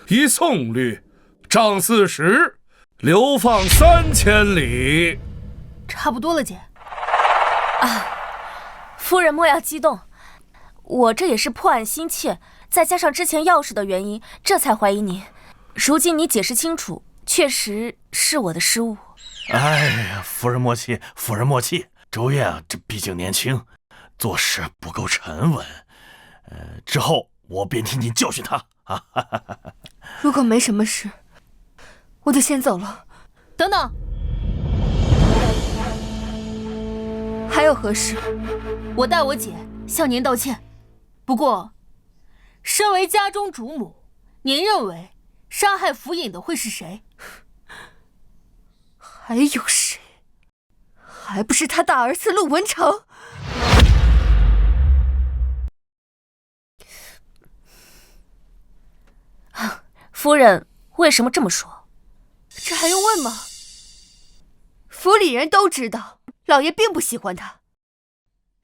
依宋律杖40，流放3000里。差不多了，姐。啊，夫人莫要激动，我这也是破案心切，再加上之前钥匙的原因，这才怀疑您。如今你解释清楚，确实是我的失误。哎呀，夫人莫气，夫人莫气。周燕啊，这毕竟年轻，做事不够沉稳。之后我便替您教训他啊。如果没什么事，我就先走了。等等，还有何事？我代我姐向您道歉。不过，身为家中主母，您认为杀害府尹的会是谁？还有谁？还不是他大儿子陆文成？夫人为什么这么说？这还用问吗？府里人都知道，老爷并不喜欢他，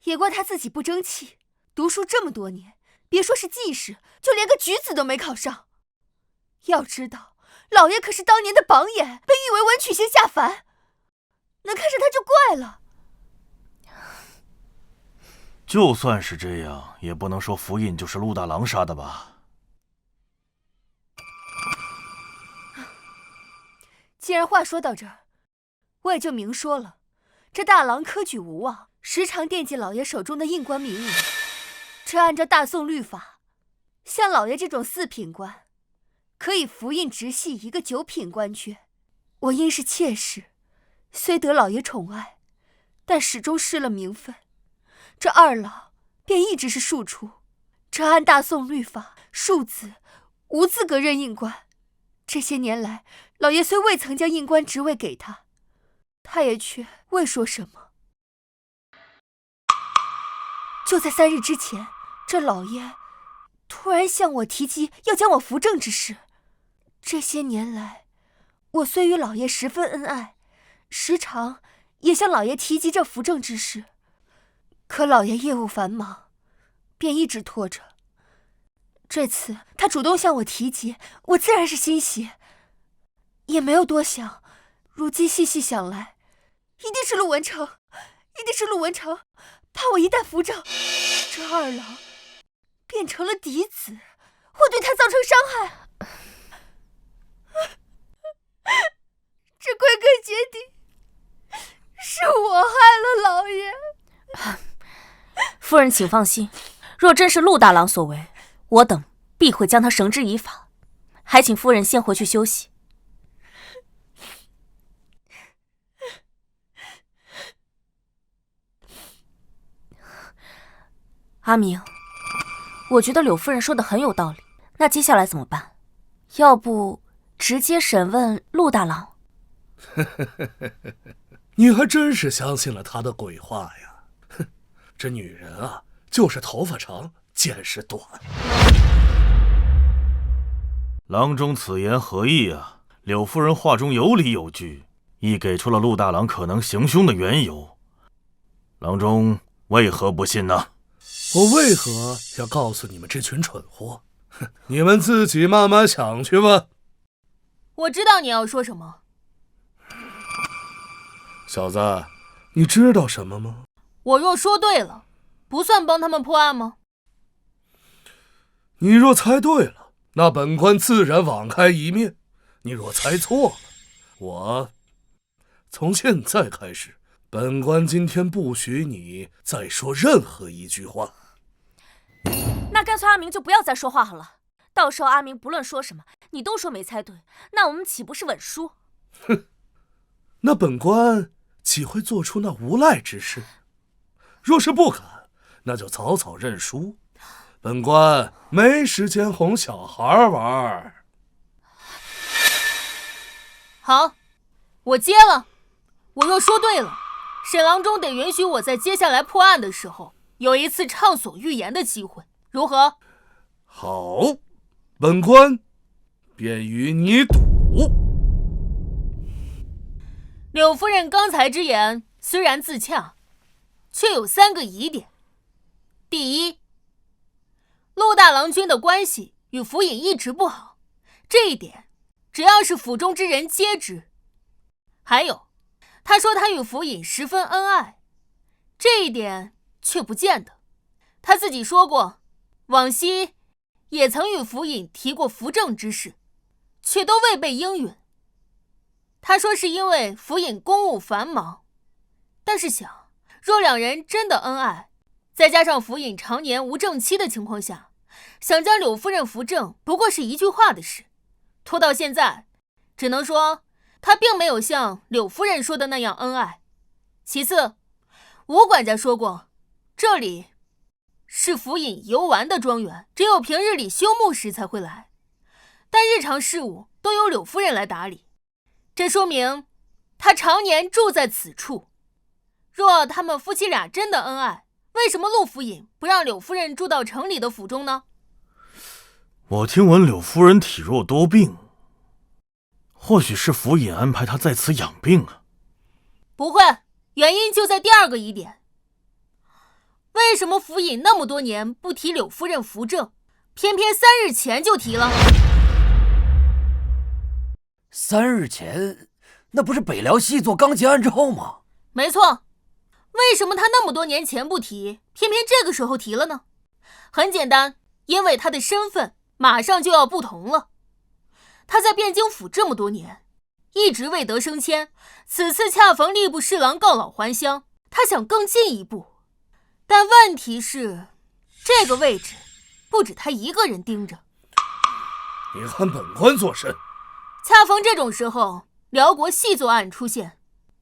也怪他自己不争气，读书这么多年，别说是进士，就连个举子都没考上。要知道，老爷可是当年的榜眼，被誉为文曲星下凡，能看上他就怪了。就算是这样，也不能说府尹就是陆大郎杀的吧？既然话说到这儿，我也就明说了，这大郎科举无望，时常惦记老爷手中的印官名额。这按照大宋律法，像老爷这种4品官，可以服印直系一个9品官缺。我因是妾室，虽得老爷宠爱，但始终失了名分。这2老便一直是庶出。这按大宋律法，庶子无资格任印官。这些年来，老爷虽未曾将印官职位给他，他也却未说什么。就在3日之前，这老爷突然向我提及要将我扶正之事。这些年来，我虽与老爷十分恩爱，时常也向老爷提及这扶正之事，可老爷业务繁忙，便一直拖着。这次他主动向我提及，我自然是欣喜，也没有多想。如今细细想来，一定是陆文成，一定是陆文成，怕我一旦扶正，这2老变成了嫡子，会对他造成伤害。这归根结底是我害了老爷。夫人请放心，若真是陆大郎所为，我等必会将他绳之以法。还请夫人先回去休息。阿明，我觉得柳夫人说的很有道理，那接下来怎么办？要不直接审问陆大郎？你还真是相信了他的鬼话呀！哼，这女人啊，就是头发长，见识短。郎中此言何意啊？柳夫人话中有理有据，亦给出了陆大郎可能行凶的缘由。郎中为何不信呢？我为何要告诉你们这群蠢货？哼，你们自己慢慢想去吧。我知道你要说什么。小子，你知道什么吗？我若说对了，不算帮他们破案吗？你若猜对了，那本官自然网开一面；你若猜错了，我从现在开始，本官今天不许你再说任何一句话。那干脆阿明就不要再说话好了，到时候阿明不论说什么，你都说没猜对，那我们岂不是稳输？哼，那本官岂会做出那无赖之事？若是不敢，那就早早认输。本官没时间哄小孩玩。好，我接了。我若说对了，沈郎中得允许我在接下来破案的时候有一次畅所欲言的机会，如何？好，本官便与你赌。柳夫人刚才之言虽然自洽，却有3个疑点。第一，陆大郎君的关系与府尹一直不好，这一点只要是府中之人皆知。还有，他说他与府尹十分恩爱，这一点却不见得。他自己说过，往昔也曾与府尹提过扶正之事，却都未被应允。他说是因为府尹公务繁忙，但是想，若2人真的恩爱，再加上府尹常年无正妻的情况下，想将柳夫人扶正不过是一句话的事，拖到现在，只能说他并没有像柳夫人说的那样恩爱。其次，吴管家说过，这里是府尹游玩的庄园，只有平日里休沐时才会来，但日常事务都由柳夫人来打理，这说明她常年住在此处。若他们夫妻俩真的恩爱，为什么陆府尹不让柳夫人住到城里的府中呢？我听闻柳夫人体弱多病，或许是府尹安排她在此养病啊。不会，原因就在第二个疑点。为什么府尹那么多年不提柳夫人扶正，偏偏3日前就提了？3日前，那不是北辽西做刚结案之后吗？没错。为什么他那么多年前不提，偏偏这个时候提了呢？很简单，因为他的身份马上就要不同了。他在汴京府这么多年，一直未得升迁，此次恰逢吏部侍郎告老还乡，他想更进一步。但问题是，这个位置不止他一个人盯着。你喊本官做甚？恰逢这种时候，辽国细作案出现，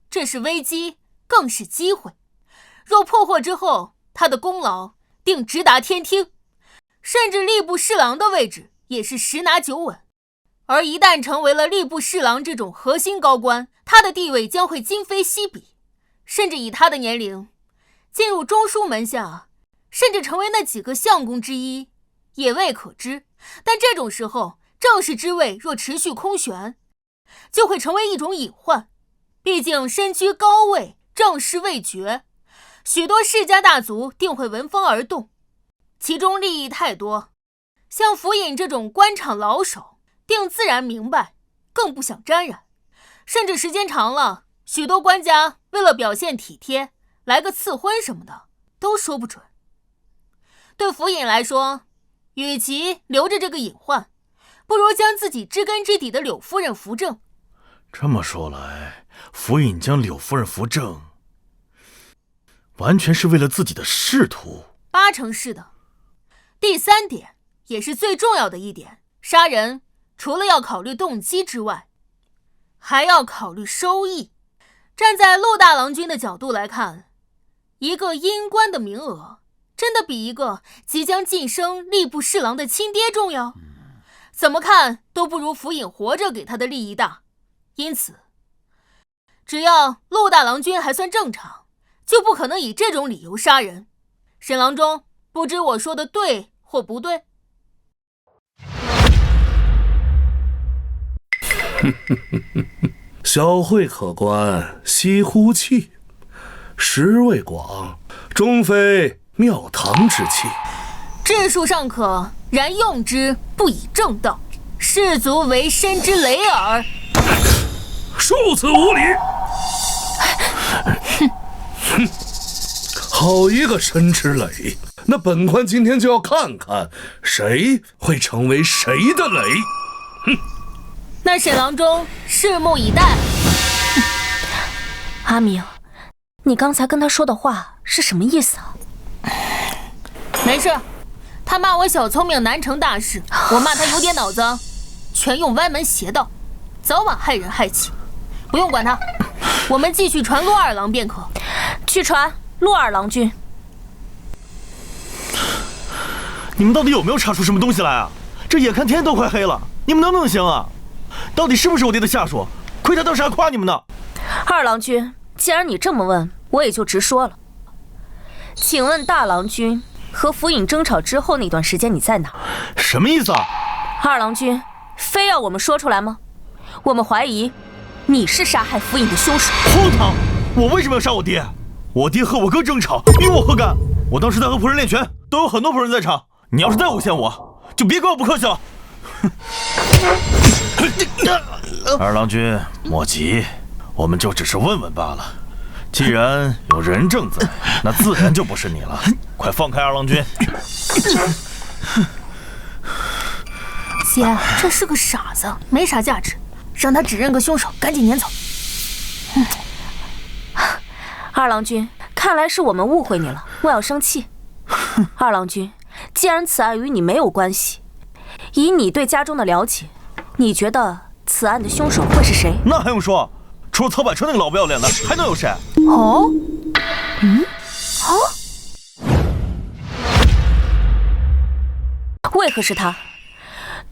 这是危机，更是机会。若破获之后，他的功劳定直达天听，甚至吏部侍郎的位置也是10拿9稳。而一旦成为了吏部侍郎这种核心高官，他的地位将会今非昔比，甚至以他的年龄，进入中书门下，甚至成为那几个相公之一，也未可知。但这种时候，正式之位若持续空悬，就会成为一种隐患。毕竟身居高位，政事未决，许多世家大族定会闻风而动，其中利益太多，像府尹这种官场老手定自然明白，更不想沾染。甚至时间长了，许多官家为了表现体贴，来个赐婚什么的都说不准。对府尹来说，与其留着这个隐患，不如将自己知根知底的柳夫人扶正。这么说来，府尹将柳夫人扶正，完全是为了自己的仕途？8成是的。第3点，也是最重要的一点，杀人除了要考虑动机之外，还要考虑收益。站在陆大郎君的角度来看，一个阴官的名额，真的比一个即将晋升吏部侍郎的亲爹重要？怎么看都不如府尹活着给他的利益大。因此，只要陆大郎君还算正常，就不可能以这种理由杀人。沈郎中，不知我说的对或不对？小慧可观，惜乎气，识味广，终非庙堂之器。治术尚可，然用之不以正道，士卒为身之累耳。恕此无礼！好一个身之累！那本官今天就要看看谁会成为谁的累。那沈郎中拭目以待。阿明，你刚才跟他说的话是什么意思啊？没事，他骂我小聪明难成大事，我骂他有点脑子，全用歪门邪道，早晚害人害己。不用管他，我们继续传陆二郎便可。去传陆二郎君。你们到底有没有查出什么东西来啊？这眼看天都快黑了，你们能不能行啊？到底是不是我爹的下属？亏他当时还夸你们呢。二郎君，既然你这么问，我也就直说了。请问大郎君和府尹争吵之后那段时间你在哪？什么意思啊？二郎君，非要我们说出来吗？我们怀疑你是杀害府尹的凶手。荒唐！我为什么要杀我爹？我爹和我哥争吵，与我何干？我当时在和仆人练拳，都有很多仆人在场。你要是再诬陷我，就别怪我不客气了。二郎君，莫急，我们就只是问问罢了。既然有人证在，那自然就不是你了。快放开二郎君！姐，这是个傻子，没啥价值，让他指认个凶手，赶紧撵走。二郎君，看来是我们误会你了，莫要生气。二郎君，既然此案与你没有关系，以你对家中的了解，你觉得此案的凶手会是谁？那还用说？除了曹百川那个老不要脸的，还能有谁？哦，为何是他？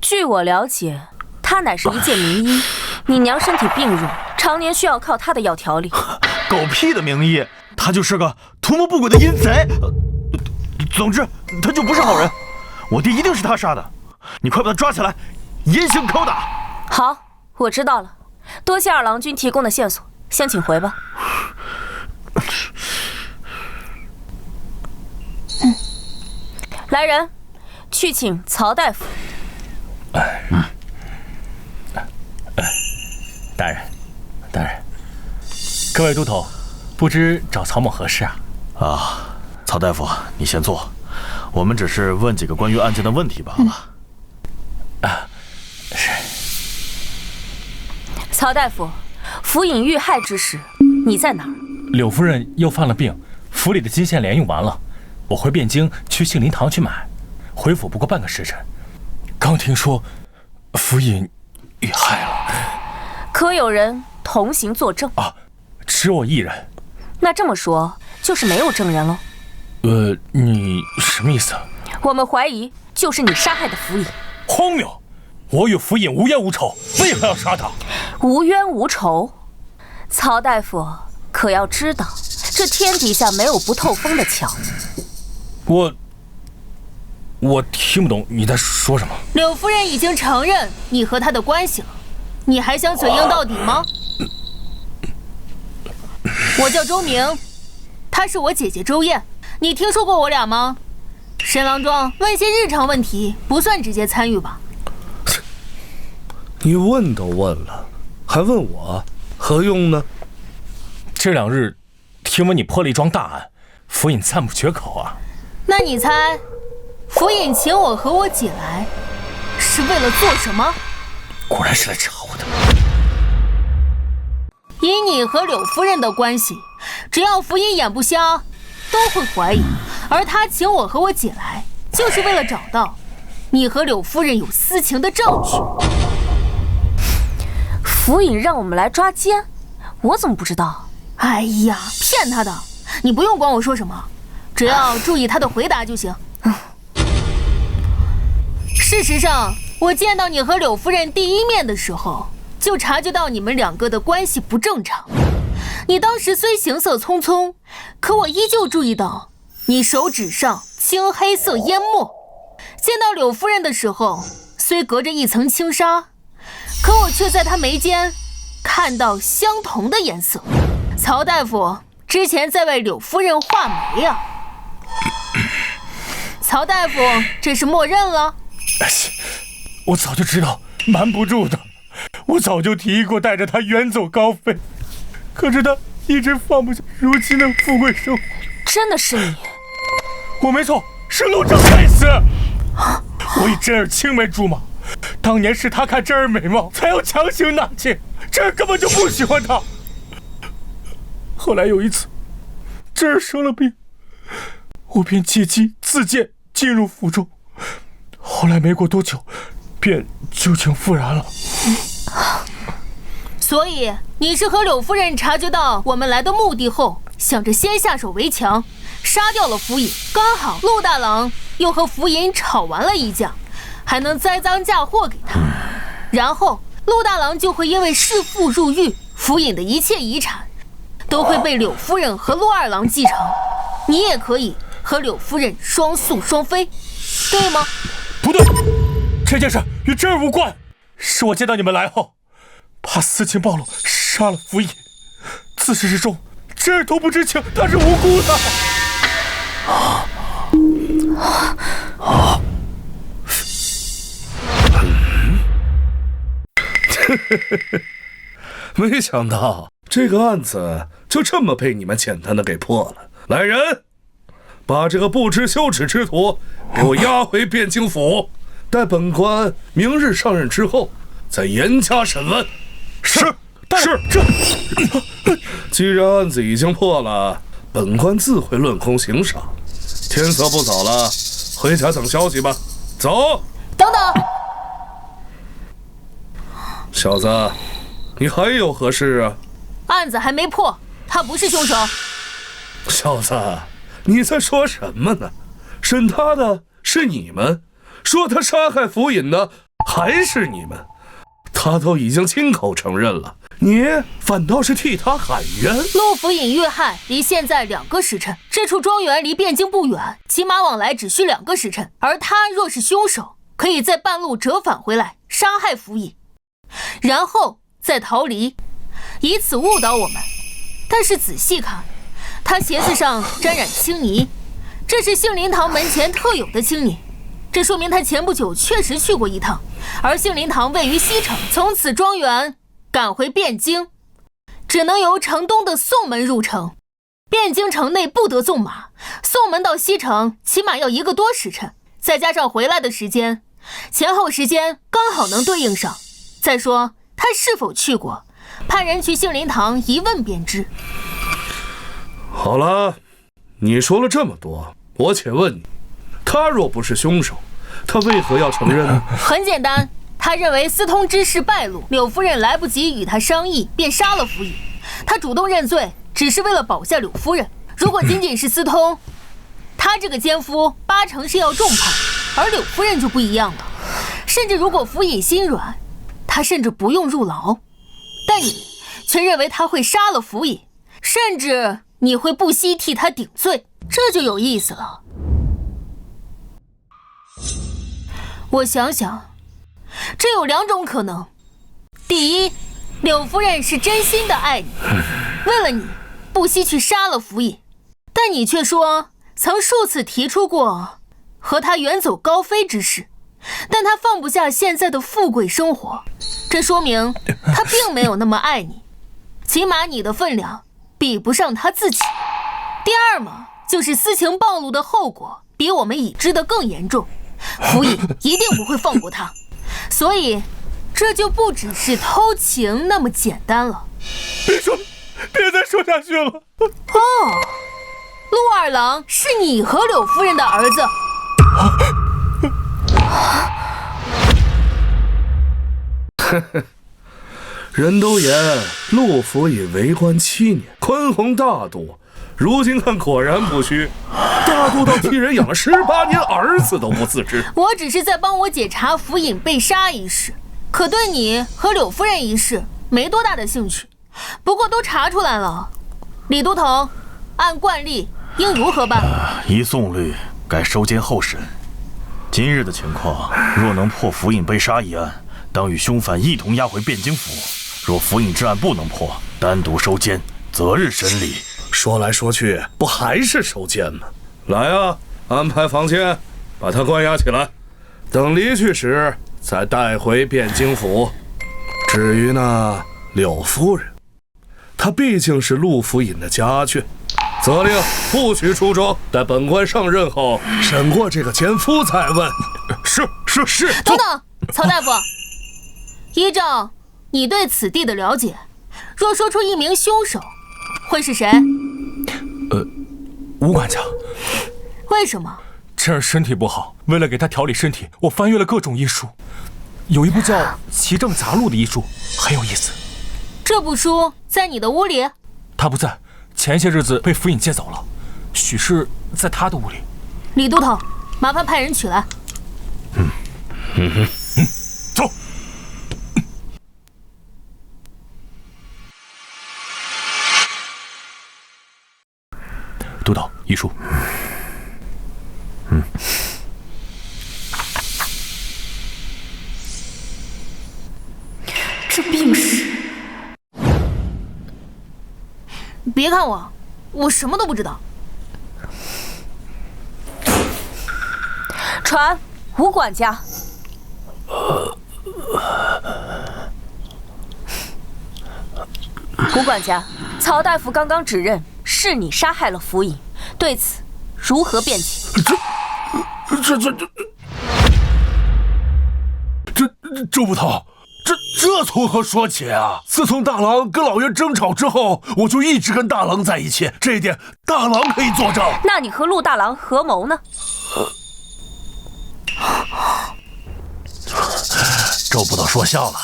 据我了解，他乃是一介名医。你娘身体病弱，常年需要靠他的药调理。狗屁的名医，他就是个图谋不轨的阴贼。总之，他就不是好人。我爹一定是他杀的，你快把他抓起来，严刑拷打。好，我知道了。多谢二郎君提供的线索，先请回吧。来人，去请曹大夫。大人，各位都头，不知找曹某何事啊？啊，曹大夫，你先坐，我们只是问几个关于案件的问题罢了。是。曹大夫，府尹遇害之时，你在哪儿？柳夫人又犯了病，府里的金线莲用完了，我回汴京去杏林堂去买，回府不过半个时辰。刚听说府尹遇害了，可有人同行作证？啊，只我一人。那这么说，就是没有证人喽？你什么意思？我们怀疑就是你杀害的府尹。荒谬！我与府尹无冤无仇，为何要杀他？无冤无仇？曹大夫可要知道，这天底下没有不透风的墙。我听不懂你在说什么。柳夫人已经承认你和他的关系了，你还想嘴硬到底吗？我叫周明，她是我姐姐周燕，你听说过我俩吗？沈郎庄问些日常问题，不算直接参与吧？你问都问了，还问我，何用呢？这2日，听闻你破了一桩大案，府尹赞不绝口啊。那你猜，府尹请我和我姐来，是为了做什么？果然是来查我的。以你和柳夫人的关系，只要府尹眼不瞎，都会怀疑。而他请我和我姐来，就是为了找到你和柳夫人有私情的证据。府尹让我们来抓奸，我怎么不知道？哎呀，骗他的！你不用管我说什么，只要注意他的回答就行。事实上，我见到你和柳夫人第一面的时候，就察觉到你们2个的关系不正常。你当时虽行色匆匆，可我依旧注意到你手指上青黑色烟墨。见到柳夫人的时候，虽隔着一层轻纱，可我却在她眉间看到相同的颜色。曹大夫之前在为柳夫人画眉啊。曹大夫这是默认了？我早就知道瞒不住的，我早就提议过带着他远走高飞，可是他一直放不下如今的富贵生活。真的是你？我没错，是陆正该死。我以真儿青梅竹马，当年是他看真儿美貌，才要强行纳妾，真儿根本就不喜欢他。后来有一次，真儿生了病，我便借机自荐进入府中，后来没过多久，便旧情复燃了。所以你是和柳夫人察觉到我们来的目的后，想着先下手为强，杀掉了府尹。刚好陆大郎又和府尹吵完了一架，还能栽赃嫁祸给他，然后陆大郎就会因为弑父入狱，府尹的一切遗产都会被柳夫人和陆二郎继承，你也可以和柳夫人双宿双飞，对吗？不对，这件事与真儿无关，是我见到你们来后，怕私情暴露，杀了府尹。自始至终，真儿都不知情，他是无辜的。没想到这个案子就这么被你们简单的给破了。来人，把这个不知羞耻之徒给我押回汴京府，待本官明日上任之后再严加审问。是。这既然案子已经破了，本官自会论功行赏。天色不早了，回家等消息吧。走。等等，小子，你还有何事啊？案子还没破，他不是凶手。小子，你在说什么呢？审他的是你们，说他杀害府尹的还是你们，他都已经亲口承认了，你反倒是替他喊冤。陆府尹遇害离现在2个时辰，这处庄园离汴京不远，骑马往来只需2个时辰。而他若是凶手，可以在半路折返回来杀害府尹，然后再逃离，以此误导我们。但是仔细看，他鞋子上沾染青泥，这是杏林堂门前特有的青泥，这说明他前不久确实去过一趟。而杏林堂位于西城，从此庄园赶回汴京，只能由城东的宋门入城。汴京城内不得纵马，宋门到西城起码要1个多时辰，再加上回来的时间，前后时间刚好能对应上。再说他是否去过，派人去杏林堂一问便知。好了，你说了这么多，我且问你，他若不是凶手，他为何要承认呢？很简单，他认为私通之事败露，柳夫人来不及与他商议，便杀了府尹。他主动认罪，只是为了保下柳夫人。如果仅仅是私通，他这个奸夫8成是要重判，而柳夫人就不一样了。甚至如果府尹心软，他甚至不用入牢。但你却认为他会杀了府尹，甚至你会不惜替他顶罪，这就有意思了。我想想，这有2种可能。第一，柳夫人是真心的爱你，为了你不惜去杀了府尹，但你却说曾数次提出过和他远走高飞之事，但他放不下现在的富贵生活，这说明他并没有那么爱你，起码你的分量比不上他自己。第二嘛，就是私情暴露的后果比我们已知的更严重，府尹一定不会放过他，所以这就不只是偷情那么简单了。别再说下去了。哦，陆二郎是你和柳夫人的儿子。人都言陆府尹为官7年，宽宏大度，如今看果然不虚，大度到替人养了18年儿子都不自知。我只是在帮我解查府尹被杀一事，可对你和柳夫人一事没多大的兴趣。不过都查出来了，李都头，按惯例应如何办？依宋律，改收监候审。今日的情况，若能破府尹被杀一案，当与凶犯一同押回汴京府；若府尹之案不能破，单独收监，择日审理。说来说去，不还是收监吗？来啊，安排房间，把他关押起来，等离去时再带回汴京府。至于那柳夫人，她毕竟是陆府尹的家眷，责令不许出庄，待本官上任后审过这个奸夫再问。是。等等，曹大夫，依照你对此地的了解，若说出一名凶手，会是谁？吴管家。为什么？趁儿身体不好，为了给他调理身体，我翻阅了各种医书，有一部叫《奇症杂录》的医书，很有意思。这部书在你的屋里？他不在，前些日子被府尹借走了，许是在他的屋里。李都头，麻烦派人取来。走。督导，医书。这病史，别看我什么都不知道。传吴管家。吴管家，曹大夫刚刚指认是你杀害了府尹，对此如何辩解？周捕头，这从何说起啊？自从大郎跟老爷争吵之后，我就一直跟大郎在一起，这一点大郎可以作证。那你和陆大郎合谋呢？周捕头说笑了，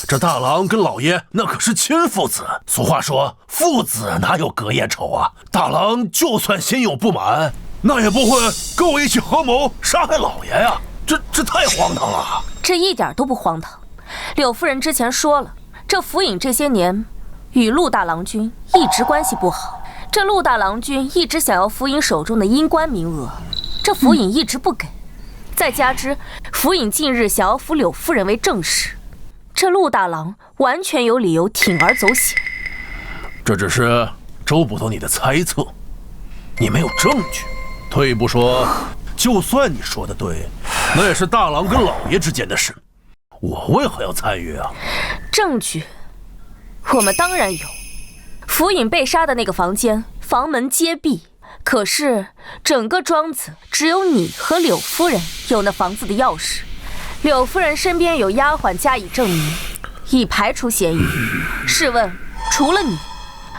这大郎跟老爷那可是亲父子。俗话说，父子哪有隔夜仇啊？大郎就算心有不满，那也不会跟我一起合谋杀害老爷呀。这太荒唐了！这一点都不荒唐。柳夫人之前说了，这府尹这些年与陆大郎君一直关系不好。这陆大郎君一直想要府尹手中的阴官名额，这府尹一直不给。再加之府尹近日想要扶柳夫人为正室，这陆大郎完全有理由铤而走险。这只是周捕头你的猜测，你没有证据。退一步说，就算你说的对，那也是大郎跟老爷之间的事，我为何要参与啊？证据，我们当然有。府尹被杀的那个房间，房门皆闭，可是整个庄子只有你和柳夫人有那房子的钥匙。柳夫人身边有丫鬟加以证明，已排除嫌疑。试问，除了你，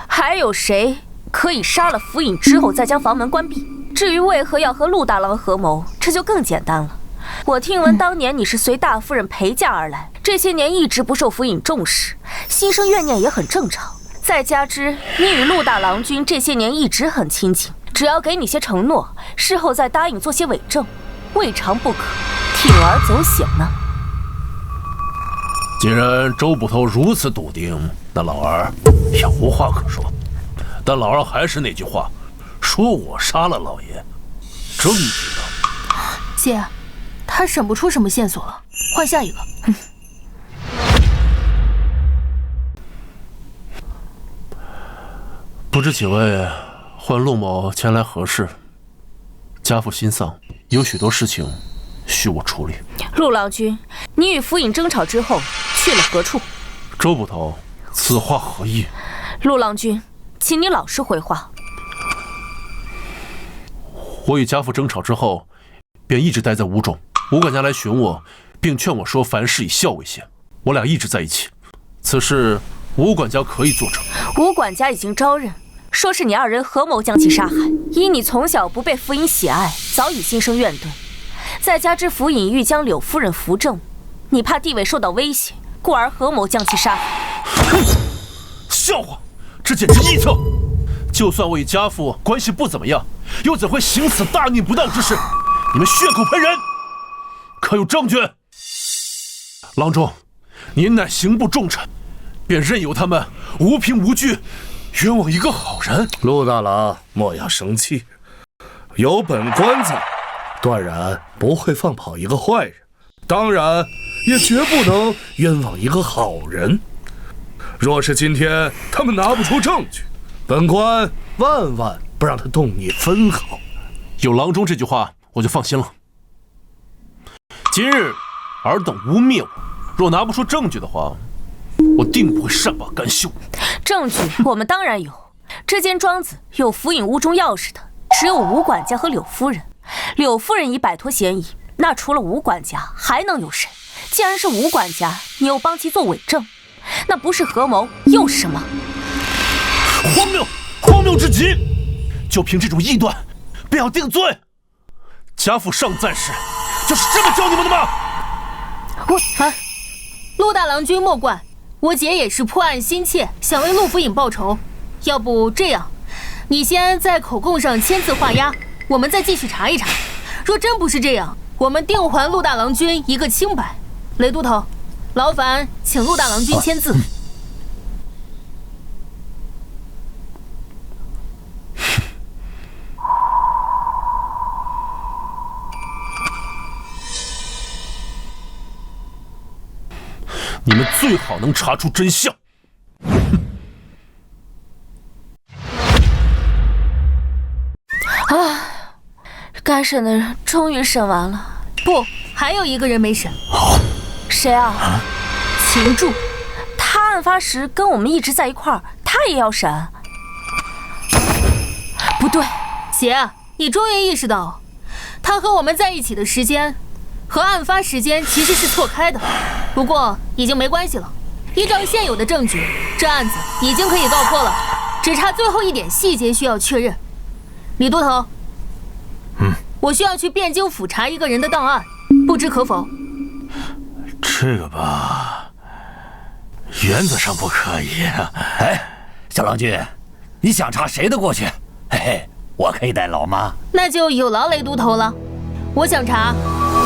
还有谁可以杀了府尹之后再将房门关闭？至于为何要和陆大郎合谋，这就更简单了。我听闻当年你是随大夫人陪嫁而来，这些年一直不受府尹重视，心生怨念也很正常。再加之你与陆大郎君这些年一直很亲近，只要给你些承诺，事后再答应做些伪证，未尝不可铤而走险呢。既然周捕头如此笃定，那老儿也无话可说。但老儿还是那句话，说我杀了老爷，证据呢？姐，他审不出什么线索了，换下一个。不知几位唤陆某前来何事？家父心丧，有许多事情需我处理。陆郎君，你与府尹争吵之后去了何处？周捕头，此话何意？陆郎君，请你老实回话。我与家父争吵之后，便一直待在屋中。吴管家来寻我，并劝我说凡事以孝为先，我俩一直在一起。此事吴管家可以作证。吴管家已经招认，说是你二人合谋将其杀害。依你从小不被府尹喜爱，早已心生怨怼。再加之府尹欲将柳夫人扶正，你怕地位受到威胁，故而合谋将其杀害。哼，笑话！这简直臆测。就算我与家父关系不怎么样，又怎会行此大逆不道之事？你们血口喷人，可有证据？郎中，您乃刑部重臣，便任由他们无凭无据冤枉一个好人。陆大郎莫要生气，有本官在，断然不会放跑一个坏人，当然也绝不能冤枉一个好人。若是今天他们拿不出证据，本官万万不让他动你分毫。有郎中这句话，我就放心了。今日尔等污蔑我，若拿不出证据的话，我定不会善罢甘休。证据我们当然有，这间庄子有府尹屋中钥匙的只有吴管家和柳夫人。柳夫人已摆脱嫌疑，那除了吴管家还能有谁？既然是吴管家，你又帮其做伪证，那不是合谋又是什么？荒谬，荒谬至极！就凭这种臆断，便要定罪？家父上暂时就是这么教你们的吗？陆大郎君莫怪，我姐也是破案心切，想为陆府尹报仇。要不这样，你先在口供上签字画押，我们再继续查一查。若真不是这样，我们定还陆大郎君一个清白。雷都头，劳烦请陆大郎君签字。你们最好能查出真相。该审的人终于审完了。不，还有一个人没审。谁啊？秦柱。他案发时跟我们一直在一块儿，他也要审？不对，姐，你终于意识到，他和我们在一起的时间和案发时间其实是错开的。不过已经没关系了，依照现有的证据，这案子已经可以告破了，只差最后一点细节需要确认。李都头，我需要去汴京府查一个人的档案，不知可否？这个吧，原则上不可以。哎，小郎君，你想查谁的过去？嘿嘿，我可以带老妈。那就有劳雷都头了。我想查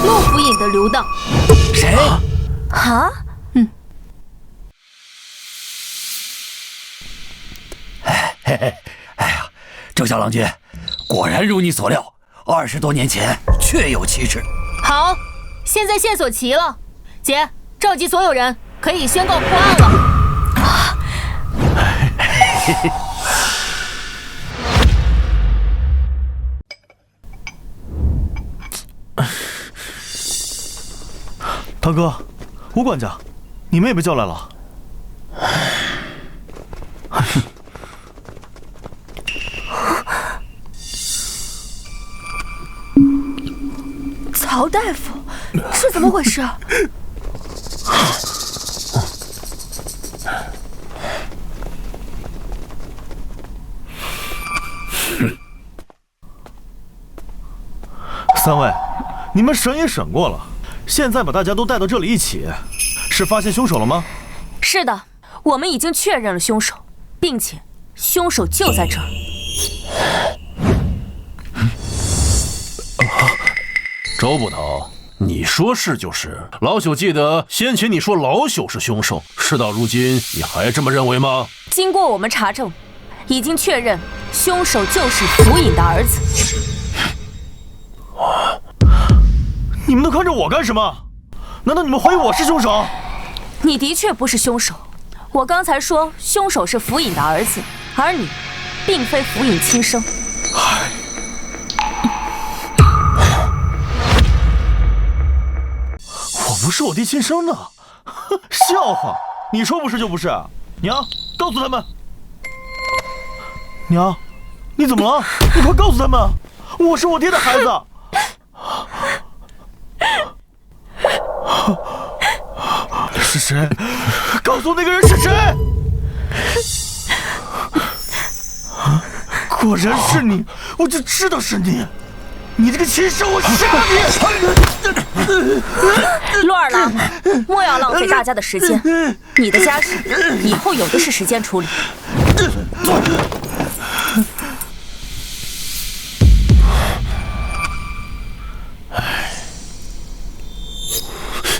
陆府尹的刘当。谁？啊？哎呀，周小郎君，果然如你所料，20多年前确有其事。好，现在线索齐了，姐，召集所有人，可以宣告破案了。堂哥，吴管家，你们也被叫来了。曹大夫，是怎么回事？三位，你们审也审过了，现在把大家都带到这里一起，是发现凶手了吗？是的，我们已经确认了凶手，并且凶手就在这儿。周捕头，你说是就是。老朽记得先前你说老朽是凶手，事到如今你还这么认为吗？经过我们查证，已经确认凶手就是府尹的儿子。你们都看着我干什么？难道你们怀疑我是凶手？你的确不是凶手。我刚才说凶手是府尹的儿子，而你并非府尹亲生。我不是我爹亲生的，笑话！你说不是就不是。娘，告诉他们。娘，你怎么了？你快告诉他们，我是我爹的孩子。是谁？告诉我那个人是谁！果然是你，我就知道是你！你这个禽兽，我杀你！陆二郎，莫要浪费大家的时间。你的家事以后有的是时间处理。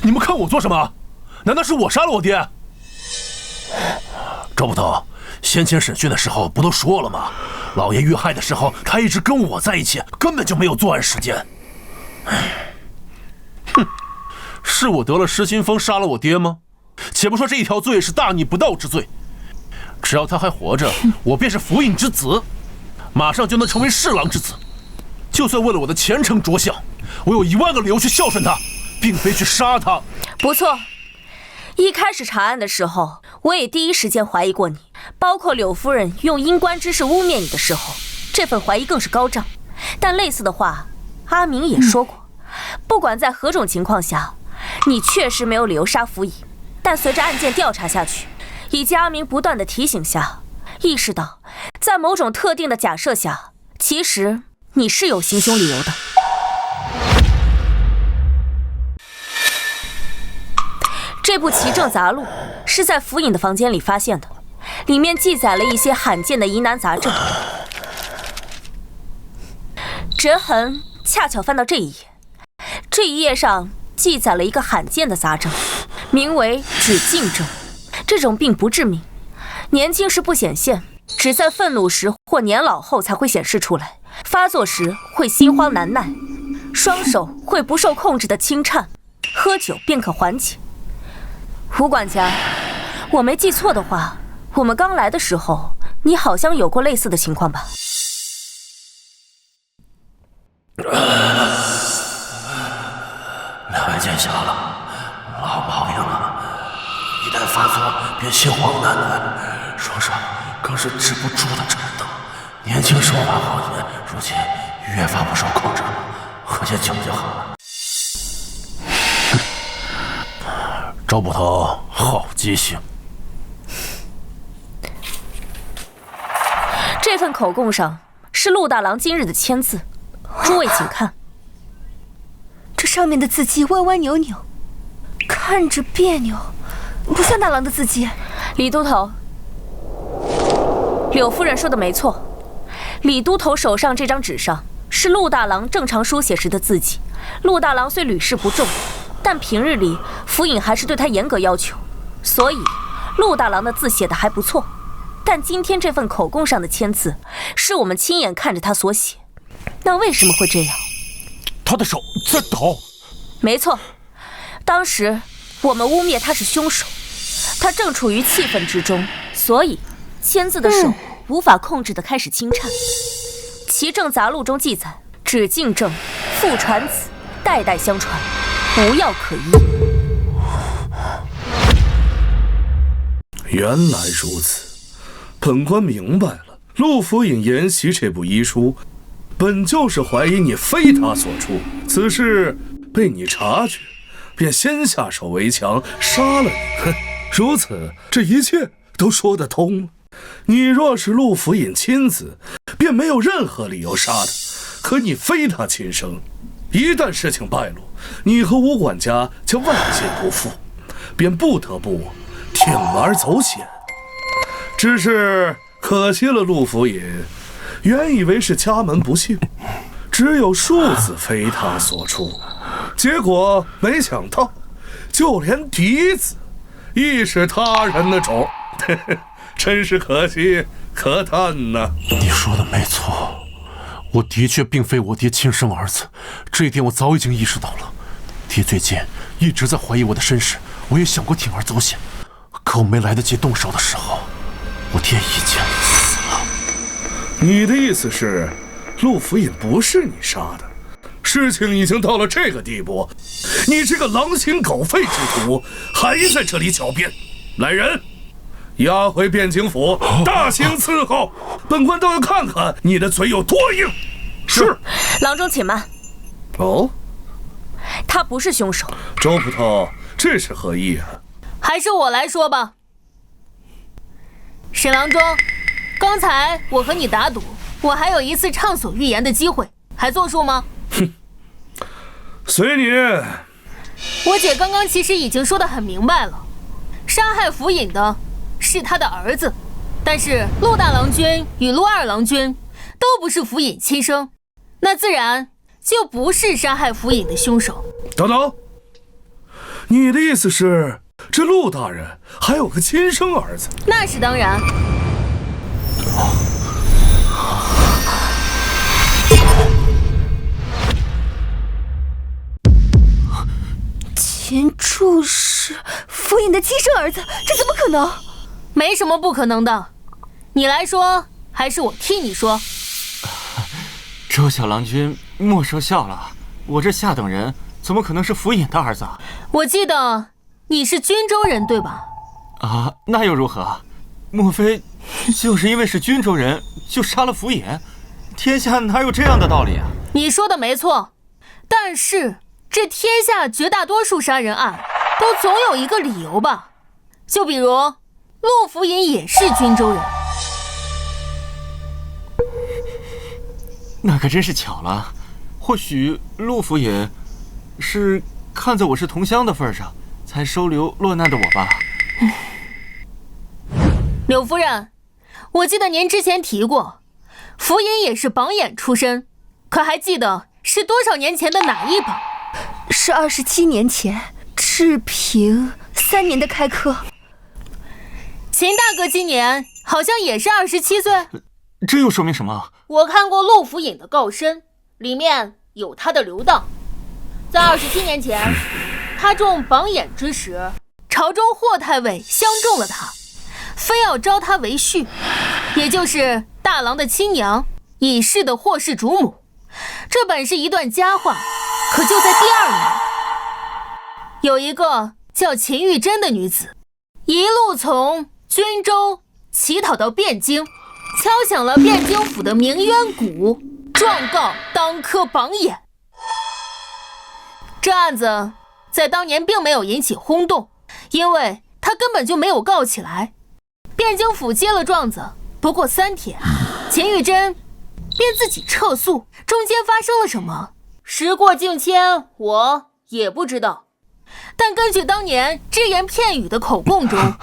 你们看我做什么？难道是我杀了我爹？周捕头，先前审讯的时候不都说了吗？老爷遇害的时候，他一直跟我在一起，根本就没有作案时间。哼，是我得了失心疯杀了我爹吗？且不说这一条罪是大逆不道之罪，只要他还活着，我便是府尹之子，马上就能成为侍郎之子。就算为了我的前程着想，我有10000个理由去孝顺他，并非去杀他。不错，一开始查案的时候，我也第一时间怀疑过你，包括柳夫人用阴官之事污蔑你的时候，这份怀疑更是高涨。但类似的话，阿明也说过，不管在何种情况下，你确实没有理由杀府尹。但随着案件调查下去，以及阿明不断的提醒下，意识到在某种特定的假设下，其实你是有行凶理由的。这部《奇正杂录》是在府尹的房间里发现的，里面记载了一些罕见的疑难杂症。折痕恰巧翻到这一页，这一页上记载了一个罕见的杂症，名为止静症。这种病不致命，年轻时不显现，只在愤怒时或年老后才会显示出来。发作时会心慌难耐，双手会不受控制的轻颤，喝酒便可缓解。吴管家，我没记错的话，我们刚来的时候，你好像有过类似的情况吧2位见笑了，老毛病了，一旦发作便心慌难耐，双手更是止不住的颤抖。年轻时候还好些，如今越发不受控制了，喝些酒就好了。周捕头好记性。这份口供上是陆大郎今日的签字，诸位请看。这上面的字迹歪歪扭扭，看着别扭，不像大郎的字迹。李都头，柳夫人说的没错，李都头手上这张纸上是陆大郎正常书写时的字迹，陆大郎虽屡试不中，但平日里府尹还是对他严格要求，所以陆大郎的字写得还不错。但今天这份口供上的签字，是我们亲眼看着他所写。那为什么会这样？他的手在抖。没错，当时我们污蔑他是凶手，他正处于气愤之中，所以签字的手无法控制地开始轻颤。其政杂录中记载，只敬正，父传子，代代相传，无药可医。原来如此，本官明白了。陆府尹研习这部医书，本就是怀疑你非他所出，此事被你察觉，便先下手为强，杀了你。哼，如此，这一切都说得通了。你若是陆府尹亲子，便没有任何理由杀他。可你非他亲生，一旦事情败露，你和吴管家将万劫不复，便不得不铤而走险。只是可惜了陆府尹，原以为是家门不幸，只有庶子非他所出，结果没想到，就连嫡子亦是他人的种。真是可惜可叹呐！你说的没错，我的确并非我爹亲生儿子，这一点我早已经意识到了。爹最近一直在怀疑我的身世，我也想过铤而走险，可我没来得及动手的时候，我爹已经死了。你的意思是，陆府尹不是你杀的？事情已经到了这个地步，你这个狼心狗肺之徒还在这里狡辩！来人，押回汴京府，大刑伺候。本官倒要看看你的嘴有多硬。是。郎中且慢。哦，他不是凶手。周捕头，这是何意啊？还是我来说吧。沈郎中，刚才我和你打赌，我还有一次畅所欲言的机会，还作数吗？哼，随你。我姐刚刚其实已经说得很明白了，杀害府尹的是他的儿子，但是陆大郎君与陆二郎君都不是府尹亲生，那自然就不是杀害府尹的凶手。等等，你的意思是，这陆大人还有个亲生儿子？那是当然。钱柱是府尹的亲生儿子，这怎么可能？没什么不可能的，你来说还是我替你说？周小郎君莫说笑了，我这下等人怎么可能是府尹的儿子？我记得你是均州人对吧？啊，那又如何？莫非就是因为是均州人就杀了府尹？天下哪有这样的道理啊？你说的没错，但是这天下绝大多数杀人案都总有一个理由吧？就比如陆府尹也是均州人。那可真是巧了，或许陆府尹是看在我是同乡的份上，才收留落难的我吧。柳夫人，我记得您之前提过，府尹也是榜眼出身，可还记得是多少年前的哪一榜？是27年前，治平3年的开科。秦大哥今年好像也是27岁。这又说明什么？我看过陆府尹的告申，里面有他的留档。在27年前，他中榜眼之时，朝中霍太尉相中了他，非要招他为婿，也就是大郎的亲娘，已逝的霍氏主母。这本是一段佳话，可就在第2年，有一个叫秦玉珍的女子，一路从均州乞讨到汴京，敲响了汴京府的鸣冤鼓，状告当科榜眼。这案子在当年并没有引起轰动，因为他根本就没有告起来。汴京府接了状子，不过3天，秦玉珍便自己撤诉。中间发生了什么，时过境迁，我也不知道。但根据当年只言片语的口供中，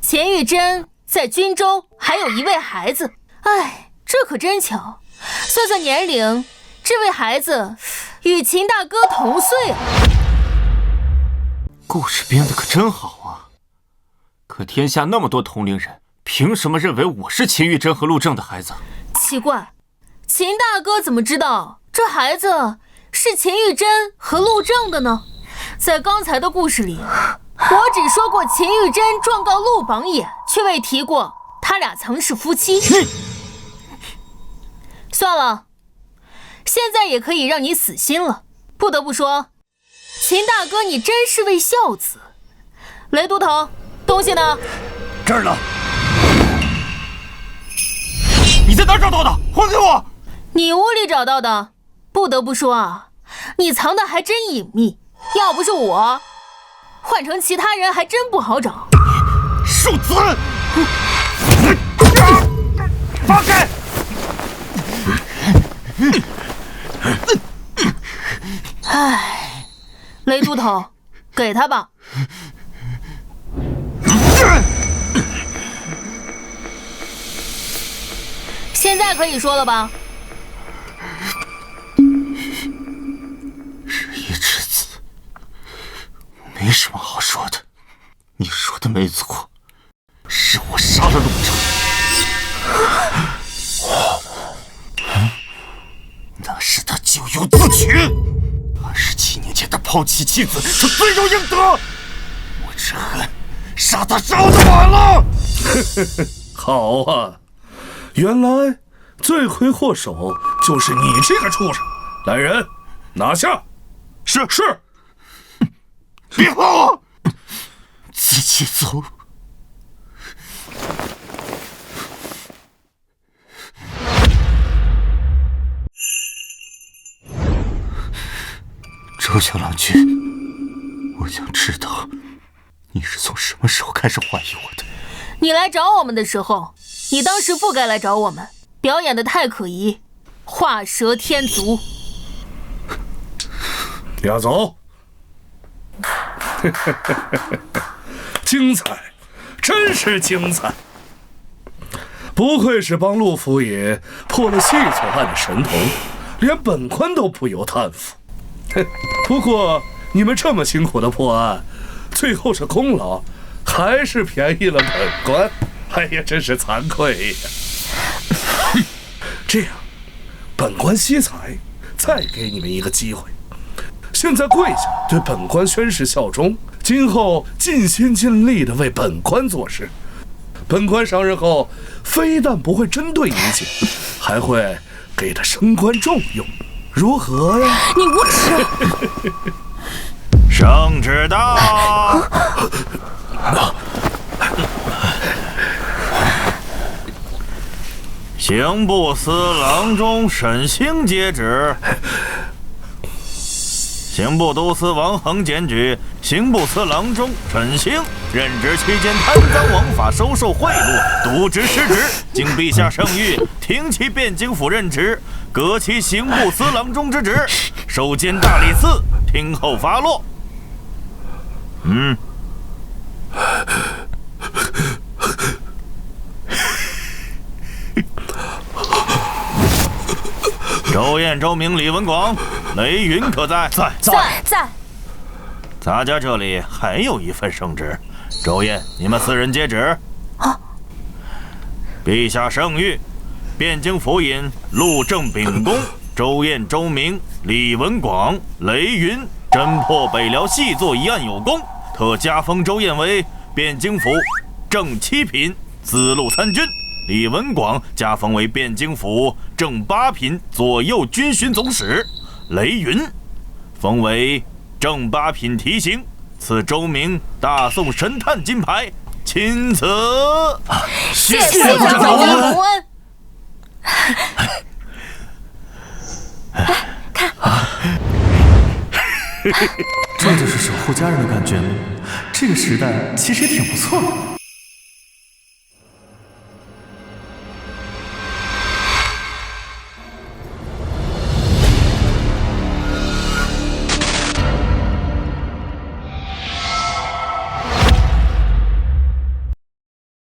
秦玉珍在均州还有一位孩子。哎，这可真巧，算算年龄，这位孩子与秦大哥同岁啊！故事编得可真好啊！可天下那么多同龄人，凭什么认为我是秦玉珍和陆正的孩子？奇怪，秦大哥怎么知道这孩子是秦玉珍和陆正的呢？在刚才的故事里，我只说过秦玉珍状告陆榜眼，却未提过他俩曾是夫妻。算了，现在也可以让你死心了。不得不说，秦大哥你真是位孝子。雷都头，东西呢？这儿呢。你在哪儿找到的？还给我！你屋里找到的。不得不说啊，你藏的还真隐秘。要不是我，换成其他人还真不好找。庶子！放开！唉，雷都头，给他吧。现在可以说了吧？日夜之子，没什么好说的。你说的没错，是我杀了陆正。那是他咎由自取。27年前他抛弃妻子，他罪有应得。我只恨杀他杀得晚了。好啊，原来罪魁祸首就是你这个畜生！来人，拿下！是。别碰我！自己走。周小郎君，我想知道你是从什么时候开始怀疑我的？你来找我们的时候，你当时不该来找我们，表演得太可疑，画蛇添足。押走。精彩，真是精彩！不愧是帮陆府尹破了细作案的神童，连本官都不由叹服。不过你们这么辛苦的破案，最后这功劳还是便宜了本官。哎呀，真是惭愧呀！这样，本官惜才，再给你们一个机会。现在跪下，对本官宣誓效忠，今后尽心尽力地为本官做事。本官上任后，非但不会针对一切，还会给他升官重用，如何呀？你无耻！圣旨到！刑部司郎中沈星接旨。刑部都司王恒检举刑部司郎中沈星任职期间贪赃枉法、收受贿赂、渎职失职，经陛下圣谕，停其汴京府任职，革其刑部司郎中之职，授监大理寺，听候发落。周燕、周明、李文广、雷云可在？在。咱家这里还有一份圣旨，周燕，你们4人接旨。陛下圣谕，汴京府尹陆正秉公、周燕、周明、李文广、雷云侦破北辽细作一案有功，特加封周燕为汴京府正7品司路参军。李文广加封为汴京府正8品左右军巡总使，雷云封为正8品提刑，赐周明大宋神探金牌，钦此。谢长官隆恩。看，这就是守护家人的感觉吗？这个时代其实也挺不错的。